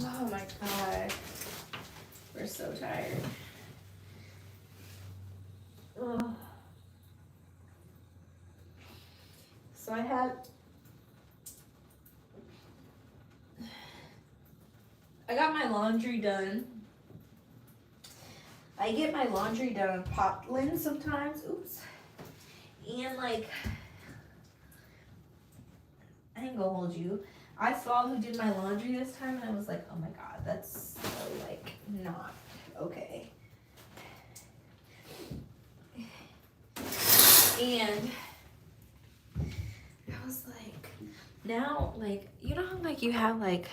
Oh my god. We're so tired. Ugh. So I got my laundry done. I get my laundry done on Popland sometimes. Oops. And like, I ain't gonna hold you. I saw who did my laundry this time and I was like, oh my god, that's so like not okay. And I was like, now like, you know how like you have like,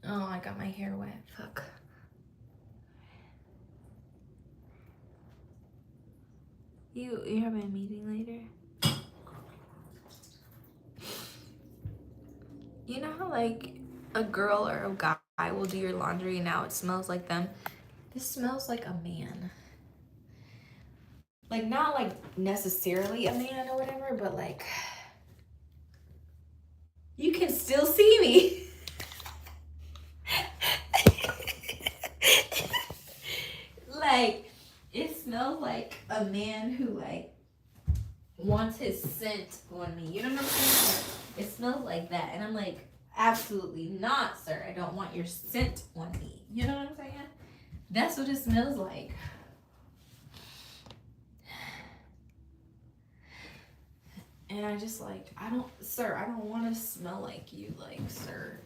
oh, I got my hair wet, fuck. You having a meeting later? You know how like a girl or a guy will do your laundry and now it smells like them? This smells like a man. Like not like necessarily a man or whatever, but like you can still see me. Like it smells like a man who like wants his scent on me. You know what I'm saying? Like, it smells like that. And I'm like, absolutely not, sir. I don't want your scent on me. You know what I'm saying? That's what it smells like. And I just like, I don't want to smell like you, like, sir.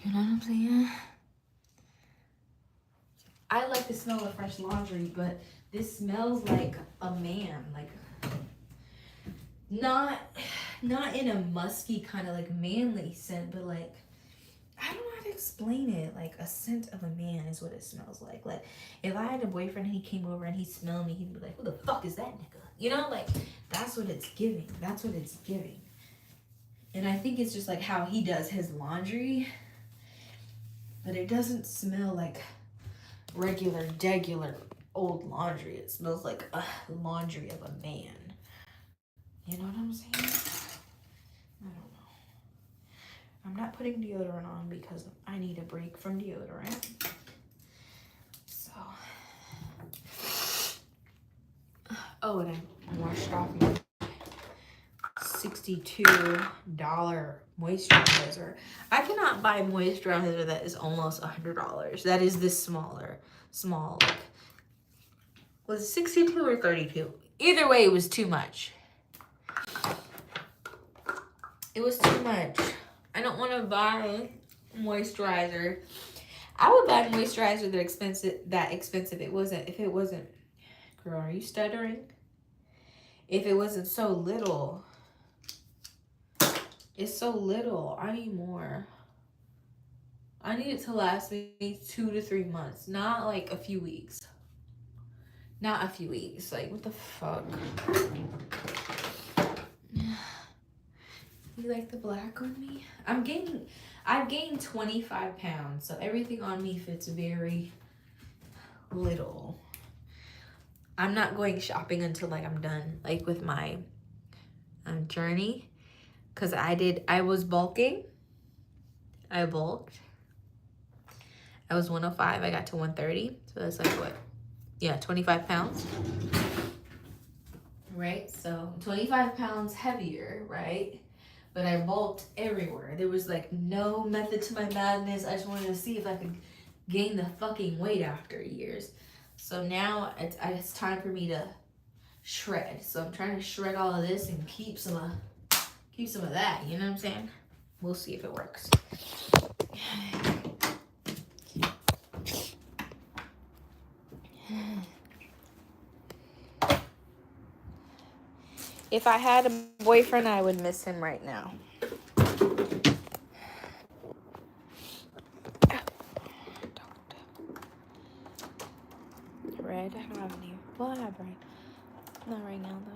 You know what I'm saying? I like the smell of fresh laundry, but this smells like a man, like not in a musky kind of like manly scent, but like I don't know how to explain it. Like a scent of a man is what it smells like. Like if I had a boyfriend and he came over and he smelled me, he'd be like, "Who the fuck is that nigga?" You know, like that's what it's giving. That's what it's giving. And I think it's just like how he does his laundry. But it doesn't smell like regular old laundry. It smells like a laundry of a man. You know what I'm saying? I don't know. I'm not putting deodorant on because I need a break from deodorant. So. Oh, and I washed off my $62 moisturizer. I cannot buy moisturizer that is almost $100. That is this small, like, was it 62 or 32? Either way, it was too much. It was too much. I don't want to buy moisturizer. I would buy moisturizer that expensive. If it wasn't, girl, are you stuttering? If it wasn't so little. It's so little. I need more. I need it to last me 2 to 3 months, not like a few weeks. Not a few weeks. Like, what the fuck? You like the black on me? I've gained 25 pounds, so everything on me fits very little. I'm not going shopping until like I'm done, like with my journey, because I was bulking. I bulked. I was 105. I got to 130. So that's like what? Yeah, 25 pounds. Right? So 25 pounds heavier, right? But I bulked everywhere. There was like no method to my madness. I just wanted to see if I could gain the fucking weight after years. So now it's time for me to shred. So I'm trying to shred all of this and keep some of that. You know what I'm saying? We'll see if it works. If I had a boyfriend, I would miss him right now. Red? I don't have any. Well, I have red. Not right now, though.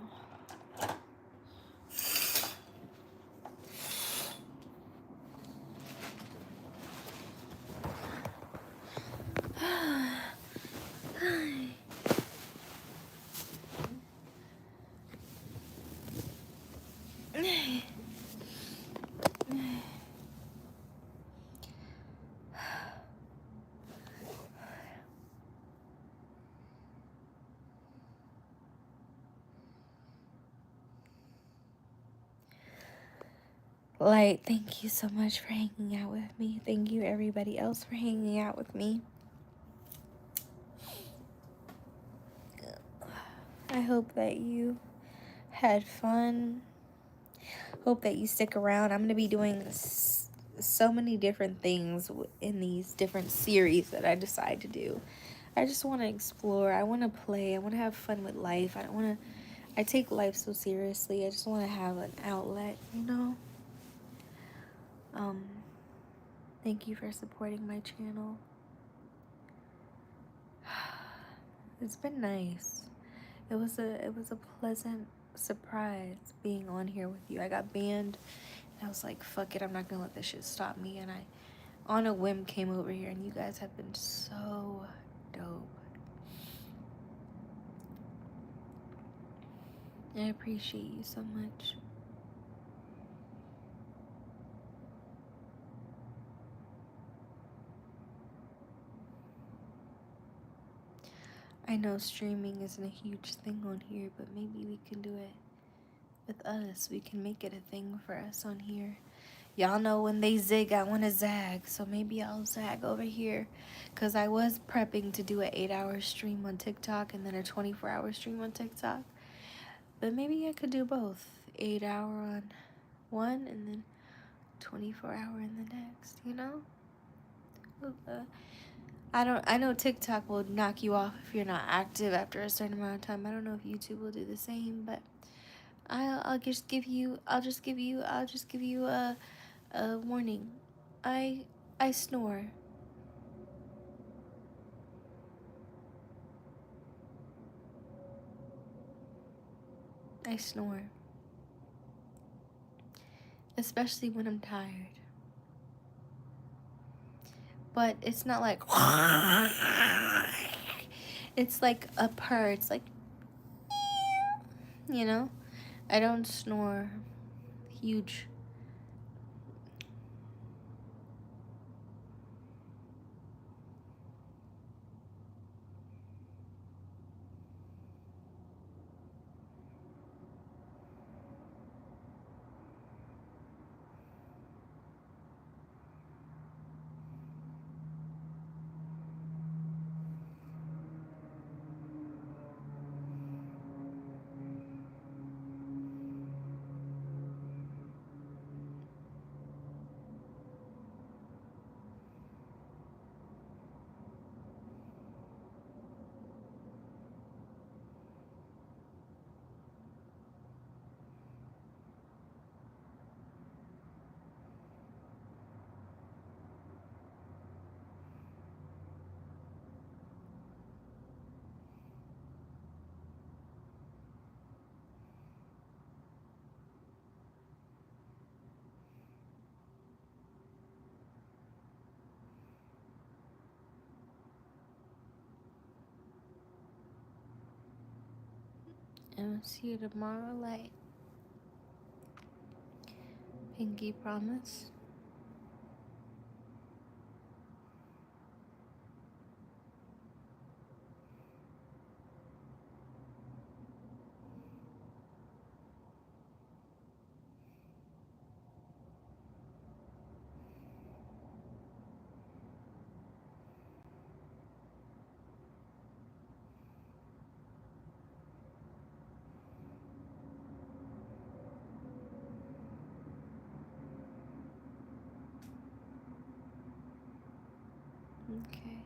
Light, thank you so much for hanging out with me. Thank you, everybody else, for hanging out with me. I hope that you had fun. Hope that you stick around. I'm going to be doing so many different things in these different series that I decide to do. I just want to explore. I want to play. I want to have fun with life. I take life so seriously. I just want to have an outlet, you know? Thank you for supporting my channel. It's been nice. It was a pleasant surprise being on here with you. I got banned and I was like, fuck it, I'm not gonna let this shit stop me. And I, on a whim, came over here, and you guys have been so dope. I appreciate you so much. I know streaming isn't a huge thing on here, but maybe we can do it with us. We can make it a thing for us on here. Y'all know when they zig, I want to zag. So maybe I'll zag over here. Because I was prepping to do an 8-hour stream on TikTok and then a 24-hour stream on TikTok. But maybe I could do both. 8-hour on one and then 24-hour in the next, you know? I know TikTok will knock you off if you're not active after a certain amount of time. I don't know if YouTube will do the same, but I'll just give you a warning. I snore. I snore. Especially when I'm tired. but it's not like it's like a purr. It's like, you know, I don't snore huge. And I'll see you tomorrow, like Pinky promise. Okay.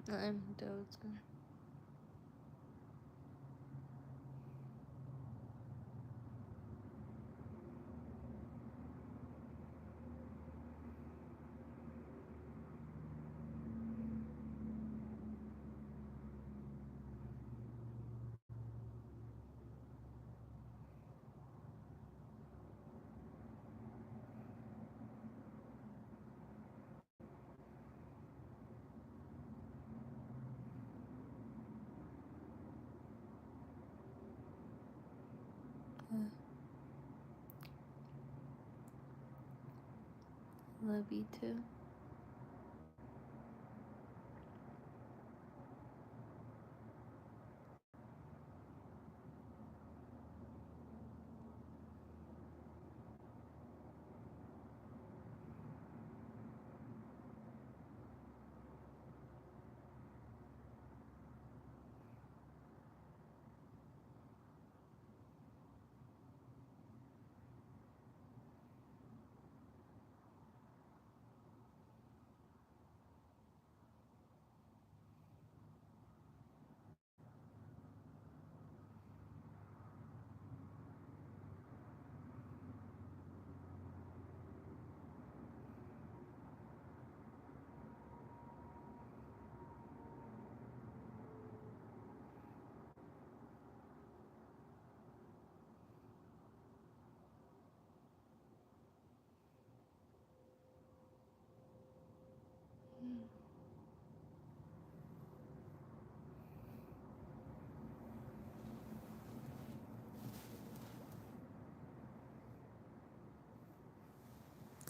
I'm dozing. Love you too.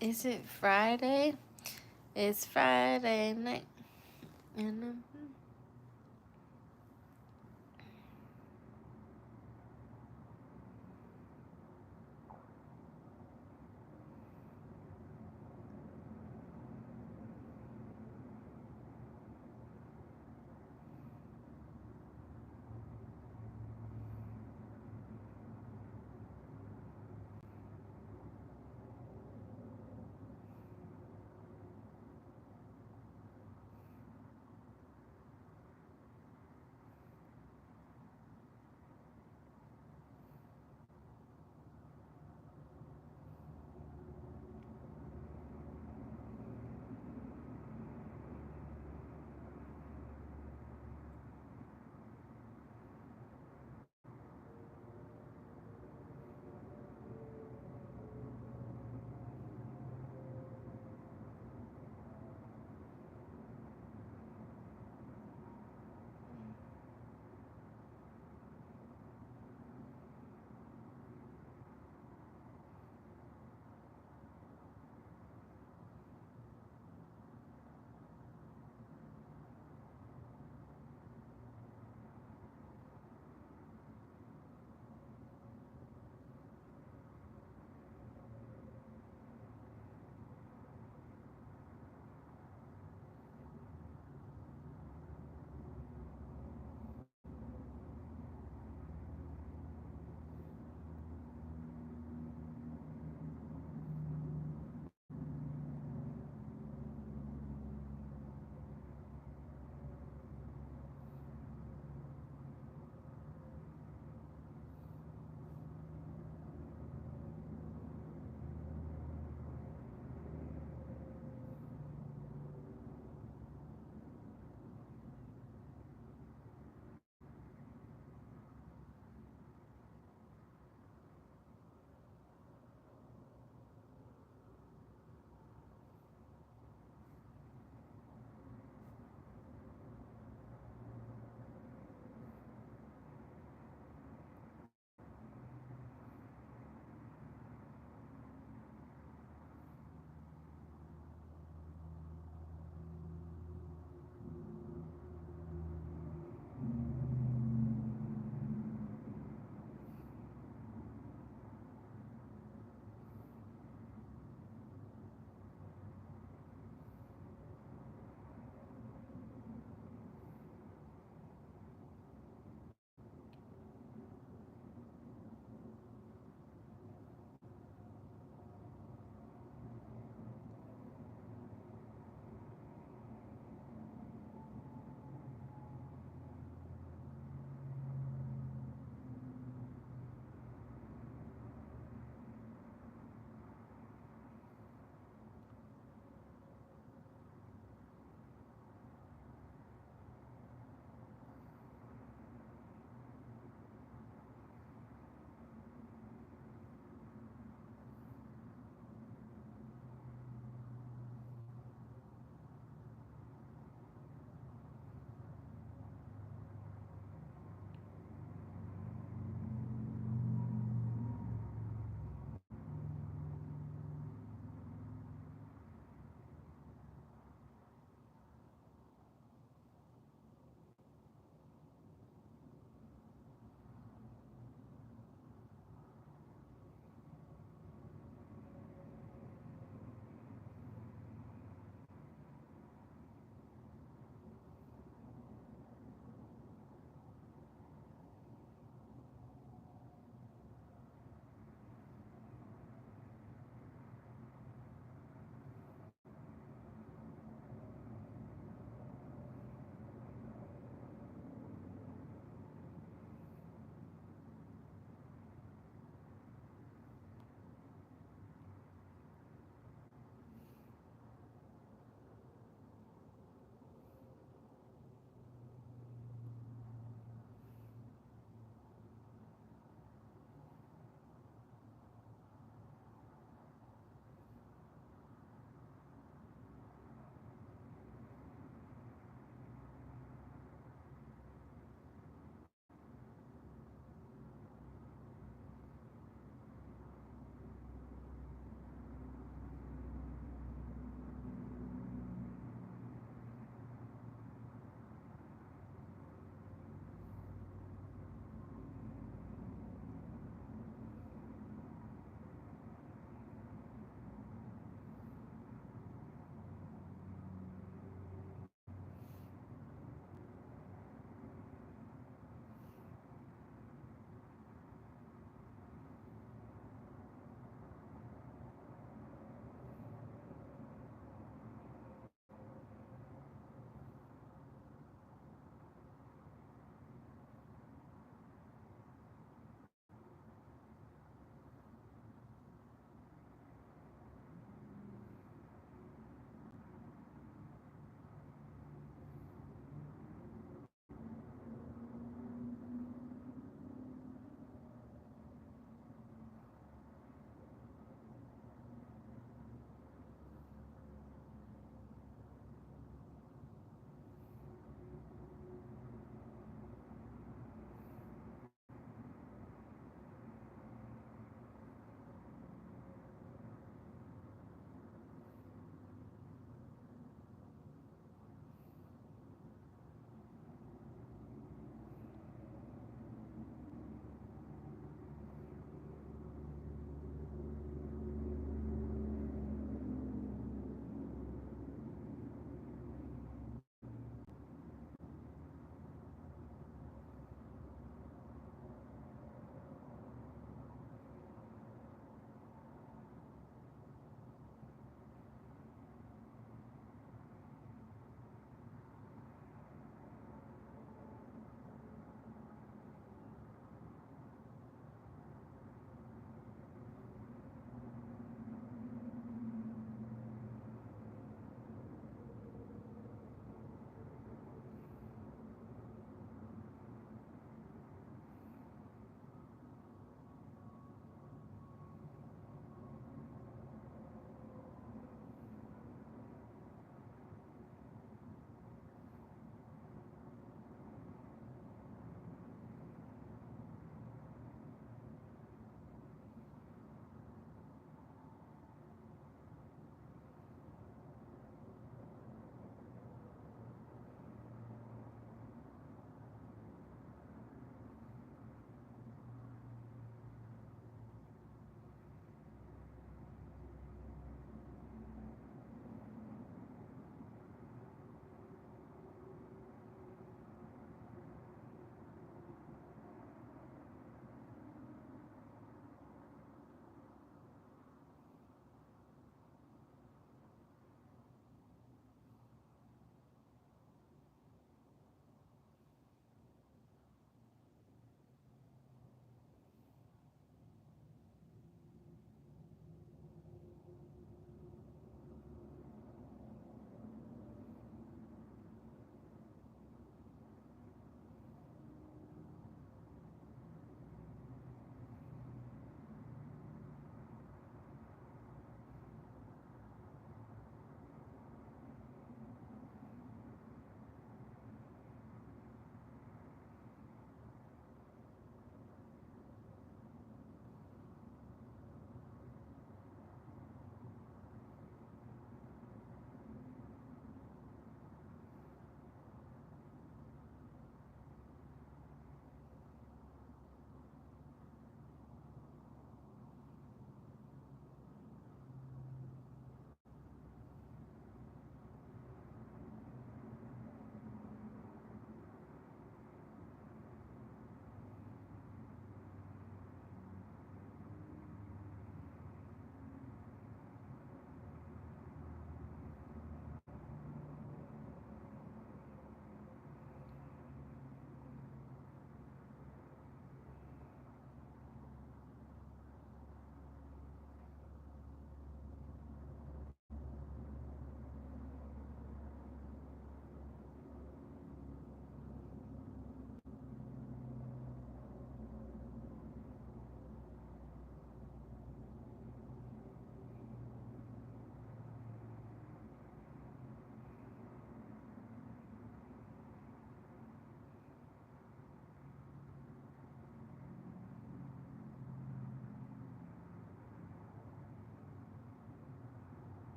Is it Friday? It's Friday night. And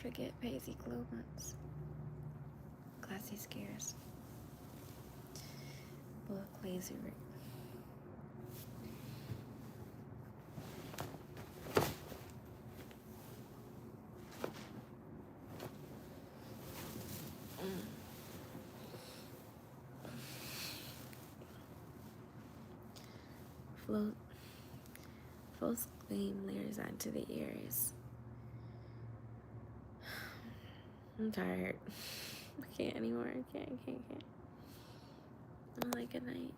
forget Paisy Globans. Glassy Scares. Book Lazy Rick. False gleam layers onto the ears. I'm tired. I can't anymore. I can't. I'm like, good night.